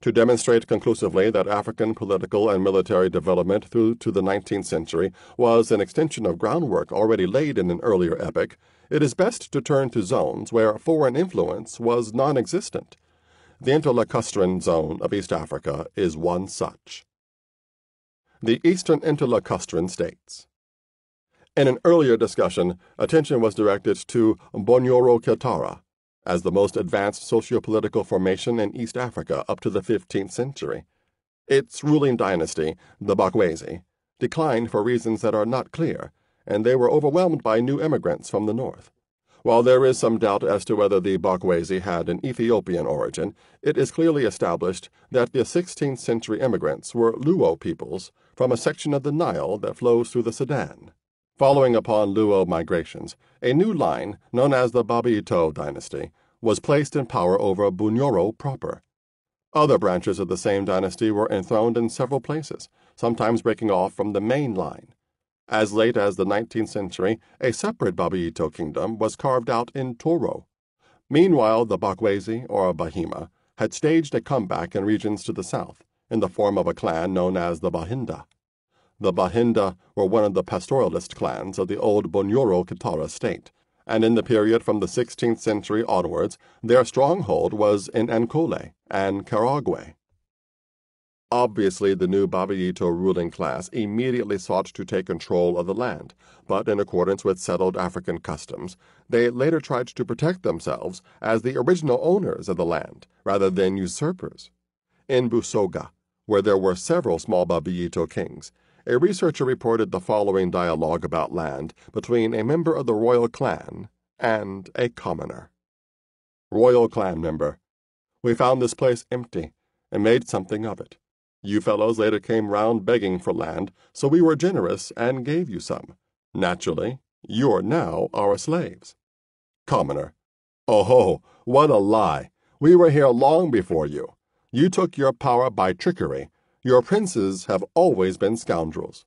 To demonstrate conclusively that African political and military development through to the 19th century was an extension of groundwork already laid in an earlier epoch, it is best to turn to zones where foreign influence was non-existent. The interlacustrine zone of East Africa is one such. The Eastern Interlacustrine States. In an earlier discussion, attention was directed to Bunyoro-Kiltara as the most advanced socio-political formation in East Africa up to the 15th century. Its ruling dynasty, the Bakwesi, declined for reasons that are not clear, and they were overwhelmed by new immigrants from the north. While there is some doubt as to whether the Bakwesi had an Ethiopian origin, it is clearly established that the 16th century immigrants were Luo peoples from a section of the Nile that flows through the Sudan. Following upon Luo migrations, a new line, known as the Babiito dynasty, was placed in power over Bunyoro proper. Other branches of the same dynasty were enthroned in several places, sometimes breaking off from the main line. As late as the 19th century, a separate Babiito kingdom was carved out in Toro. Meanwhile, the Bakwesi, or Bahima, had staged a comeback in regions to the south, in the form of a clan known as the Bahinda. The Bahinda were one of the pastoralist clans of the old Bunyoro Katara state, and in the period from the 16th century onwards, their stronghold was in Ankole and Karagwe. Obviously, the new Babiito ruling class immediately sought to take control of the land, but in accordance with settled African customs, they later tried to protect themselves as the original owners of the land, rather than usurpers. In Busoga, where there were several small Babiito kings, a researcher reported the following dialogue about land between a member of the royal clan and a commoner. Royal clan member: "We found this place empty and made something of it. You fellows later came round begging for land, so we were generous and gave you some. Naturally, you're now our slaves." Commoner: "Oh, what a lie! We were here long before you. You took your power by trickery. Your princes have always been scoundrels."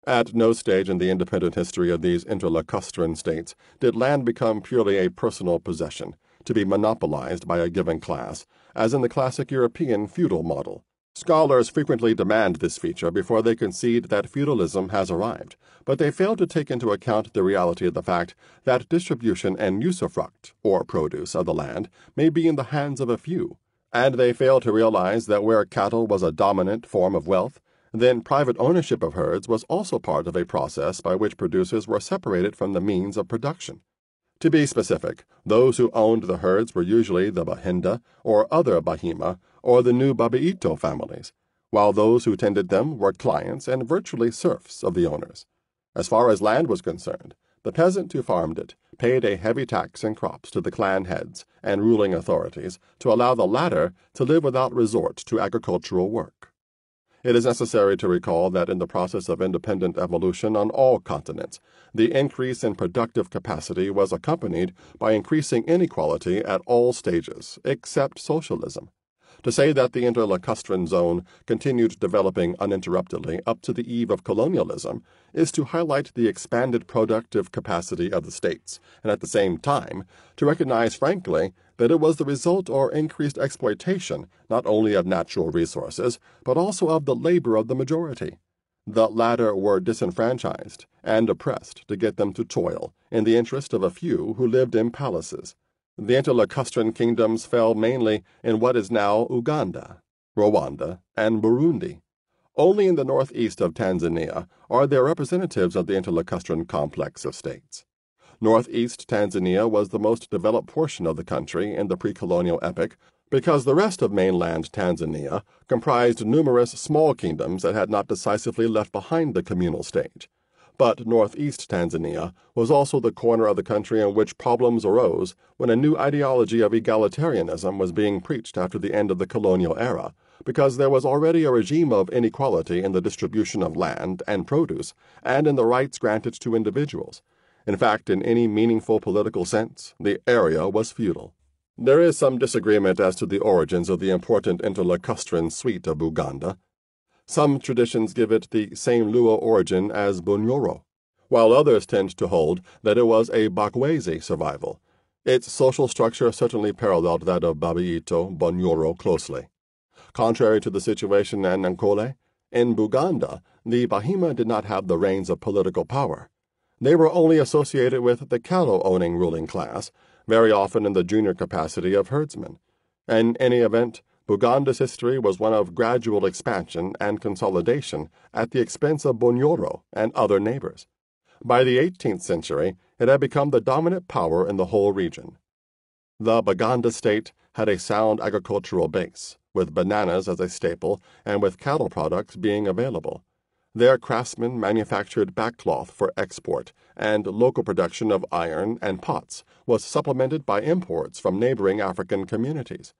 At no stage in the independent history of these interlacustrine states did land become purely a personal possession, to be monopolized by a given class, as in the classic European feudal model. Scholars frequently demand this feature before they concede that feudalism has arrived, but they fail to take into account the reality of the fact that distribution and usufruct, or produce, of the land may be in the hands of a few, and they fail to realize that where cattle was a dominant form of wealth, then private ownership of herds was also part of a process by which producers were separated from the means of production. To be specific, those who owned the herds were usually the Bahinda or other Bahima or the new Babiito families, while those who tended them were clients and virtually serfs of the owners. As far as land was concerned, the peasant who farmed it paid a heavy tax and crops to the clan heads and ruling authorities to allow the latter to live without resort to agricultural work. It is necessary to recall that in the process of independent evolution on all continents, the increase in productive capacity was accompanied by increasing inequality at all stages, except socialism. To say that the interlacustrine zone continued developing uninterruptedly up to the eve of colonialism is to highlight the expanded productive capacity of the states, and at the same time to recognize frankly that it was the result or increased exploitation not only of natural resources, but also of the labor of the majority. The latter were disenfranchised and oppressed to get them to toil in the interest of a few who lived in palaces. The interlacustrine kingdoms fell mainly in what is now Uganda, Rwanda, and Burundi. Only in the northeast of Tanzania are there representatives of the interlacustrine complex of states. Northeast Tanzania was the most developed portion of the country in the pre-colonial epoch because the rest of mainland Tanzania comprised numerous small kingdoms that had not decisively left behind the communal stage. But northeast Tanzania was also the corner of the country in which problems arose when a new ideology of egalitarianism was being preached after the end of the colonial era, because there was already a regime of inequality in the distribution of land and produce and in the rights granted to individuals. In fact, in any meaningful political sense, the area was feudal. There is some disagreement as to the origins of the important interlacustrine suite of Buganda. Some traditions give it the same Luo origin as Bunyoro, while others tend to hold that it was a Bakwesi survival. Its social structure certainly paralleled that of Babiito Bunyoro closely. Contrary to the situation in Ankole, in Buganda, the Bahima did not have the reins of political power. They were only associated with the cattle-owning ruling class, very often in the junior capacity of herdsmen. In any event, Buganda's history was one of gradual expansion and consolidation at the expense of Bunyoro and other neighbors. By the 18th century, it had become the dominant power in the whole region. The Baganda state had a sound agricultural base, with bananas as a staple and with cattle products being available. Their craftsmen manufactured backcloth for export, and local production of iron and pots was supplemented by imports from neighboring African communities.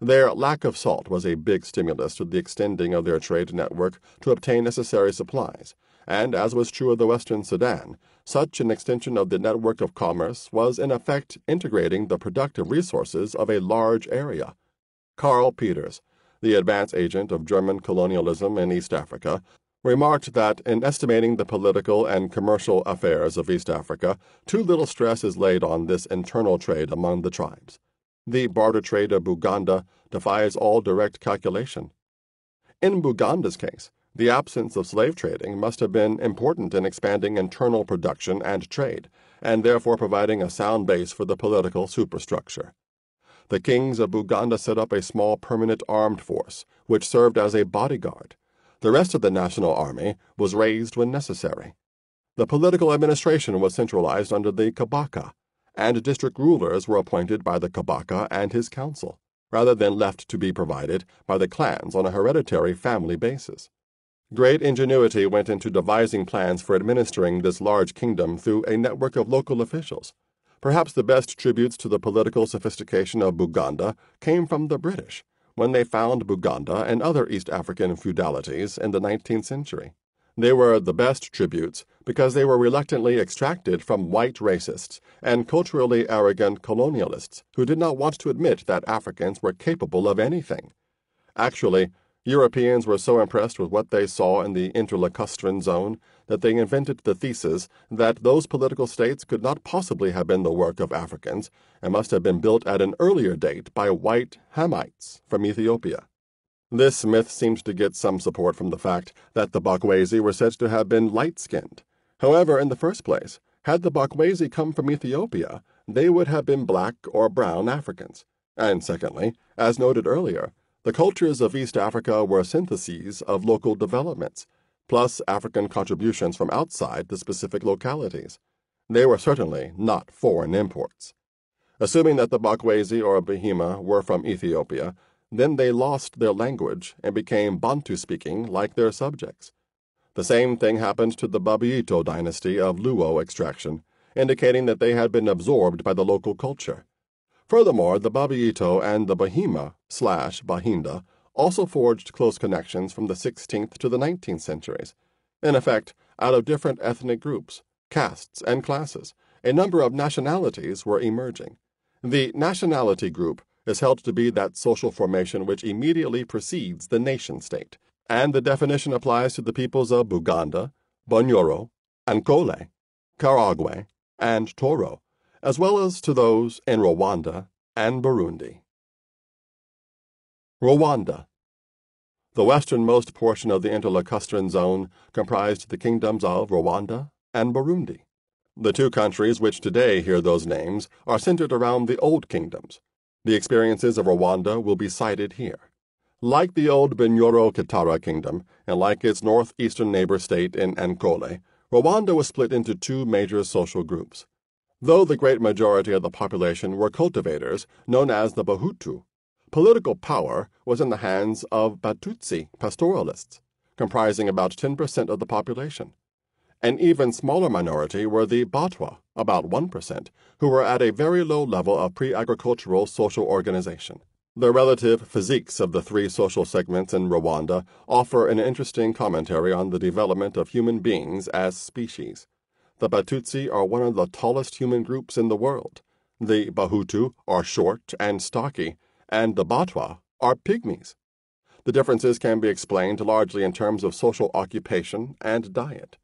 Their lack of salt was a big stimulus to the extending of their trade network to obtain necessary supplies, and as was true of the Western Sudan, such an extension of the network of commerce was in effect integrating the productive resources of a large area. Karl Peters, the advance agent of German colonialism in East Africa, remarked that in estimating the political and commercial affairs of East Africa, too little stress is laid on this internal trade among the tribes. The barter trade of Buganda defies all direct calculation. In Buganda's case, the absence of slave trading must have been important in expanding internal production and trade, and therefore providing a sound base for the political superstructure. The kings of Buganda set up a small permanent armed force, which served as a bodyguard. The rest of the national army was raised when necessary. The political administration was centralized under the Kabaka, and district rulers were appointed by the Kabaka and his council, rather than left to be provided by the clans on a hereditary family basis. Great ingenuity went into devising plans for administering this large kingdom through a network of local officials. Perhaps the best tributes to the political sophistication of Buganda came from the British, when they found Buganda and other East African feudalities in the 19th century. They were the best tributes because they were reluctantly extracted from white racists and culturally arrogant colonialists who did not want to admit that Africans were capable of anything. Actually, Europeans were so impressed with what they saw in the interlacustrine zone that they invented the thesis that those political states could not possibly have been the work of Africans and must have been built at an earlier date by white Hamites from Ethiopia. This myth seems to get some support from the fact that the Bakwezi were said to have been light-skinned. However, in the first place, had the Bakwezi come from Ethiopia, they would have been black or brown Africans. And secondly, as noted earlier, the cultures of East Africa were syntheses of local developments, plus African contributions from outside the specific localities. They were certainly not foreign imports. Assuming that the Bakwezi or Bahima were from Ethiopia, then they lost their language and became Bantu-speaking like their subjects. The same thing happened to the Babiito dynasty of Luo extraction, indicating that they had been absorbed by the local culture. Furthermore, the Babiito and the Bahima/Bahinda also forged close connections from the 16th to the 19th centuries. In effect, out of different ethnic groups, castes, and classes, a number of nationalities were emerging. The nationality group is held to be that social formation which immediately precedes the nation-state, and the definition applies to the peoples of Buganda, Bunyoro, Ankole, Karagwe, and Toro, as well as to those in Rwanda and Burundi. Rwanda. The westernmost portion of the interlacustrine zone comprised the kingdoms of Rwanda and Burundi. The two countries which today hear those names are centered around the old kingdoms. The experiences of Rwanda will be cited here. Like the old Bunyoro-Kitara kingdom, and like its northeastern neighbor state in Ankole, Rwanda was split into two major social groups. Though the great majority of the population were cultivators, known as the Bahutu, political power was in the hands of Batutsi pastoralists, comprising about 10% of the population. An even smaller minority were the Batwa, about 1%, who were at a very low level of pre-agricultural social organization. The relative physiques of the three social segments in Rwanda offer an interesting commentary on the development of human beings as species. The Batutsi are one of the tallest human groups in the world. The Bahutu are short and stocky, and the Batwa are pygmies. The differences can be explained largely in terms of social occupation and diet.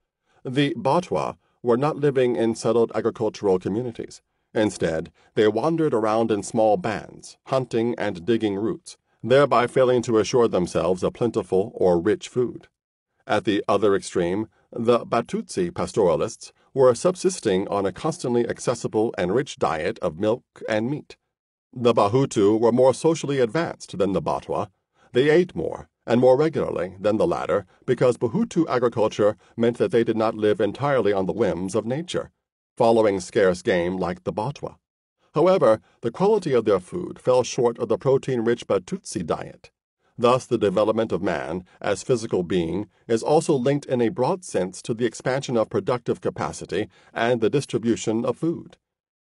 The Batwa were not living in settled agricultural communities. Instead, they wandered around in small bands, hunting and digging roots, thereby failing to assure themselves a plentiful or rich food. At the other extreme, the Batutsi pastoralists were subsisting on a constantly accessible and rich diet of milk and meat. The Bahutu were more socially advanced than the Batwa. They ate more, and more regularly than the latter, because Bahutu agriculture meant that they did not live entirely on the whims of nature, following scarce game like the Batwa. However, the quality of their food fell short of the protein-rich Batutsi diet. Thus, the development of man as physical being is also linked in a broad sense to the expansion of productive capacity and the distribution of food.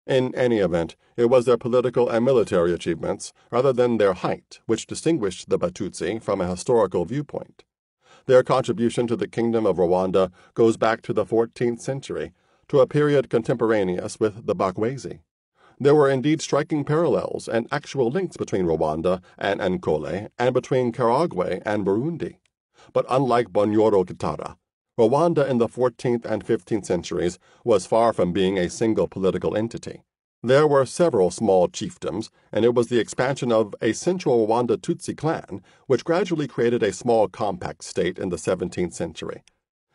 In any event, it was their political and military achievements, rather than their height, which distinguished the Batutsi from a historical viewpoint. Their contribution to the Kingdom of Rwanda goes back to the 14th century, to a period contemporaneous with the Bakwezi. There were indeed striking parallels and actual links between Rwanda and Ankole and between Karagwe and Burundi. But unlike Bonyoro Kitara, Rwanda in the 14th and 15th centuries was far from being a single political entity. There were several small chiefdoms, and it was the expansion of a central Rwanda Tutsi clan which gradually created a small compact state in the 17th century.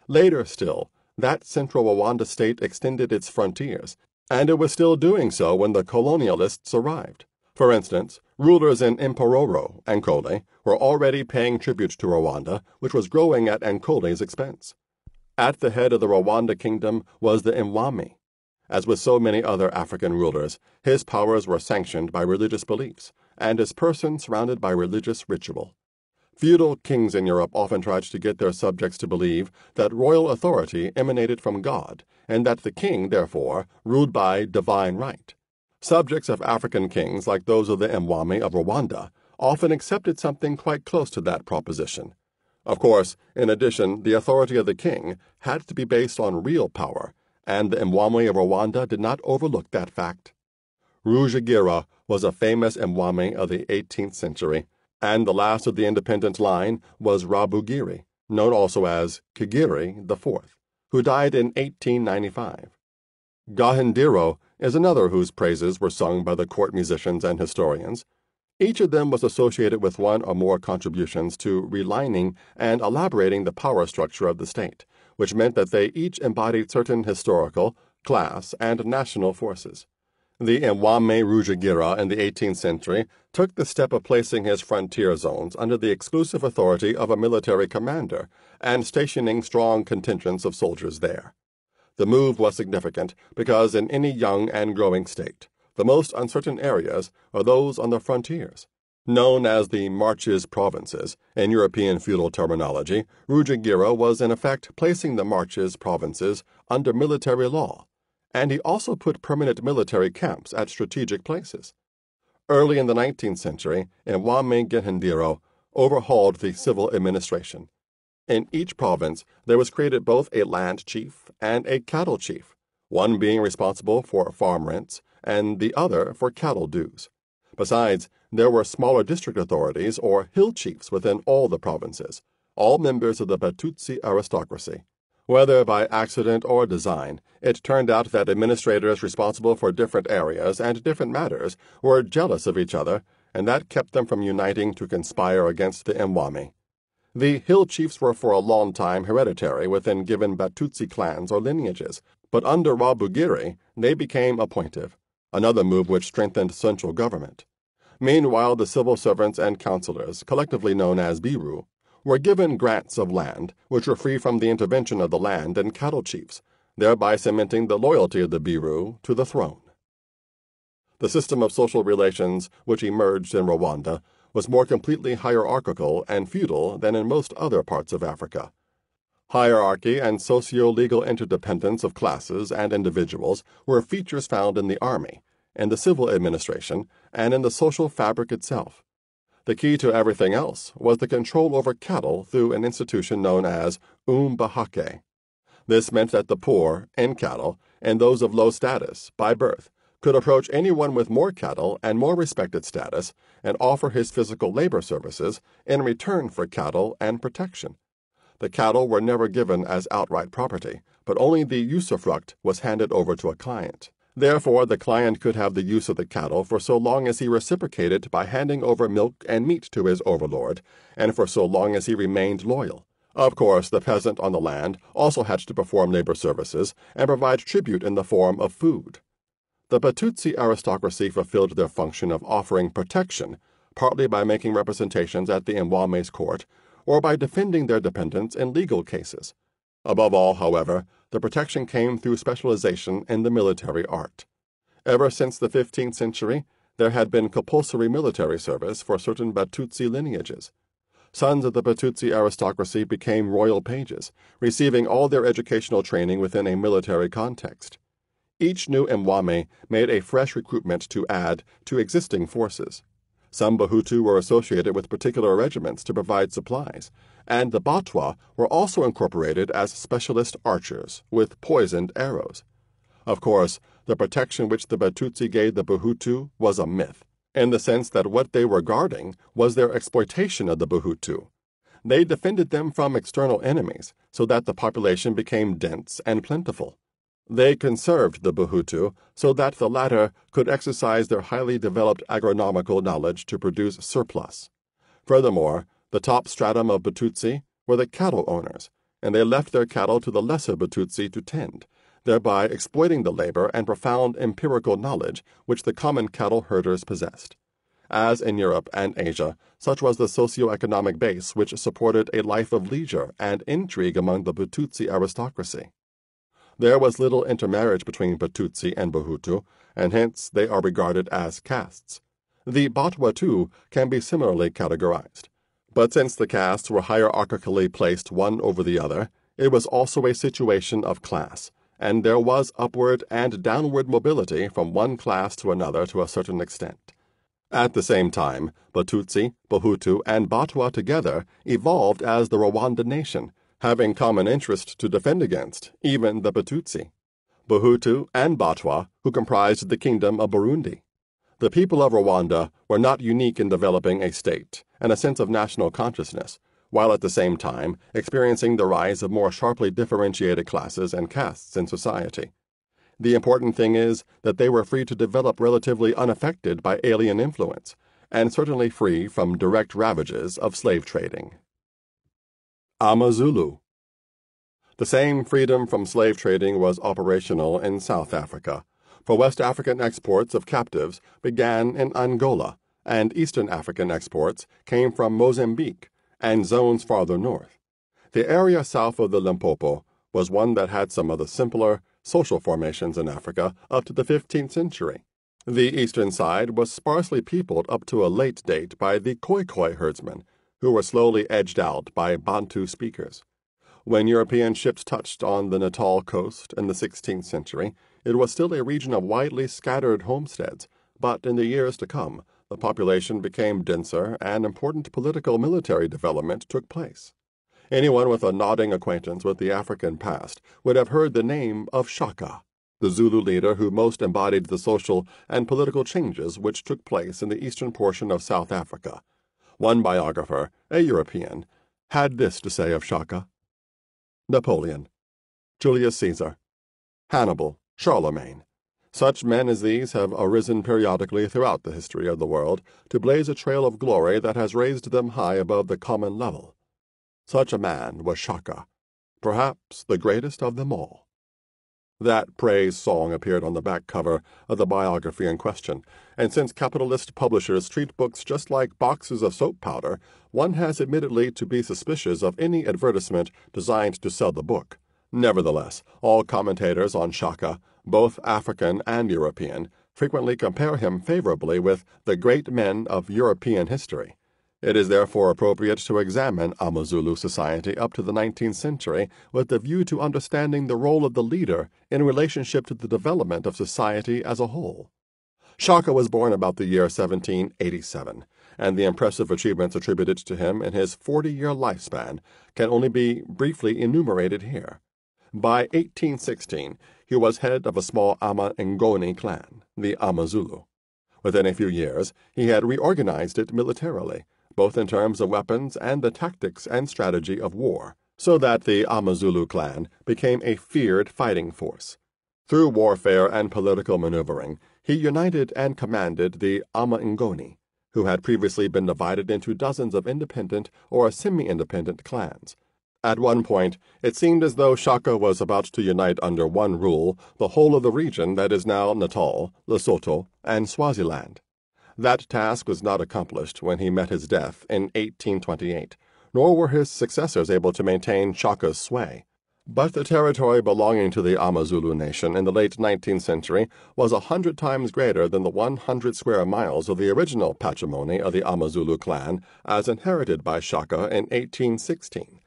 Later still, that central Rwanda state extended its frontiers, and it was still doing so when the colonialists arrived. For instance, rulers in Mpororo, Ankole, were already paying tribute to Rwanda, which was growing at Ankole's expense. At the head of the Rwanda kingdom was the Mwami. As with so many other African rulers, his powers were sanctioned by religious beliefs, and his person surrounded by religious ritual. Feudal kings in Europe often tried to get their subjects to believe that royal authority emanated from God, and that the king, therefore, ruled by divine right. Subjects of African kings, like those of the Mwami of Rwanda, often accepted something quite close to that proposition. Of course, in addition, the authority of the king had to be based on real power, and the Mwami of Rwanda did not overlook that fact. Rujugira was a famous Mwami of the 18th century, and the last of the independent line was Rwabugiri, known also as Kigiri IV, who died in 1895. Gahindiro is another whose praises were sung by the court musicians and historians. Each of them was associated with one or more contributions to relining and elaborating the power structure of the state, which meant that they each embodied certain historical, class, and national forces. The Mwami Rujugira in the 18th century took the step of placing his frontier zones under the exclusive authority of a military commander and stationing strong contingents of soldiers there. The move was significant because in any young and growing state, the most uncertain areas are those on the frontiers. Known as the Marches provinces in European feudal terminology, Rujugira was in effect placing the Marches provinces under military law, and he also put permanent military camps at strategic places. Early in the 19th century, Mwami Gahindiro overhauled the civil administration. In each province, there was created both a land chief and a cattle chief, one being responsible for farm rents and the other for cattle dues. Besides, there were smaller district authorities or hill chiefs within all the provinces, all members of the Batutsi aristocracy. Whether by accident or design, it turned out that administrators responsible for different areas and different matters were jealous of each other, and that kept them from uniting to conspire against the Mwami. The hill chiefs were for a long time hereditary within given Batutsi clans or lineages, but under Rwabugiri they became appointive, another move which strengthened central government. Meanwhile, the civil servants and councillors, collectively known as biru, were given grants of land which were free from the intervention of the land and cattle chiefs, thereby cementing the loyalty of the biru to the throne. The system of social relations which emerged in Rwanda was more completely hierarchical and feudal than in most other parts of Africa. Hierarchy and socio-legal interdependence of classes and individuals were features found in the army, in the civil administration, and in the social fabric itself. The key to everything else was the control over cattle through an institution known as Umbahake. This meant that the poor, in cattle, and those of low status, by birth, could approach anyone with more cattle and more respected status and offer his physical labor services in return for cattle and protection. The cattle were never given as outright property, but only the usufruct was handed over to a client. Therefore, the client could have the use of the cattle for so long as he reciprocated by handing over milk and meat to his overlord, and for so long as he remained loyal. Of course, the peasant on the land also had to perform labor services and provide tribute in the form of food. The Batutsi aristocracy fulfilled their function of offering protection, partly by making representations at the Mwami's court, or by defending their dependents in legal cases. Above all, however, the protection came through specialization in the military art. Ever since the 15th century, there had been compulsory military service for certain Batutsi lineages. Sons of the Batutsi aristocracy became royal pages, receiving all their educational training within a military context. Each new Mwame made a fresh recruitment to add to existing forces. Some Bahutu were associated with particular regiments to provide supplies, and the Batwa were also incorporated as specialist archers with poisoned arrows. Of course, the protection which the Batutsi gave the Bahutu was a myth, in the sense that what they were guarding was their exploitation of the Bahutu. They defended them from external enemies so that the population became dense and plentiful. They conserved the Bahutu so that the latter could exercise their highly developed agronomical knowledge to produce surplus. Furthermore, the top stratum of Batutsi were the cattle owners, and they left their cattle to the lesser Batutsi to tend, thereby exploiting the labor and profound empirical knowledge which the common cattle herders possessed. As in Europe and Asia, such was the socio-economic base which supported a life of leisure and intrigue among the Batutsi aristocracy. There was little intermarriage between Batutsi and Bahutu, and hence they are regarded as castes. The Batwa, too, can be similarly categorized. But since the castes were hierarchically placed one over the other, it was also a situation of class, and there was upward and downward mobility from one class to another to a certain extent. At the same time, Batutsi, Bahutu, and Batwa together evolved as the Rwanda nation, having common interest to defend against, even the Batutsi, Bahutu, and Batwa, who comprised the kingdom of Burundi. The people of Rwanda were not unique in developing a state and a sense of national consciousness, while at the same time experiencing the rise of more sharply differentiated classes and castes in society. The important thing is that they were free to develop relatively unaffected by alien influence, and certainly free from direct ravages of slave trading. Amazulu. The same freedom from slave trading was operational in South Africa, for West African exports of captives began in Angola, and Eastern African exports came from Mozambique and zones farther north. The area south of the Limpopo was one that had some of the simpler social formations in Africa up to the 15th century. The eastern side was sparsely peopled up to a late date by the Khoikhoi herdsmen, who were slowly edged out by Bantu speakers. When European ships touched on the Natal coast in the 16th century, it was still a region of widely scattered homesteads, but in the years to come, the population became denser and important political military development took place. Anyone with a nodding acquaintance with the African past would have heard the name of Shaka, the Zulu leader who most embodied the social and political changes which took place in the eastern portion of South Africa. One biographer, a European, had this to say of Shaka: Napoleon, Julius Caesar, Hannibal, Charlemagne. Such men as these have arisen periodically throughout the history of the world to blaze a trail of glory that has raised them high above the common level. Such a man was Shaka, perhaps the greatest of them all. That praise song appeared on the back cover of the biography in question, and since capitalist publishers treat books just like boxes of soap powder, one has admittedly to be suspicious of any advertisement designed to sell the book. Nevertheless, all commentators on Shaka, both African and European, frequently compare him favorably with the great men of European history. It is therefore appropriate to examine Amazulu society up to the 19th century with the view to understanding the role of the leader in relationship to the development of society as a whole. Shaka was born about the year 1787, and the impressive achievements attributed to him in his 40-year lifespan can only be briefly enumerated here. By 1816, he was head of a small Ama Ngoni clan, the Amazulu. Within a few years, he had reorganized it militarily, both in terms of weapons and the tactics and strategy of war, so that the Amazulu clan became a feared fighting force. Through warfare and political maneuvering, he united and commanded the Ama Ngoni, who had previously been divided into dozens of independent or semi-independent clans. At one point, it seemed as though Shaka was about to unite under one rule the whole of the region that is now Natal, Lesotho, and Swaziland. That task was not accomplished when he met his death in 1828, nor were his successors able to maintain Shaka's sway. But the territory belonging to the Amazulu nation in the late 19th century was 100 times greater than the 100 square miles of the original patrimony of the Amazulu clan as inherited by Shaka in 1816.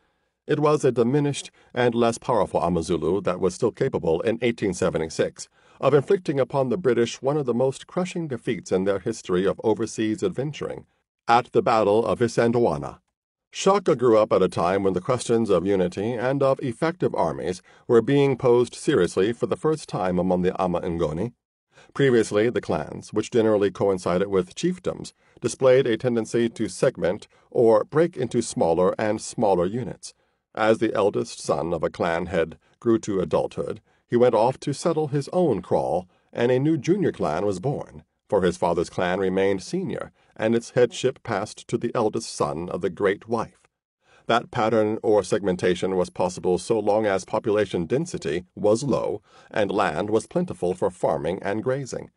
It was a diminished and less powerful Amazulu that was still capable in 1876 of inflicting upon the British one of the most crushing defeats in their history of overseas adventuring, at the Battle of Isandlwana. Shaka grew up at a time when the questions of unity and of effective armies were being posed seriously for the first time among the Ama Ngoni. Previously, the clans, which generally coincided with chiefdoms, displayed a tendency to segment or break into smaller and smaller units. As the eldest son of a clan head grew to adulthood, he went off to settle his own kraal, and a new junior clan was born, for his father's clan remained senior, and its headship passed to the eldest son of the great wife. That pattern or segmentation was possible so long as population density was low and land was plentiful for farming and grazing.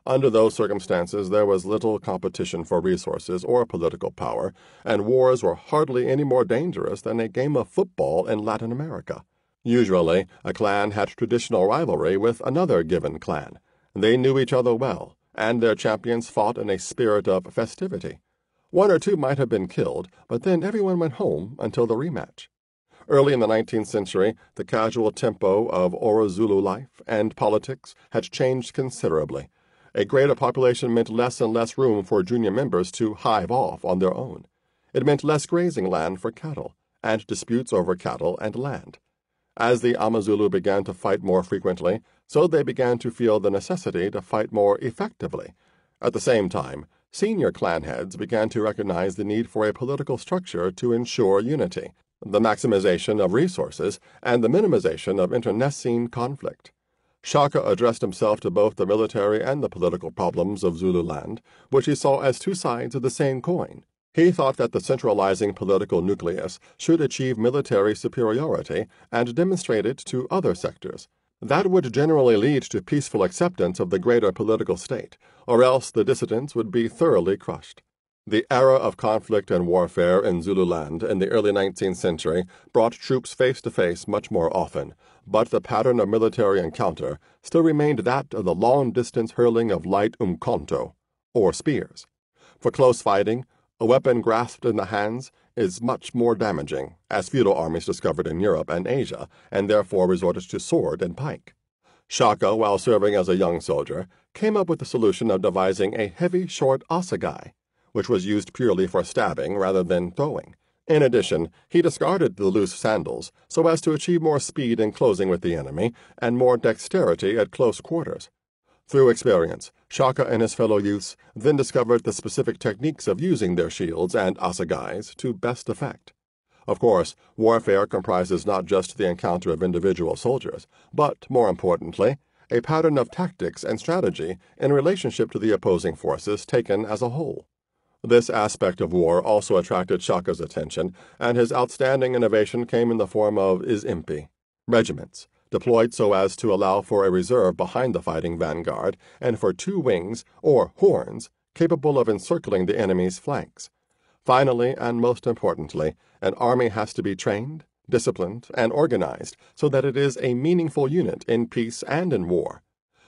Under those circumstances, there was little competition for resources or political power, and wars were hardly any more dangerous than a game of football in Latin America. Usually, a clan had traditional rivalry with another given clan. They knew each other well, and their champions fought in a spirit of festivity. One or two might have been killed, but then everyone went home until the rematch. Early in the 19th century, the casual tempo of Orozulu life and politics had changed considerably. A greater population meant less and less room for junior members to hive off on their own. It meant less grazing land for cattle, and disputes over cattle and land. As the Amazulu began to fight more frequently, so they began to feel the necessity to fight more effectively. At the same time, senior clan heads began to recognize the need for a political structure to ensure unity, the maximization of resources, and the minimization of internecine conflict. Shaka addressed himself to both the military and the political problems of Zululand, which he saw as two sides of the same coin. He thought that the centralizing political nucleus should achieve military superiority and demonstrate it to other sectors. That would generally lead to peaceful acceptance of the greater political state, or else the dissidents would be thoroughly crushed. The era of conflict and warfare in Zululand in the early 19th century brought troops face to face much more often, but the pattern of military encounter still remained that of the long-distance hurling of light umkhonto, or spears. For close fighting, a weapon grasped in the hands is much more damaging, as feudal armies discovered in Europe and Asia, and therefore resorted to sword and pike. Shaka, while serving as a young soldier, came up with the solution of devising a heavy, short assegai, which was used purely for stabbing rather than throwing. In addition, he discarded the loose sandals so as to achieve more speed in closing with the enemy and more dexterity at close quarters. Through experience, Shaka and his fellow youths then discovered the specific techniques of using their shields and assegais to best effect. Of course, warfare comprises not just the encounter of individual soldiers, but, more importantly, a pattern of tactics and strategy in relationship to the opposing forces taken as a whole. This aspect of war also attracted Shaka's attention, and his outstanding innovation came in the form of izimpi, regiments, deployed so as to allow for a reserve behind the fighting vanguard and for two wings, or horns, capable of encircling the enemy's flanks. Finally, and most importantly, an army has to be trained, disciplined, and organized so that it is a meaningful unit in peace and in war.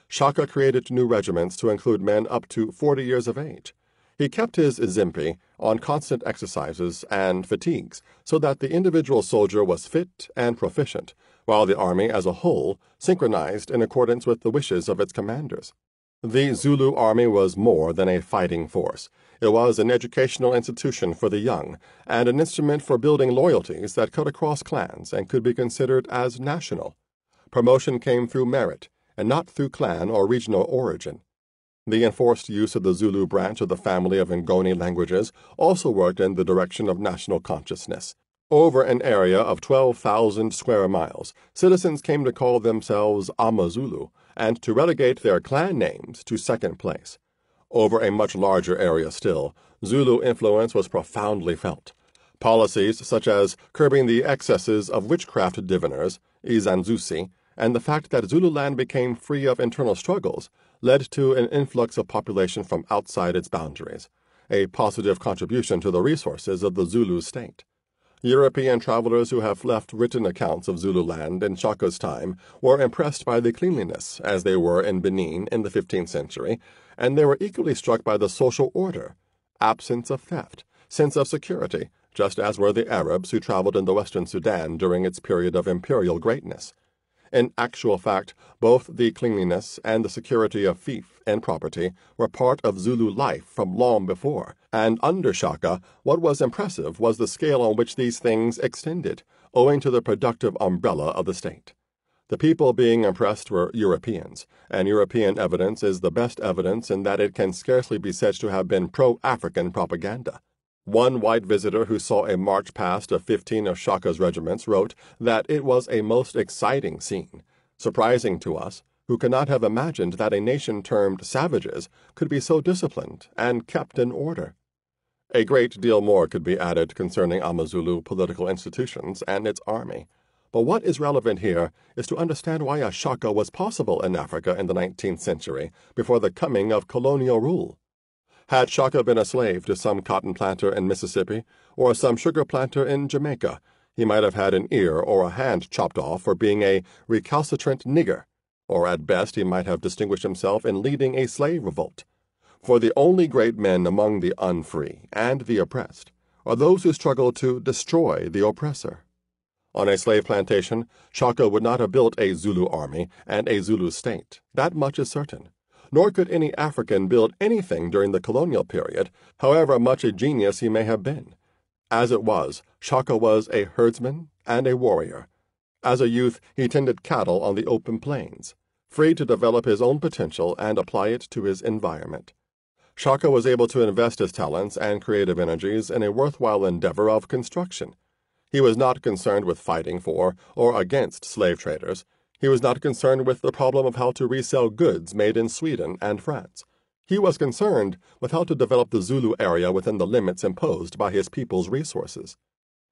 Shaka created new regiments to include men up to 40 years of age. He kept his izimpi on constant exercises and fatigues so that the individual soldier was fit and proficient, while the army as a whole synchronized in accordance with the wishes of its commanders. The Zulu army was more than a fighting force. It was an educational institution for the young, and an instrument for building loyalties that cut across clans and could be considered as national. Promotion came through merit, and not through clan or regional origin. The enforced use of the Zulu branch of the family of Ngoni languages also worked in the direction of national consciousness. Over an area of 12,000 square miles, citizens came to call themselves Amazulu and to relegate their clan names to second place. Over a much larger area still, Zulu influence was profoundly felt. Policies such as curbing the excesses of witchcraft diviners, Izanzusi, and the fact that Zululand became free of internal struggles led to an influx of population from outside its boundaries, a positive contribution to the resources of the Zulu state. European travelers who have left written accounts of Zululand in Shaka's time were impressed by the cleanliness, as they were in Benin in the 15th century, and they were equally struck by the social order, absence of theft, sense of security, just as were the Arabs who traveled in the Western Sudan during its period of imperial greatness. In actual fact, both the cleanliness and the security of fief and property were part of Zulu life from long before, and under Shaka, what was impressive was the scale on which these things extended, owing to the productive umbrella of the state. The people being impressed were Europeans, and European evidence is the best evidence in that it can scarcely be said to have been pro-African propaganda. One white visitor who saw a march past of 15 of Shaka's regiments wrote that it was a most exciting scene, surprising to us, who could not have imagined that a nation termed savages could be so disciplined and kept in order. A great deal more could be added concerning Amazulu political institutions and its army, but what is relevant here is to understand why a Shaka was possible in Africa in the 19th century before the coming of colonial rule. Had Shaka been a slave to some cotton planter in Mississippi or some sugar planter in Jamaica, he might have had an ear or a hand chopped off for being a recalcitrant nigger, or at best he might have distinguished himself in leading a slave revolt. For the only great men among the unfree and the oppressed are those who struggle to destroy the oppressor. On a slave plantation, Shaka would not have built a Zulu army and a Zulu state, that much is certain. Nor could any African build anything during the colonial period, however much a genius he may have been. As it was, Shaka was a herdsman and a warrior. As a youth, he tended cattle on the open plains, free to develop his own potential and apply it to his environment. Shaka was able to invest his talents and creative energies in a worthwhile endeavor of construction. He was not concerned with fighting for or against slave traders. He was not concerned with the problem of how to resell goods made in Sweden and France. He was concerned with how to develop the Zulu area within the limits imposed by his people's resources.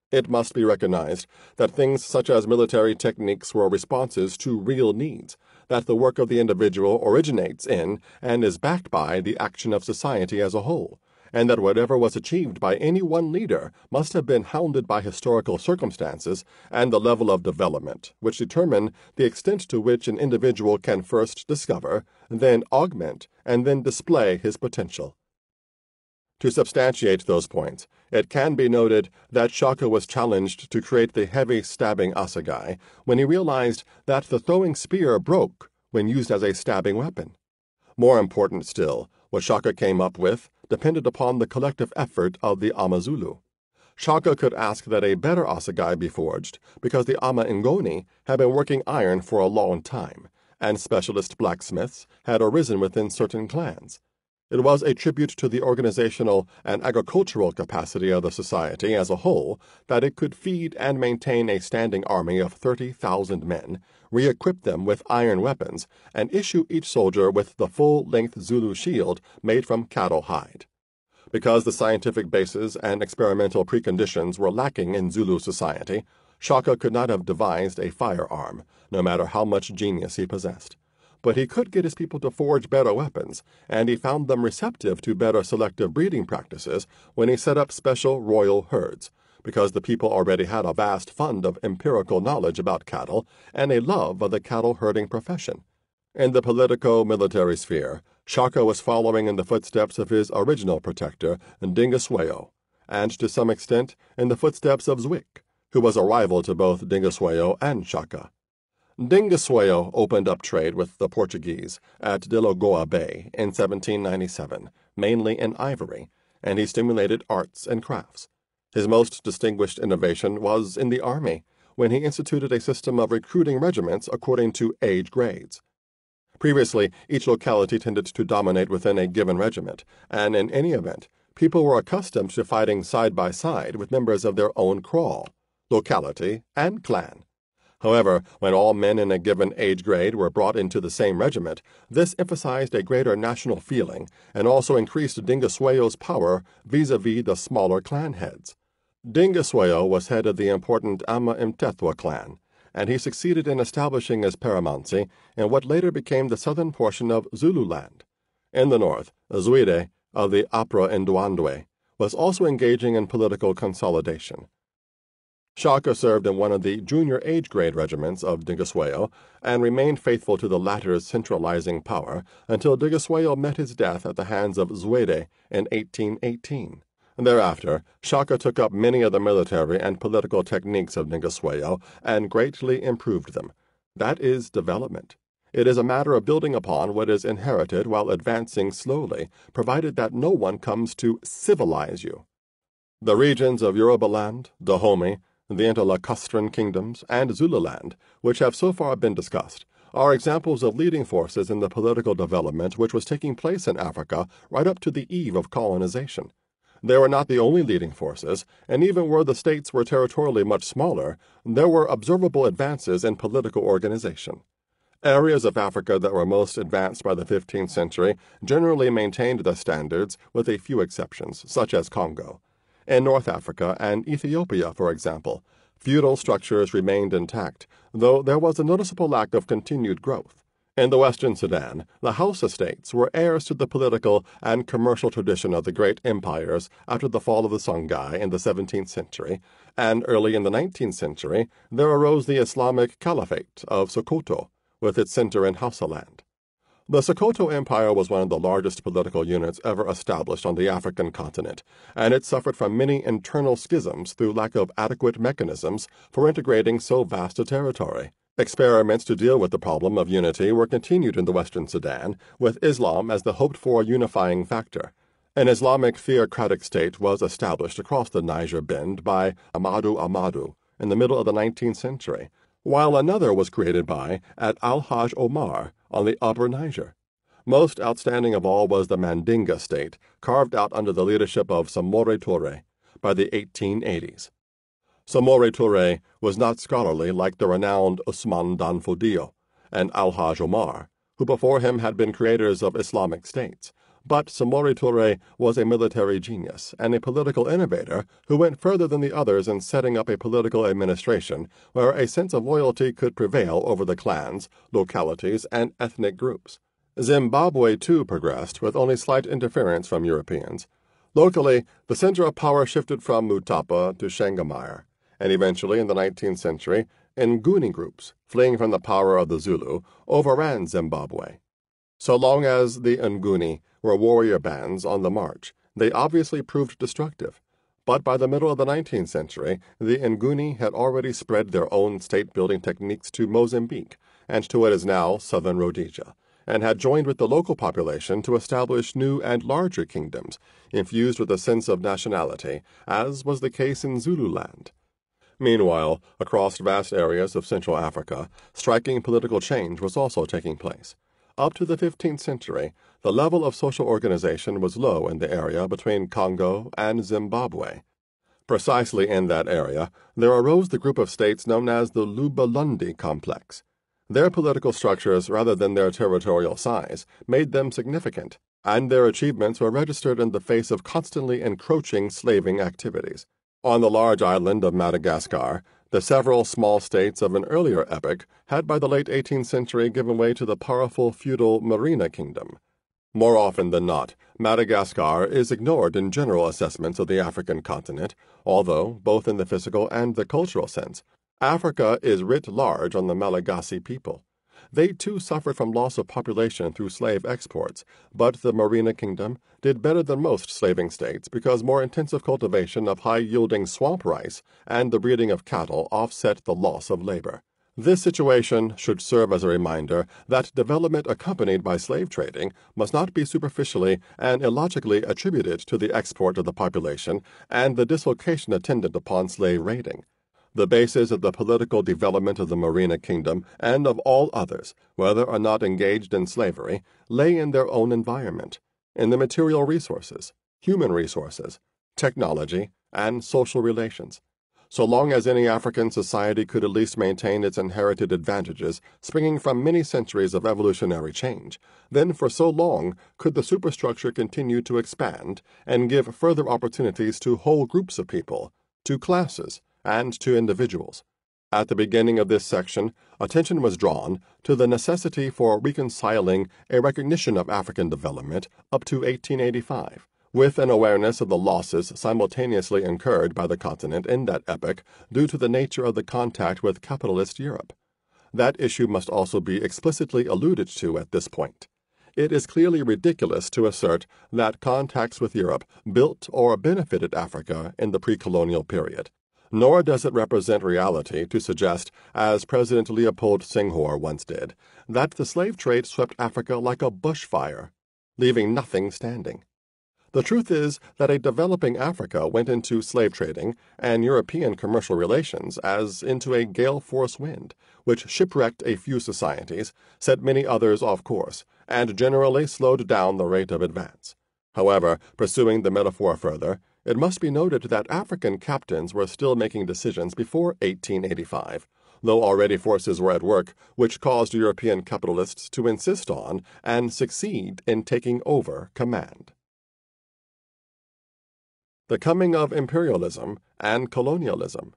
It must be recognized that things such as military techniques were responses to real needs, that the work of the individual originates in and is backed by the action of society as a whole, and that whatever was achieved by any one leader must have been hounded by historical circumstances and the level of development, which determine the extent to which an individual can first discover, then augment, and then display his potential. To substantiate those points, it can be noted that Shaka was challenged to create the heavy stabbing assegai when he realized that the throwing spear broke when used as a stabbing weapon. More important still, what Shaka came up with depended upon the collective effort of the Amazulu. Shaka could ask that a better assegai be forged because the Ama Ngoni had been working iron for a long time, and specialist blacksmiths had arisen within certain clans. It was a tribute to the organizational and agricultural capacity of the society as a whole that it could feed and maintain a standing army of 30,000 men, re-equip them with iron weapons, and issue each soldier with the full-length Zulu shield made from cattle hide. Because the scientific basis and experimental preconditions were lacking in Zulu society, Shaka could not have devised a firearm, no matter how much genius he possessed. But he could get his people to forge better weapons, and he found them receptive to better selective breeding practices when he set up special royal herds, because the people already had a vast fund of empirical knowledge about cattle and a love of the cattle herding profession. In the politico-military sphere, Shaka was following in the footsteps of his original protector, Dingiswayo, and to some extent in the footsteps of Zwick, who was a rival to both Dingiswayo and Shaka. Dingiswayo opened up trade with the Portuguese at Delagoa Bay in 1797, mainly in ivory, and he stimulated arts and crafts. His most distinguished innovation was in the army, when he instituted a system of recruiting regiments according to age grades. Previously, each locality tended to dominate within a given regiment, and in any event, people were accustomed to fighting side by side with members of their own kraal, locality, and clan. However, when all men in a given age grade were brought into the same regiment, this emphasized a greater national feeling and also increased Dingiswayo's power vis-a-vis the smaller clan heads. Dingiswayo was head of the important Ama Mtethwa clan, and he succeeded in establishing his paramountcy in what later became the southern portion of Zululand. In the north, Zwide of the Apra Ndwandwe was also engaging in political consolidation. Shaka served in one of the junior age grade regiments of Digasueo and remained faithful to the latter's centralizing power until Digasueo met his death at the hands of Zwede in 1818. Thereafter, Shaka took up many of the military and political techniques of Digasueo and greatly improved them. That is development. It is a matter of building upon what is inherited while advancing slowly, provided that no one comes to civilize you. The regions of Yorubaland, Dahomey, the Interlacustran kingdoms, and Zululand, which have so far been discussed, are examples of leading forces in the political development which was taking place in Africa right up to the eve of colonization. They were not the only leading forces, and even where the states were territorially much smaller, there were observable advances in political organization. Areas of Africa that were most advanced by the 15th century generally maintained the standards, with a few exceptions, such as Congo. In North Africa and Ethiopia, for example, feudal structures remained intact, though there was a noticeable lack of continued growth. In the Western Sudan, the Hausa states were heirs to the political and commercial tradition of the great empires after the fall of the Songhai in the 17th century, and early in the 19th century there arose the Islamic Caliphate of Sokoto, with its center in Hausaland. The Sokoto Empire was one of the largest political units ever established on the African continent, and it suffered from many internal schisms through lack of adequate mechanisms for integrating so vast a territory. Experiments to deal with the problem of unity were continued in the Western Sudan, with Islam as the hoped-for unifying factor. An Islamic theocratic state was established across the Niger Bend by Ahmadu in the middle of the 19th century, while another was created by at Al-Hajj Omar on the Upper Niger. Most outstanding of all was the Mandinga state, carved out under the leadership of Samori Touré by the 1880s. Samori Touré was not scholarly like the renowned Usman Dan Fodio and Al-Hajj Omar, who before him had been creators of Islamic states, but Samori Touré was a military genius and a political innovator who went further than the others in setting up a political administration where a sense of loyalty could prevail over the clans, localities, and ethnic groups. Zimbabwe, too, progressed with only slight interference from Europeans. Locally, the center of power shifted from Mutapa to Shangamire, and eventually, in the 19th century, Nguni groups, fleeing from the power of the Zulu, overran Zimbabwe. So long as the Nguni were warrior bands on the march, they obviously proved destructive. But by the middle of the 19th century, the Nguni had already spread their own state-building techniques to Mozambique and to what is now southern Rhodesia, and had joined with the local population to establish new and larger kingdoms, infused with a sense of nationality, as was the case in Zululand. Meanwhile, across vast areas of Central Africa, striking political change was also taking place. Up to the 15th century, the level of social organization was low in the area between Congo and Zimbabwe. Precisely in that area, there arose the group of states known as the Lubalundi complex. Their political structures, rather than their territorial size, made them significant, and their achievements were registered in the face of constantly encroaching slaving activities. On the large island of Madagascar, the several small states of an earlier epoch had by the late 18th century given way to the powerful feudal Merina kingdom. More often than not, Madagascar is ignored in general assessments of the African continent, although, both in the physical and the cultural sense, Africa is writ large on the Malagasy people. They too suffered from loss of population through slave exports, but the Merina kingdom did better than most slaving states because more intensive cultivation of high-yielding swamp rice and the breeding of cattle offset the loss of labor. This situation should serve as a reminder that development accompanied by slave trading must not be superficially and illogically attributed to the export of the population and the dislocation attendant upon slave raiding. The basis of the political development of the Merina kingdom and of all others, whether or not engaged in slavery, lay in their own environment, in the material resources, human resources, technology, and social relations. So long as any African society could at least maintain its inherited advantages springing from many centuries of evolutionary change, then for so long could the superstructure continue to expand and give further opportunities to whole groups of people, to classes, and to individuals. At the beginning of this section, attention was drawn to the necessity for reconciling a recognition of African development up to 1885 with an awareness of the losses simultaneously incurred by the continent in that epoch due to the nature of the contact with capitalist Europe. That issue must also be explicitly alluded to at this point. It is clearly ridiculous to assert that contacts with Europe built or benefited Africa in the pre-colonial period. Nor does it represent reality to suggest, as President Leopold Senghor once did, that the slave trade swept Africa like a bushfire, leaving nothing standing. The truth is that a developing Africa went into slave trading and European commercial relations as into a gale force wind, which shipwrecked a few societies, set many others off course, and generally slowed down the rate of advance. However, pursuing the metaphor further, it must be noted that African captains were still making decisions before 1885, though already forces were at work which caused European capitalists to insist on and succeed in taking over command. The coming of imperialism and colonialism.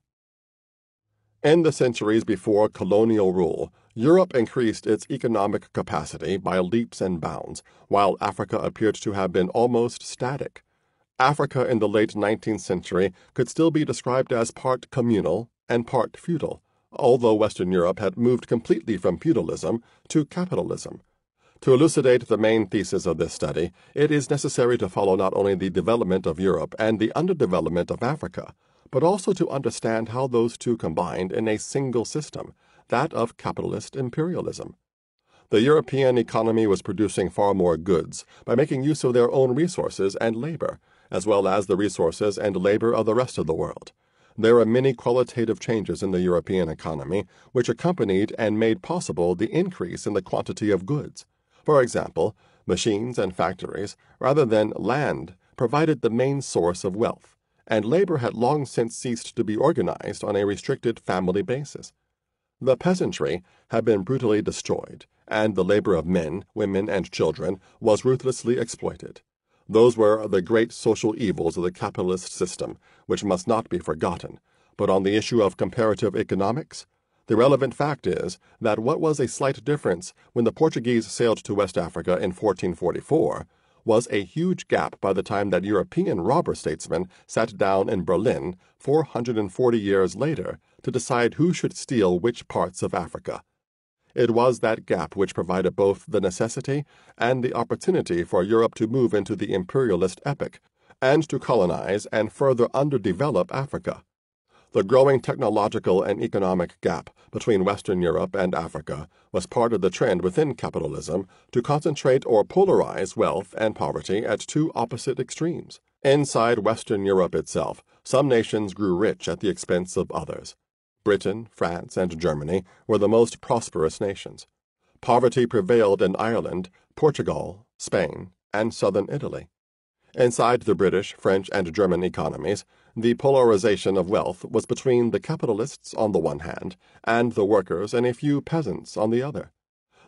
In the centuries before colonial rule, Europe increased its economic capacity by leaps and bounds, while Africa appeared to have been almost static. Africa in the late 19th century could still be described as part communal and part feudal, although Western Europe had moved completely from feudalism to capitalism. To elucidate the main thesis of this study, it is necessary to follow not only the development of Europe and the underdevelopment of Africa, but also to understand how those two combined in a single system, that of capitalist imperialism. The European economy was producing far more goods by making use of their own resources and labor, as well as the resources and labor of the rest of the world. There are many qualitative changes in the European economy which accompanied and made possible the increase in the quantity of goods. For example, machines and factories, rather than land, provided the main source of wealth, and labor had long since ceased to be organized on a restricted family basis. The peasantry had been brutally destroyed, and the labor of men, women, and children was ruthlessly exploited. Those were the great social evils of the capitalist system, which must not be forgotten. But on the issue of comparative economics, the relevant fact is that what was a slight difference when the Portuguese sailed to West Africa in 1444 was a huge gap by the time that European robber statesmen sat down in Berlin 440 years later to decide who should steal which parts of Africa. It was that gap which provided both the necessity and the opportunity for Europe to move into the imperialist epoch and to colonize and further underdevelop Africa. The growing technological and economic gap between Western Europe and Africa was part of the trend within capitalism to concentrate or polarize wealth and poverty at two opposite extremes. Inside Western Europe itself, some nations grew rich at the expense of others. Britain, France, and Germany were the most prosperous nations. Poverty prevailed in Ireland, Portugal, Spain, and southern Italy. Inside the British, French, and German economies, the polarization of wealth was between the capitalists on the one hand and the workers and a few peasants on the other.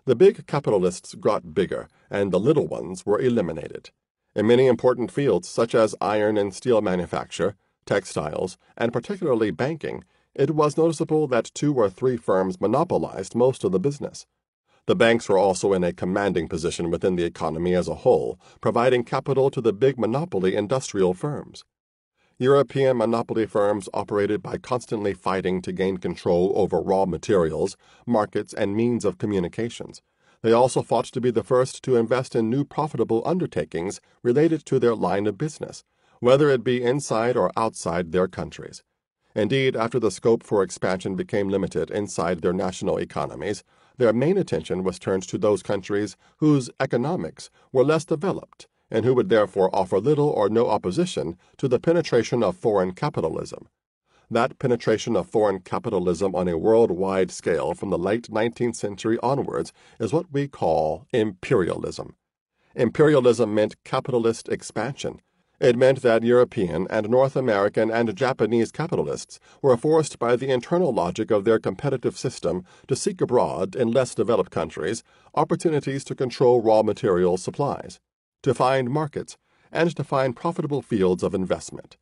The big capitalists got bigger, and the little ones were eliminated. In many important fields such as iron and steel manufacture, textiles, and particularly banking, it was noticeable that 2 or 3 firms monopolized most of the business. The banks were also in a commanding position within the economy as a whole, providing capital to the big monopoly industrial firms. European monopoly firms operated by constantly fighting to gain control over raw materials, markets, and means of communications. They also fought to be the first to invest in new profitable undertakings related to their line of business, whether it be inside or outside their countries. Indeed, after the scope for expansion became limited inside their national economies, their main attention was turned to those countries whose economics were less developed and who would therefore offer little or no opposition to the penetration of foreign capitalism. That penetration of foreign capitalism on a worldwide scale from the late 19th century onwards is what we call imperialism. Imperialism meant capitalist expansion. It meant that European and North American and Japanese capitalists were forced by the internal logic of their competitive system to seek abroad in less developed countries opportunities to control raw material supplies, to find markets, and to find profitable fields of investment.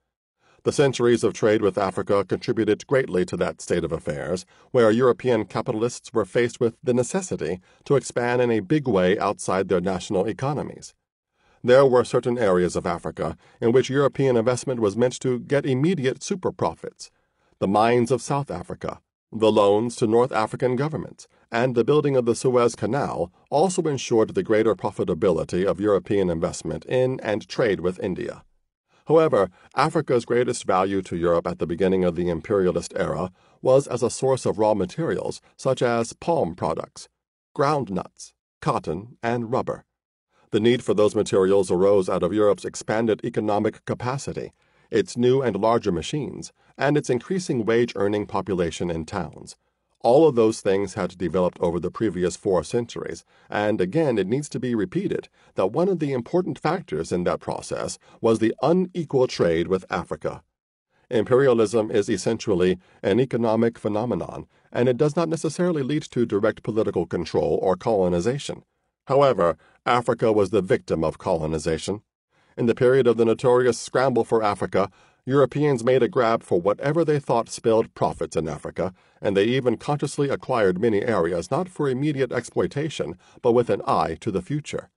The centuries of trade with Africa contributed greatly to that state of affairs, where European capitalists were faced with the necessity to expand in a big way outside their national economies. There were certain areas of Africa in which European investment was meant to get immediate super profits. The mines of South Africa, the loans to North African governments, and the building of the Suez Canal also ensured the greater profitability of European investment in and trade with India. However, Africa's greatest value to Europe at the beginning of the imperialist era was as a source of raw materials such as palm products, ground nuts, cotton, and rubber. The need for those materials arose out of Europe's expanded economic capacity, its new and larger machines, and its increasing wage-earning population in towns. All of those things had developed over the previous 4 centuries, and again it needs to be repeated that one of the important factors in that process was the unequal trade with Africa. Imperialism is essentially an economic phenomenon, and it does not necessarily lead to direct political control or colonization. However, Africa was the victim of colonization. In the period of the notorious scramble for Africa, Europeans made a grab for whatever they thought spelled profits in Africa, and they even consciously acquired many areas not for immediate exploitation, but with an eye to the future.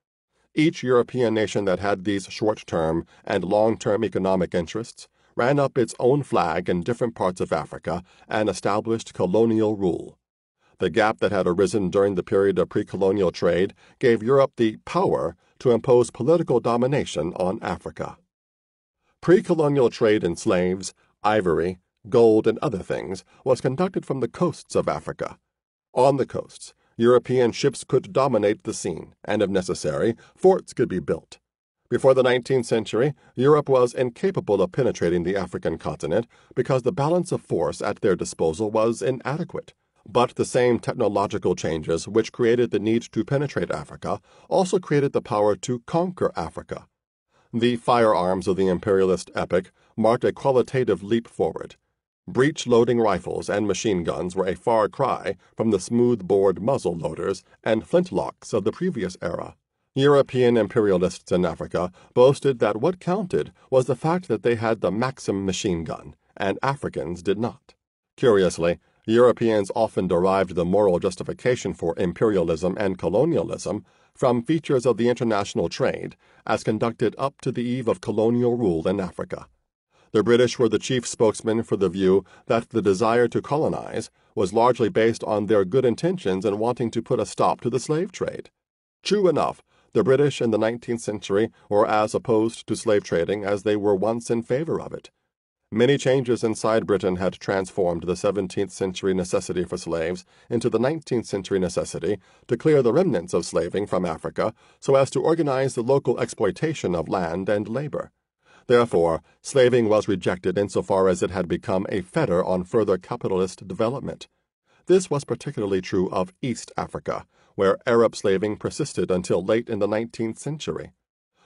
Each European nation that had these short-term and long-term economic interests ran up its own flag in different parts of Africa and established colonial rule. The gap that had arisen during the period of pre-colonial trade gave Europe the power to impose political domination on Africa. Pre-colonial trade in slaves, ivory, gold, and other things was conducted from the coasts of Africa. On the coasts, European ships could dominate the scene, and if necessary, forts could be built. Before the 19th century, Europe was incapable of penetrating the African continent because the balance of force at their disposal was inadequate. But the same technological changes which created the need to penetrate Africa also created the power to conquer Africa. The firearms of the imperialist epoch marked a qualitative leap forward. Breech-loading rifles and machine guns were a far cry from the smooth-bored muzzle loaders and flintlocks of the previous era. European imperialists in Africa boasted that what counted was the fact that they had the Maxim machine gun, and Africans did not. Curiously, Europeans often derived the moral justification for imperialism and colonialism from features of the international trade as conducted up to the eve of colonial rule in Africa. The British were the chief spokesmen for the view that the desire to colonize was largely based on their good intentions in wanting to put a stop to the slave trade. True enough, the British in the 19th century were as opposed to slave trading as they were once in favor of it. Many changes inside Britain had transformed the 17th century necessity for slaves into the 19th century necessity to clear the remnants of slaving from Africa so as to organize the local exploitation of land and labor. Therefore, slaving was rejected insofar as it had become a fetter on further capitalist development. This was particularly true of East Africa, where Arab slaving persisted until late in the 19th century.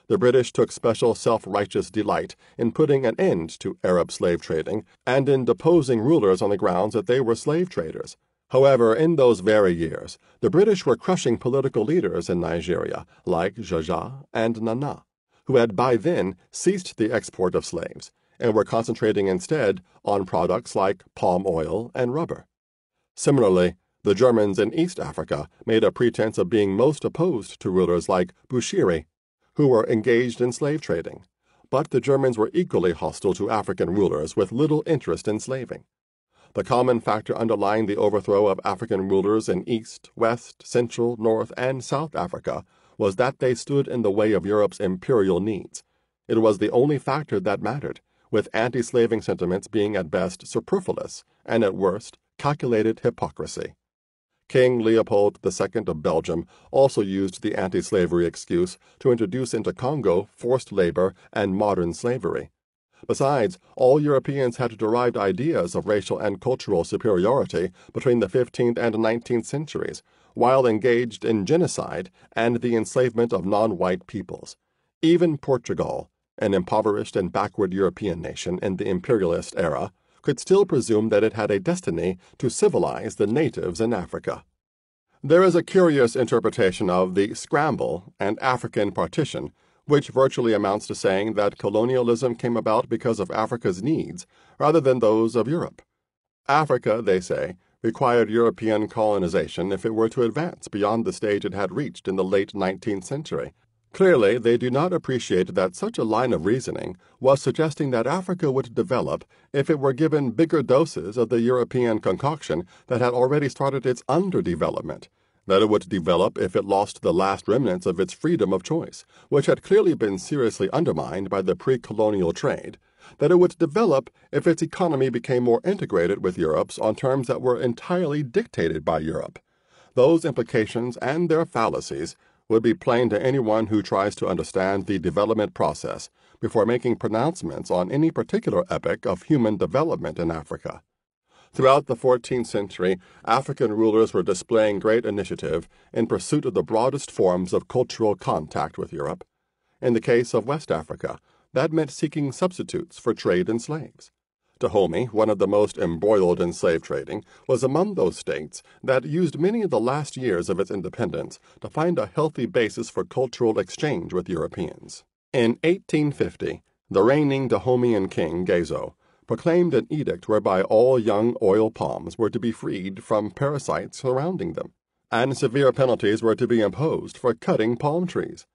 The British took special self-righteous delight in putting an end to Arab slave trading and in deposing rulers on the grounds that they were slave traders. However, in those very years, the British were crushing political leaders in Nigeria like Jaja and Nana, who had by then ceased the export of slaves and were concentrating instead on products like palm oil and rubber. Similarly, the Germans in East Africa made a pretense of being most opposed to rulers like Bushiri, who were engaged in slave trading, but the Germans were equally hostile to African rulers with little interest in slaving. The common factor underlying the overthrow of African rulers in East, West, Central, North, and South Africa was that they stood in the way of Europe's imperial needs. It was the only factor that mattered, with anti-slaving sentiments being at best superfluous and at worst calculated hypocrisy. King Leopold II of Belgium also used the anti-slavery excuse to introduce into Congo forced labor and modern slavery. Besides, all Europeans had derived ideas of racial and cultural superiority between the 15th and 19th centuries, while engaged in genocide and the enslavement of non-white peoples. Even Portugal, an impoverished and backward European nation in the imperialist era, could still presume that it had a destiny to civilize the natives in Africa. There is a curious interpretation of the scramble and African partition, which virtually amounts to saying that colonialism came about because of Africa's needs rather than those of Europe. Africa, they say, required European colonization if it were to advance beyond the stage it had reached in the late 19th century. Clearly, they do not appreciate that such a line of reasoning was suggesting that Africa would develop if it were given bigger doses of the European concoction that had already started its underdevelopment, that it would develop if it lost the last remnants of its freedom of choice, which had clearly been seriously undermined by the pre-colonial trade, that it would develop if its economy became more integrated with Europe's on terms that were entirely dictated by Europe. Those implications and their fallacies would be plain to anyone who tries to understand the development process before making pronouncements on any particular epoch of human development in Africa. Throughout the 14th century, African rulers were displaying great initiative in pursuit of the broadest forms of cultural contact with Europe. In the case of West Africa, that meant seeking substitutes for trade in slaves. Dahomey, one of the most embroiled in slave trading, was among those states that used many of the last years of its independence to find a healthy basis for cultural exchange with Europeans. In 1850, the reigning Dahomeyan king, Gezo, proclaimed an edict whereby all young oil palms were to be freed from parasites surrounding them, and severe penalties were to be imposed for cutting palm trees.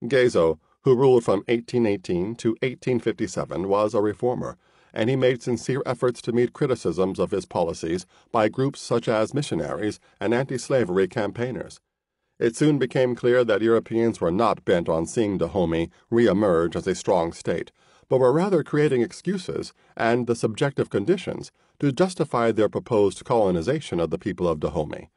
Gezo, who ruled from 1818 to 1857, was a reformer, and he made sincere efforts to meet criticisms of his policies by groups such as missionaries and anti-slavery campaigners. It soon became clear that Europeans were not bent on seeing Dahomey re-emerge as a strong state, but were rather creating excuses and the subjective conditions to justify their proposed colonization of the people of Dahomey.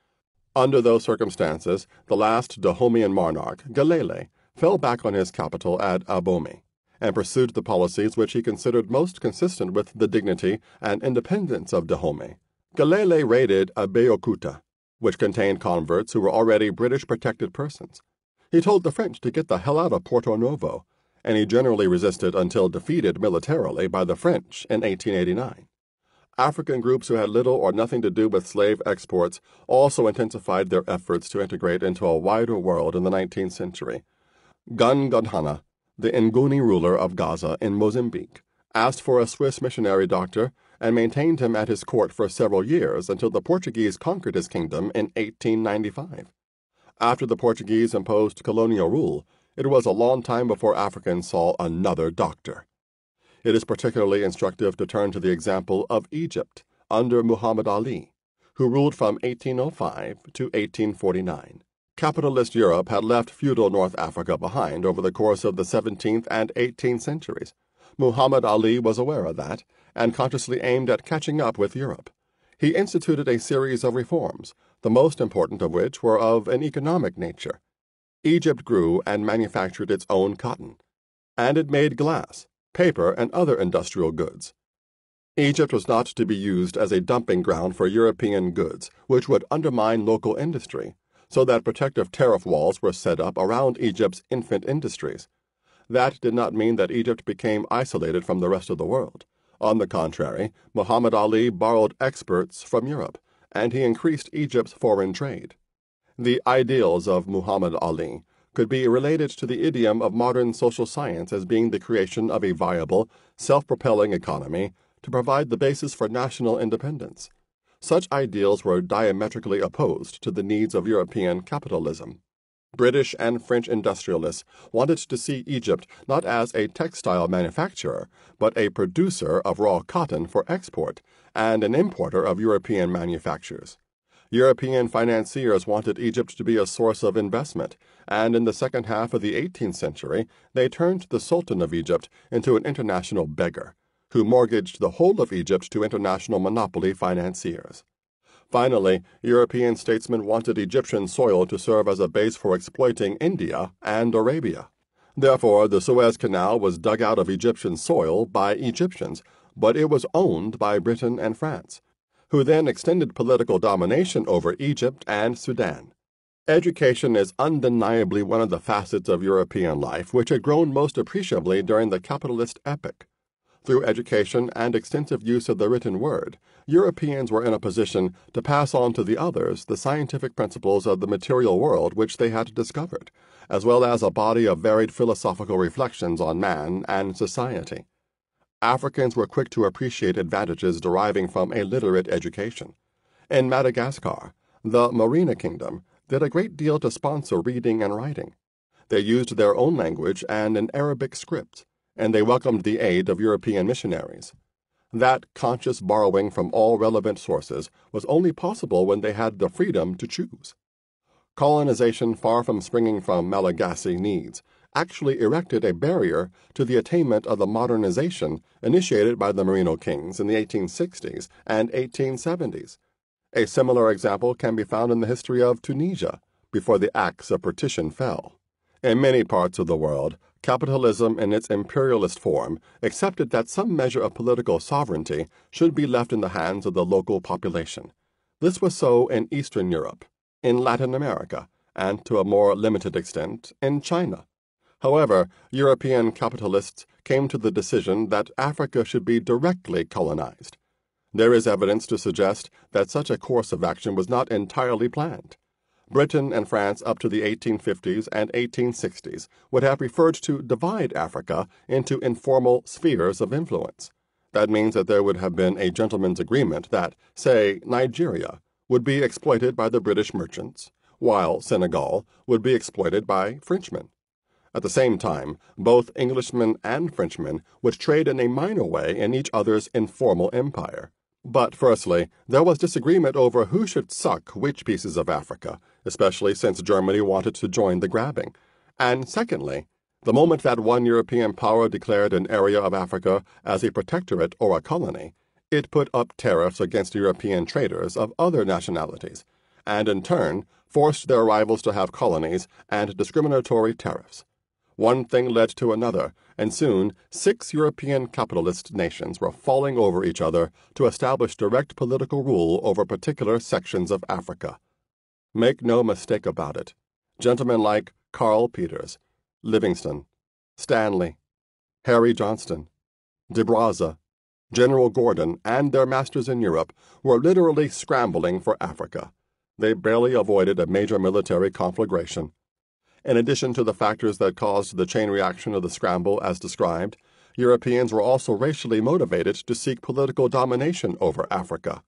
Under those circumstances, the last Dahomeyan monarch, Galele, fell back on his capital at Abomey, and pursued the policies which he considered most consistent with the dignity and independence of Dahomey. Galele raided Abeokuta, which contained converts who were already British protected persons. He told the French to get the hell out of Porto Novo, and he generally resisted until defeated militarily by the French in 1889. African groups who had little or nothing to do with slave exports also intensified their efforts to integrate into a wider world in the 19th century. Gun Godhana, the Nguni ruler of Gaza in Mozambique, asked for a Swiss missionary doctor and maintained him at his court for several years until the Portuguese conquered his kingdom in 1895. After the Portuguese imposed colonial rule, it was a long time before Africans saw another doctor. It is particularly instructive to turn to the example of Egypt under Muhammad Ali, who ruled from 1805 to 1849. Capitalist Europe had left feudal North Africa behind over the course of the 17th and 18th centuries. Muhammad Ali was aware of that and consciously aimed at catching up with Europe. He instituted a series of reforms, the most important of which were of an economic nature. Egypt grew and manufactured its own cotton, and it made glass, paper, and other industrial goods. Egypt was not to be used as a dumping ground for European goods, which would undermine local industry, so that protective tariff walls were set up around Egypt's infant industries. That did not mean that Egypt became isolated from the rest of the world. On the contrary, Muhammad Ali borrowed experts from Europe, and he increased Egypt's foreign trade. The ideals of Muhammad Ali could be related to the idiom of modern social science as being the creation of a viable, self-propelling economy to provide the basis for national independence. Such ideals were diametrically opposed to the needs of European capitalism. British and French industrialists wanted to see Egypt not as a textile manufacturer, but a producer of raw cotton for export and an importer of European manufactures. European financiers wanted Egypt to be a source of investment, and in the second half of the 18th century, they turned the Sultan of Egypt into an international beggar, who mortgaged the whole of Egypt to international monopoly financiers. Finally, European statesmen wanted Egyptian soil to serve as a base for exploiting India and Arabia. Therefore, the Suez Canal was dug out of Egyptian soil by Egyptians, but it was owned by Britain and France, who then extended political domination over Egypt and Sudan. Education is undeniably one of the facets of European life which had grown most appreciably during the capitalist epoch. Through education and extensive use of the written word, Europeans were in a position to pass on to the others the scientific principles of the material world which they had discovered, as well as a body of varied philosophical reflections on man and society. Africans were quick to appreciate advantages deriving from a literate education. In Madagascar, the Merina Kingdom did a great deal to sponsor reading and writing. They used their own language and an Arabic script, and they welcomed the aid of European missionaries. That conscious borrowing from all relevant sources was only possible when they had the freedom to choose. Colonization, far from springing from Malagasy needs, actually erected a barrier to the attainment of the modernization initiated by the Merino kings in the 1860s and 1870s. A similar example can be found in the history of Tunisia before the Acts of Partition fell. In many parts of the world, capitalism in its imperialist form accepted that some measure of political sovereignty should be left in the hands of the local population. This was so in Eastern Europe, in Latin America, and to a more limited extent in China. However, European capitalists came to the decision that Africa should be directly colonized. There is evidence to suggest that such a course of action was not entirely planned. Britain and France up to the 1850s and 1860s would have preferred to divide Africa into informal spheres of influence. That means that there would have been a gentleman's agreement that, say, Nigeria would be exploited by the British merchants, while Senegal would be exploited by Frenchmen. At the same time, both Englishmen and Frenchmen would trade in a minor way in each other's informal empire. But firstly, there was disagreement over who should suck which pieces of Africa, especially since Germany wanted to join the grabbing. And secondly, the moment that one European power declared an area of Africa as a protectorate or a colony, it put up tariffs against European traders of other nationalities, and in turn forced their rivals to have colonies and discriminatory tariffs. One thing led to another, and soon 6 European capitalist nations were falling over each other to establish direct political rule over particular sections of Africa. Make no mistake about it, gentlemen like Karl Peters, Livingston, Stanley, Harry Johnston, de Brazza, General Gordon, and their masters in Europe were literally scrambling for Africa. They barely avoided a major military conflagration. In addition to the factors that caused the chain reaction of the scramble as described, Europeans were also racially motivated to seek political domination over Africa.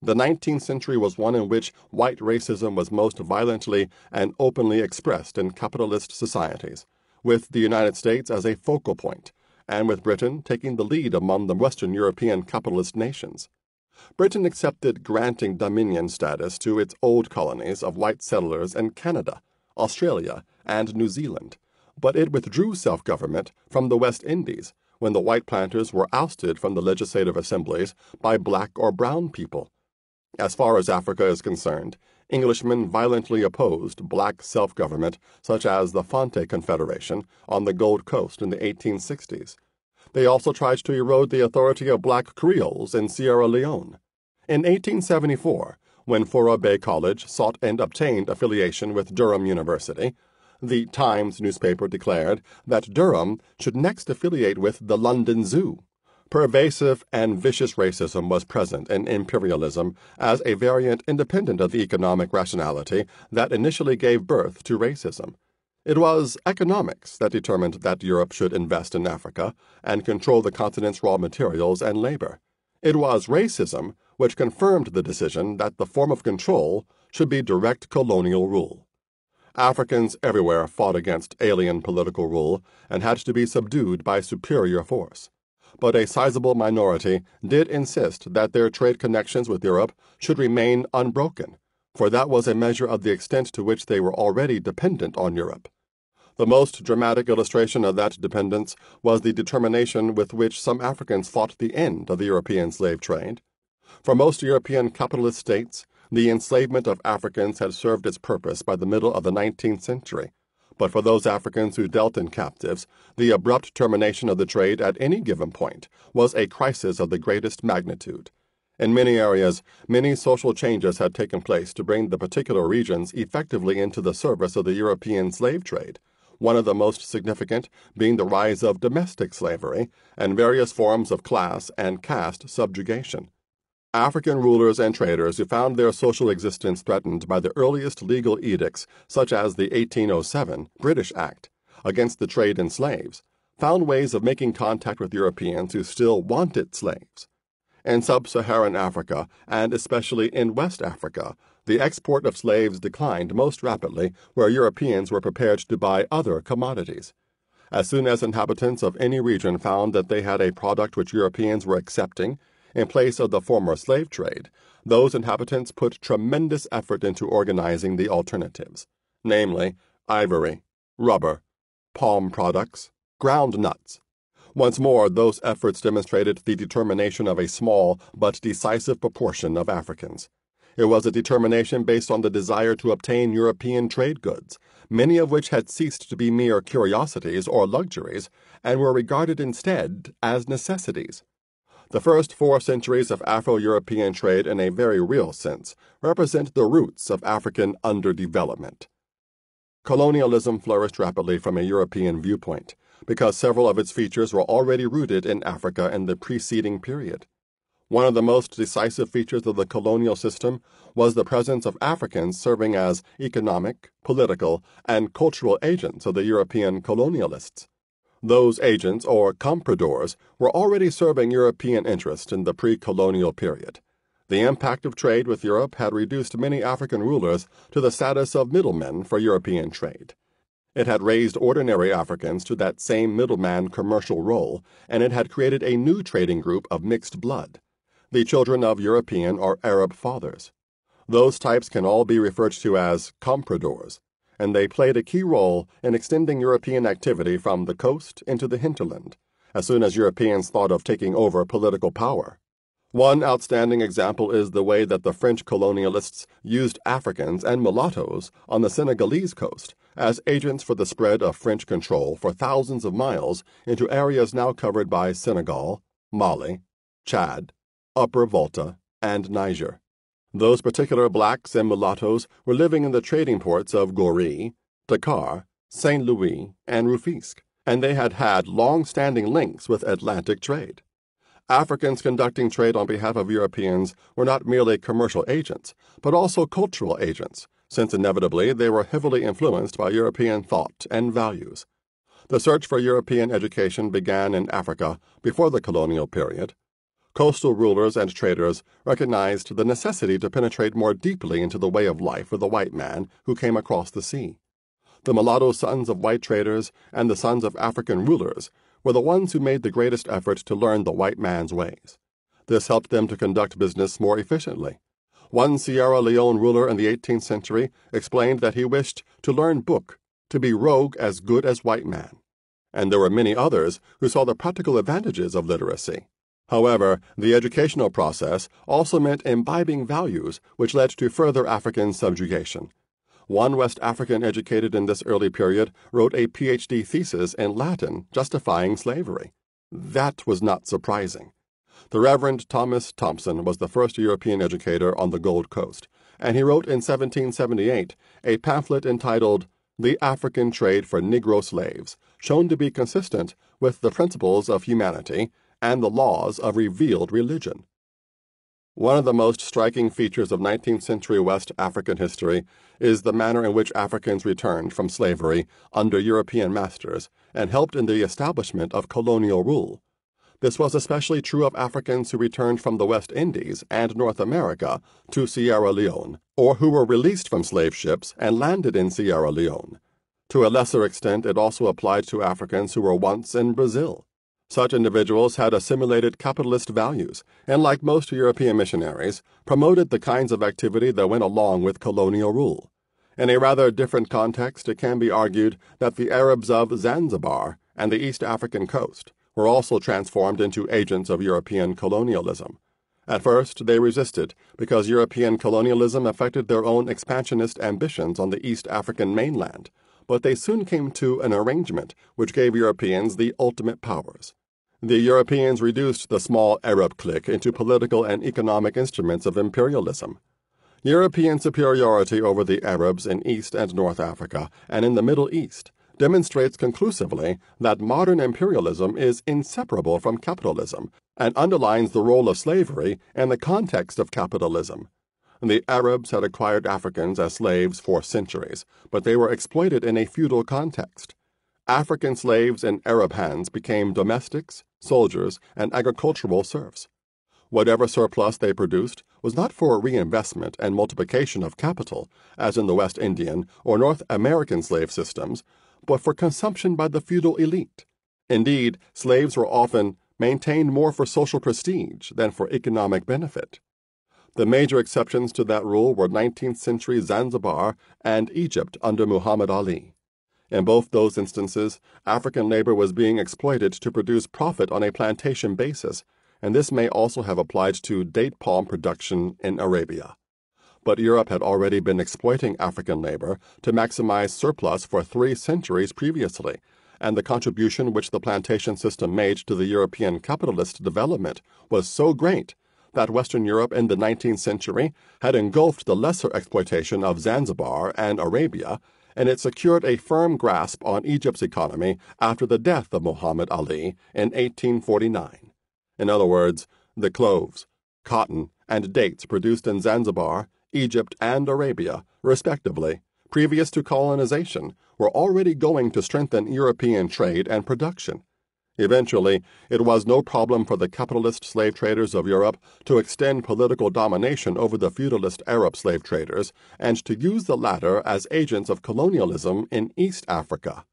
The 19th century was one in which white racism was most violently and openly expressed in capitalist societies, with the United States as a focal point, and with Britain taking the lead among the Western European capitalist nations. Britain accepted granting dominion status to its old colonies of white settlers in Canada, Australia, and New Zealand, but it withdrew self-government from the West Indies when the white planters were ousted from the legislative assemblies by black or brown people. As far as Africa is concerned, Englishmen violently opposed black self-government such as the Fonte Confederation on the Gold Coast in the 1860s. They also tried to erode the authority of black Creoles in Sierra Leone. In 1874, when Fora Bay College sought and obtained affiliation with Durham University, the Times newspaper declared that Durham should next affiliate with the London Zoo. Pervasive and vicious racism was present in imperialism as a variant independent of the economic rationality that initially gave birth to racism. It was economics that determined that Europe should invest in Africa and control the continent's raw materials and labor. It was racism which confirmed the decision that the form of control should be direct colonial rule. Africans everywhere fought against alien political rule and had to be subdued by superior force. But a sizable minority did insist that their trade connections with Europe should remain unbroken, for that was a measure of the extent to which they were already dependent on Europe. The most dramatic illustration of that dependence was the determination with which some Africans fought the end of the European slave trade. For most European capitalist states, the enslavement of Africans had served its purpose by the middle of the 19th century. But for those Africans who dealt in captives, the abrupt termination of the trade at any given point was a crisis of the greatest magnitude. In many areas, many social changes had taken place to bring the particular regions effectively into the service of the European slave trade, one of the most significant being the rise of domestic slavery and various forms of class and caste subjugation. African rulers and traders who found their social existence threatened by the earliest legal edicts, such as the 1807 British Act against the trade in slaves, found ways of making contact with Europeans who still wanted slaves. In sub-Saharan Africa, and especially in West Africa, The export of slaves declined most rapidly where Europeans were prepared to buy other commodities. As soon as inhabitants of any region found that they had a product which Europeans were accepting, in place of the former slave trade, those inhabitants put tremendous effort into organizing the alternatives, namely ivory, rubber, palm products, ground nuts. Once more, those efforts demonstrated the determination of a small but decisive proportion of Africans. It was a determination based on the desire to obtain European trade goods, many of which had ceased to be mere curiosities or luxuries, and were regarded instead as necessities. The first 4 centuries of Afro-European trade in a very real sense represent the roots of African underdevelopment. Colonialism flourished rapidly from a European viewpoint, because several of its features were already rooted in Africa in the preceding period. One of the most decisive features of the colonial system was the presence of Africans serving as economic, political, and cultural agents of the European colonialists. Those agents, or compradors, were already serving European interests in the pre-colonial period. The impact of trade with Europe had reduced many African rulers to the status of middlemen for European trade. It had raised ordinary Africans to that same middleman commercial role, and it had created a new trading group of mixed blood, the children of European or Arab fathers. Those types can all be referred to as compradors, and they played a key role in extending European activity from the coast into the hinterland, as soon as Europeans thought of taking over political power. One outstanding example is the way that the French colonialists used Africans and mulattoes on the Senegalese coast as agents for the spread of French control for thousands of miles into areas now covered by Senegal, Mali, Chad, Upper Volta, and Niger. Those particular blacks and mulattoes were living in the trading ports of Gorée, Dakar, St. Louis, and Rufisque, and they had had long-standing links with Atlantic trade. Africans conducting trade on behalf of Europeans were not merely commercial agents, but also cultural agents, since inevitably they were heavily influenced by European thought and values. The search for European education began in Africa before the colonial period. Coastal rulers and traders recognized the necessity to penetrate more deeply into the way of life of the white man who came across the sea. The mulatto sons of white traders and the sons of African rulers were the ones who made the greatest effort to learn the white man's ways. This helped them to conduct business more efficiently. One Sierra Leone ruler in the 18th century explained that he wished to learn book, to be rogue as good as white man. And there were many others who saw the practical advantages of literacy. However, the educational process also meant imbibing values which led to further African subjugation. One West African educated in this early period wrote a PhD thesis in Latin justifying slavery. That was not surprising. The Reverend Thomas Thompson was the first European educator on the Gold Coast, and he wrote in 1778 a pamphlet entitled The African Trade for Negro Slaves, shown to be consistent with the principles of humanity and the laws of revealed religion. One of the most striking features of 19th century West African history is the manner in which Africans returned from slavery under European masters and helped in the establishment of colonial rule. This was especially true of Africans who returned from the West Indies and North America to Sierra Leone, or who were released from slave ships and landed in Sierra Leone. To a lesser extent, it also applied to Africans who were once in Brazil. Such individuals had assimilated capitalist values and, like most European missionaries, promoted the kinds of activity that went along with colonial rule. In a rather different context, it can be argued that the Arabs of Zanzibar and the East African coast were also transformed into agents of European colonialism. At first, they resisted because European colonialism affected their own expansionist ambitions on the East African mainland, but they soon came to an arrangement which gave Europeans the ultimate powers. The Europeans reduced the small Arab clique into political and economic instruments of imperialism. European superiority over the Arabs in East and North Africa and in the Middle East demonstrates conclusively that modern imperialism is inseparable from capitalism and underlines the role of slavery in the context of capitalism. The Arabs had acquired Africans as slaves for centuries, but they were exploited in a feudal context. African slaves in Arab hands became domestics, soldiers, and agricultural serfs. Whatever surplus they produced was not for reinvestment and multiplication of capital, as in the West Indian or North American slave systems, but for consumption by the feudal elite. Indeed, slaves were often maintained more for social prestige than for economic benefit. The major exceptions to that rule were 19th century Zanzibar and Egypt under Muhammad Ali. In both those instances, African labor was being exploited to produce profit on a plantation basis, and this may also have applied to date palm production in Arabia. But Europe had already been exploiting African labor to maximize surplus for 3 centuries previously, and the contribution which the plantation system made to the European capitalist development was so great that Western Europe in the 19th century had engulfed the lesser exploitation of Zanzibar and Arabia, and it secured a firm grasp on Egypt's economy after the death of Muhammad Ali in 1849. In other words, the cloves, cotton, and dates produced in Zanzibar, Egypt, and Arabia, respectively, previous to colonization, were already going to strengthen European trade and production. Eventually, it was no problem for the capitalist slave traders of Europe to extend political domination over the feudalist Arab slave traders and to use the latter as agents of colonialism in East Africa.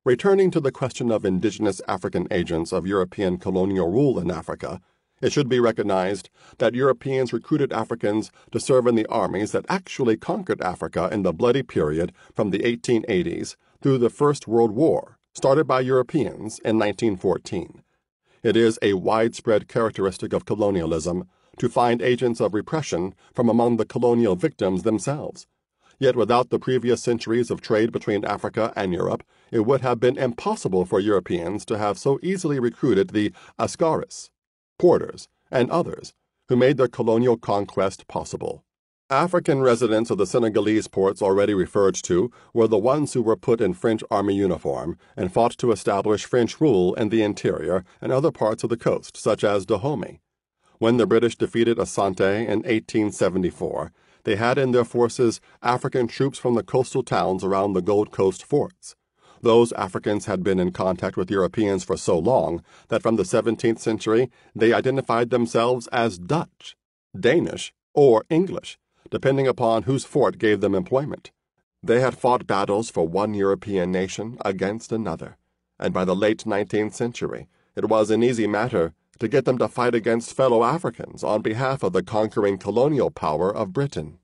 Returning to the question of indigenous African agents of European colonial rule in Africa, it should be recognized that Europeans recruited Africans to serve in the armies that actually conquered Africa in the bloody period from the 1880s through the First World War, started by Europeans in 1914. It is a widespread characteristic of colonialism to find agents of repression from among the colonial victims themselves. Yet without the previous centuries of trade between Africa and Europe, it would have been impossible for Europeans to have so easily recruited the Askaris, porters, and others who made their colonial conquest possible. African residents of the Senegalese ports already referred to were the ones who were put in French army uniform and fought to establish French rule in the interior and other parts of the coast, such as Dahomey. When the British defeated Asante in 1874, they had in their forces African troops from the coastal towns around the Gold Coast forts. Those Africans had been in contact with Europeans for so long that from the 17th century they identified themselves as Dutch, Danish, or English, depending upon whose fort gave them employment. They had fought battles for one European nation against another, and by the late 19th century it was an easy matter to get them to fight against fellow Africans on behalf of the conquering colonial power of Britain.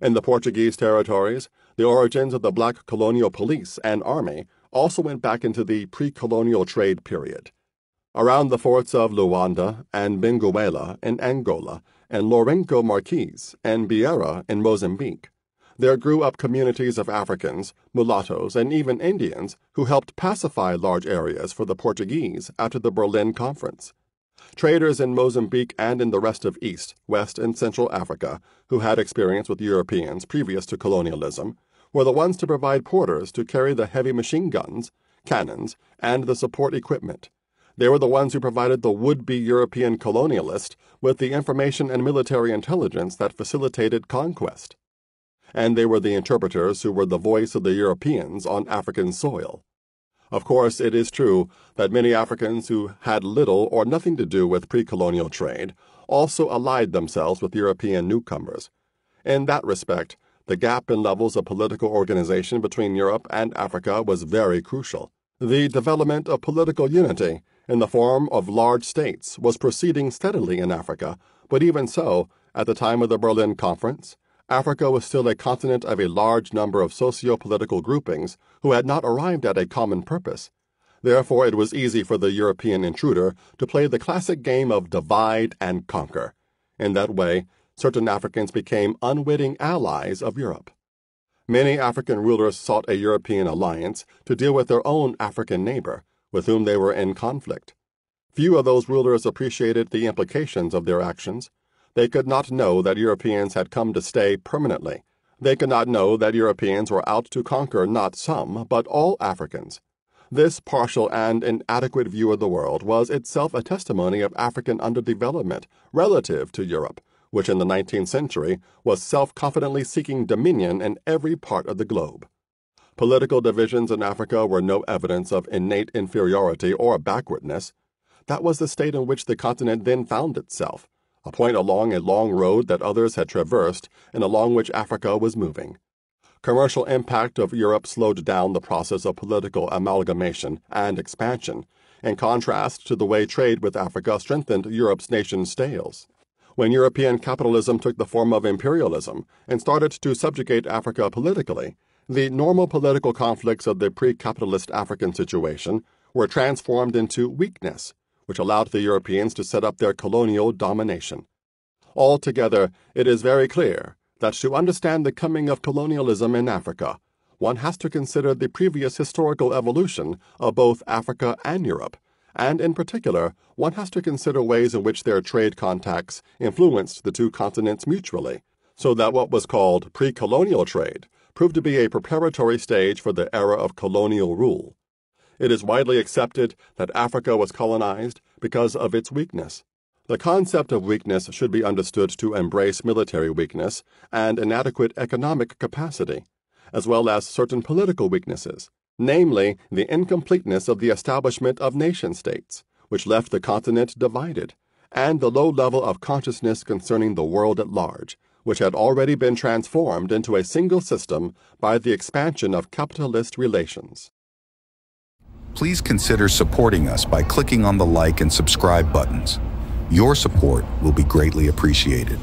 In the Portuguese territories, the origins of the black colonial police and army also went back into the pre-colonial trade period. Around the forts of Luanda and Benguela in Angola and Lourenço Marques and Beira in Mozambique, there grew up communities of Africans, mulattoes, and even Indians who helped pacify large areas for the Portuguese after the Berlin Conference. Traders in Mozambique and in the rest of East, West, and Central Africa, who had experience with Europeans previous to colonialism, were the ones to provide porters to carry the heavy machine guns, cannons, and the support equipment. They were the ones who provided the would-be European colonialist with the information and military intelligence that facilitated conquest. And they were the interpreters who were the voice of the Europeans on African soil. Of course, it is true that many Africans who had little or nothing to do with pre-colonial trade also allied themselves with European newcomers. In that respect, the gap in levels of political organization between Europe and Africa was very crucial. The development of political unity in the form of large states was proceeding steadily in Africa, but even so, at the time of the Berlin Conference, Africa was still a continent of a large number of socio-political groupings who had not arrived at a common purpose. Therefore, it was easy for the European intruder to play the classic game of divide and conquer. In that way, certain Africans became unwitting allies of Europe. Many African rulers sought a European alliance to deal with their own African neighbor, with whom they were in conflict. Few of those rulers appreciated the implications of their actions. They could not know that Europeans had come to stay permanently. They could not know that Europeans were out to conquer not some, but all Africans. This partial and inadequate view of the world was itself a testimony of African underdevelopment relative to Europe, which in the 19th century was self-confidently seeking dominion in every part of the globe. Political divisions in Africa were no evidence of innate inferiority or backwardness. that was the state in which the continent then found itself, a point along a long road that others had traversed and along which Africa was moving. Commercial impact of Europe slowed down the process of political amalgamation and expansion, in contrast to the way trade with Africa strengthened Europe's nation-states. When European capitalism took the form of imperialism and started to subjugate Africa politically, the normal political conflicts of the pre-capitalist African situation were transformed into weakness, which allowed the Europeans to set up their colonial domination. Altogether, it is very clear that to understand the coming of colonialism in Africa, one has to consider the previous historical evolution of both Africa and Europe, and in particular, one has to consider ways in which their trade contacts influenced the two continents mutually, so that what was called pre-colonial trade proved to be a preparatory stage for the era of colonial rule. It is widely accepted that Africa was colonized because of its weakness. The concept of weakness should be understood to embrace military weakness and inadequate economic capacity, as well as certain political weaknesses, namely the incompleteness of the establishment of nation-states, which left the continent divided, and the low level of consciousness concerning the world at large, which had already been transformed into a single system by the expansion of capitalist relations. Please consider supporting us by clicking on the like and subscribe buttons. Your support will be greatly appreciated.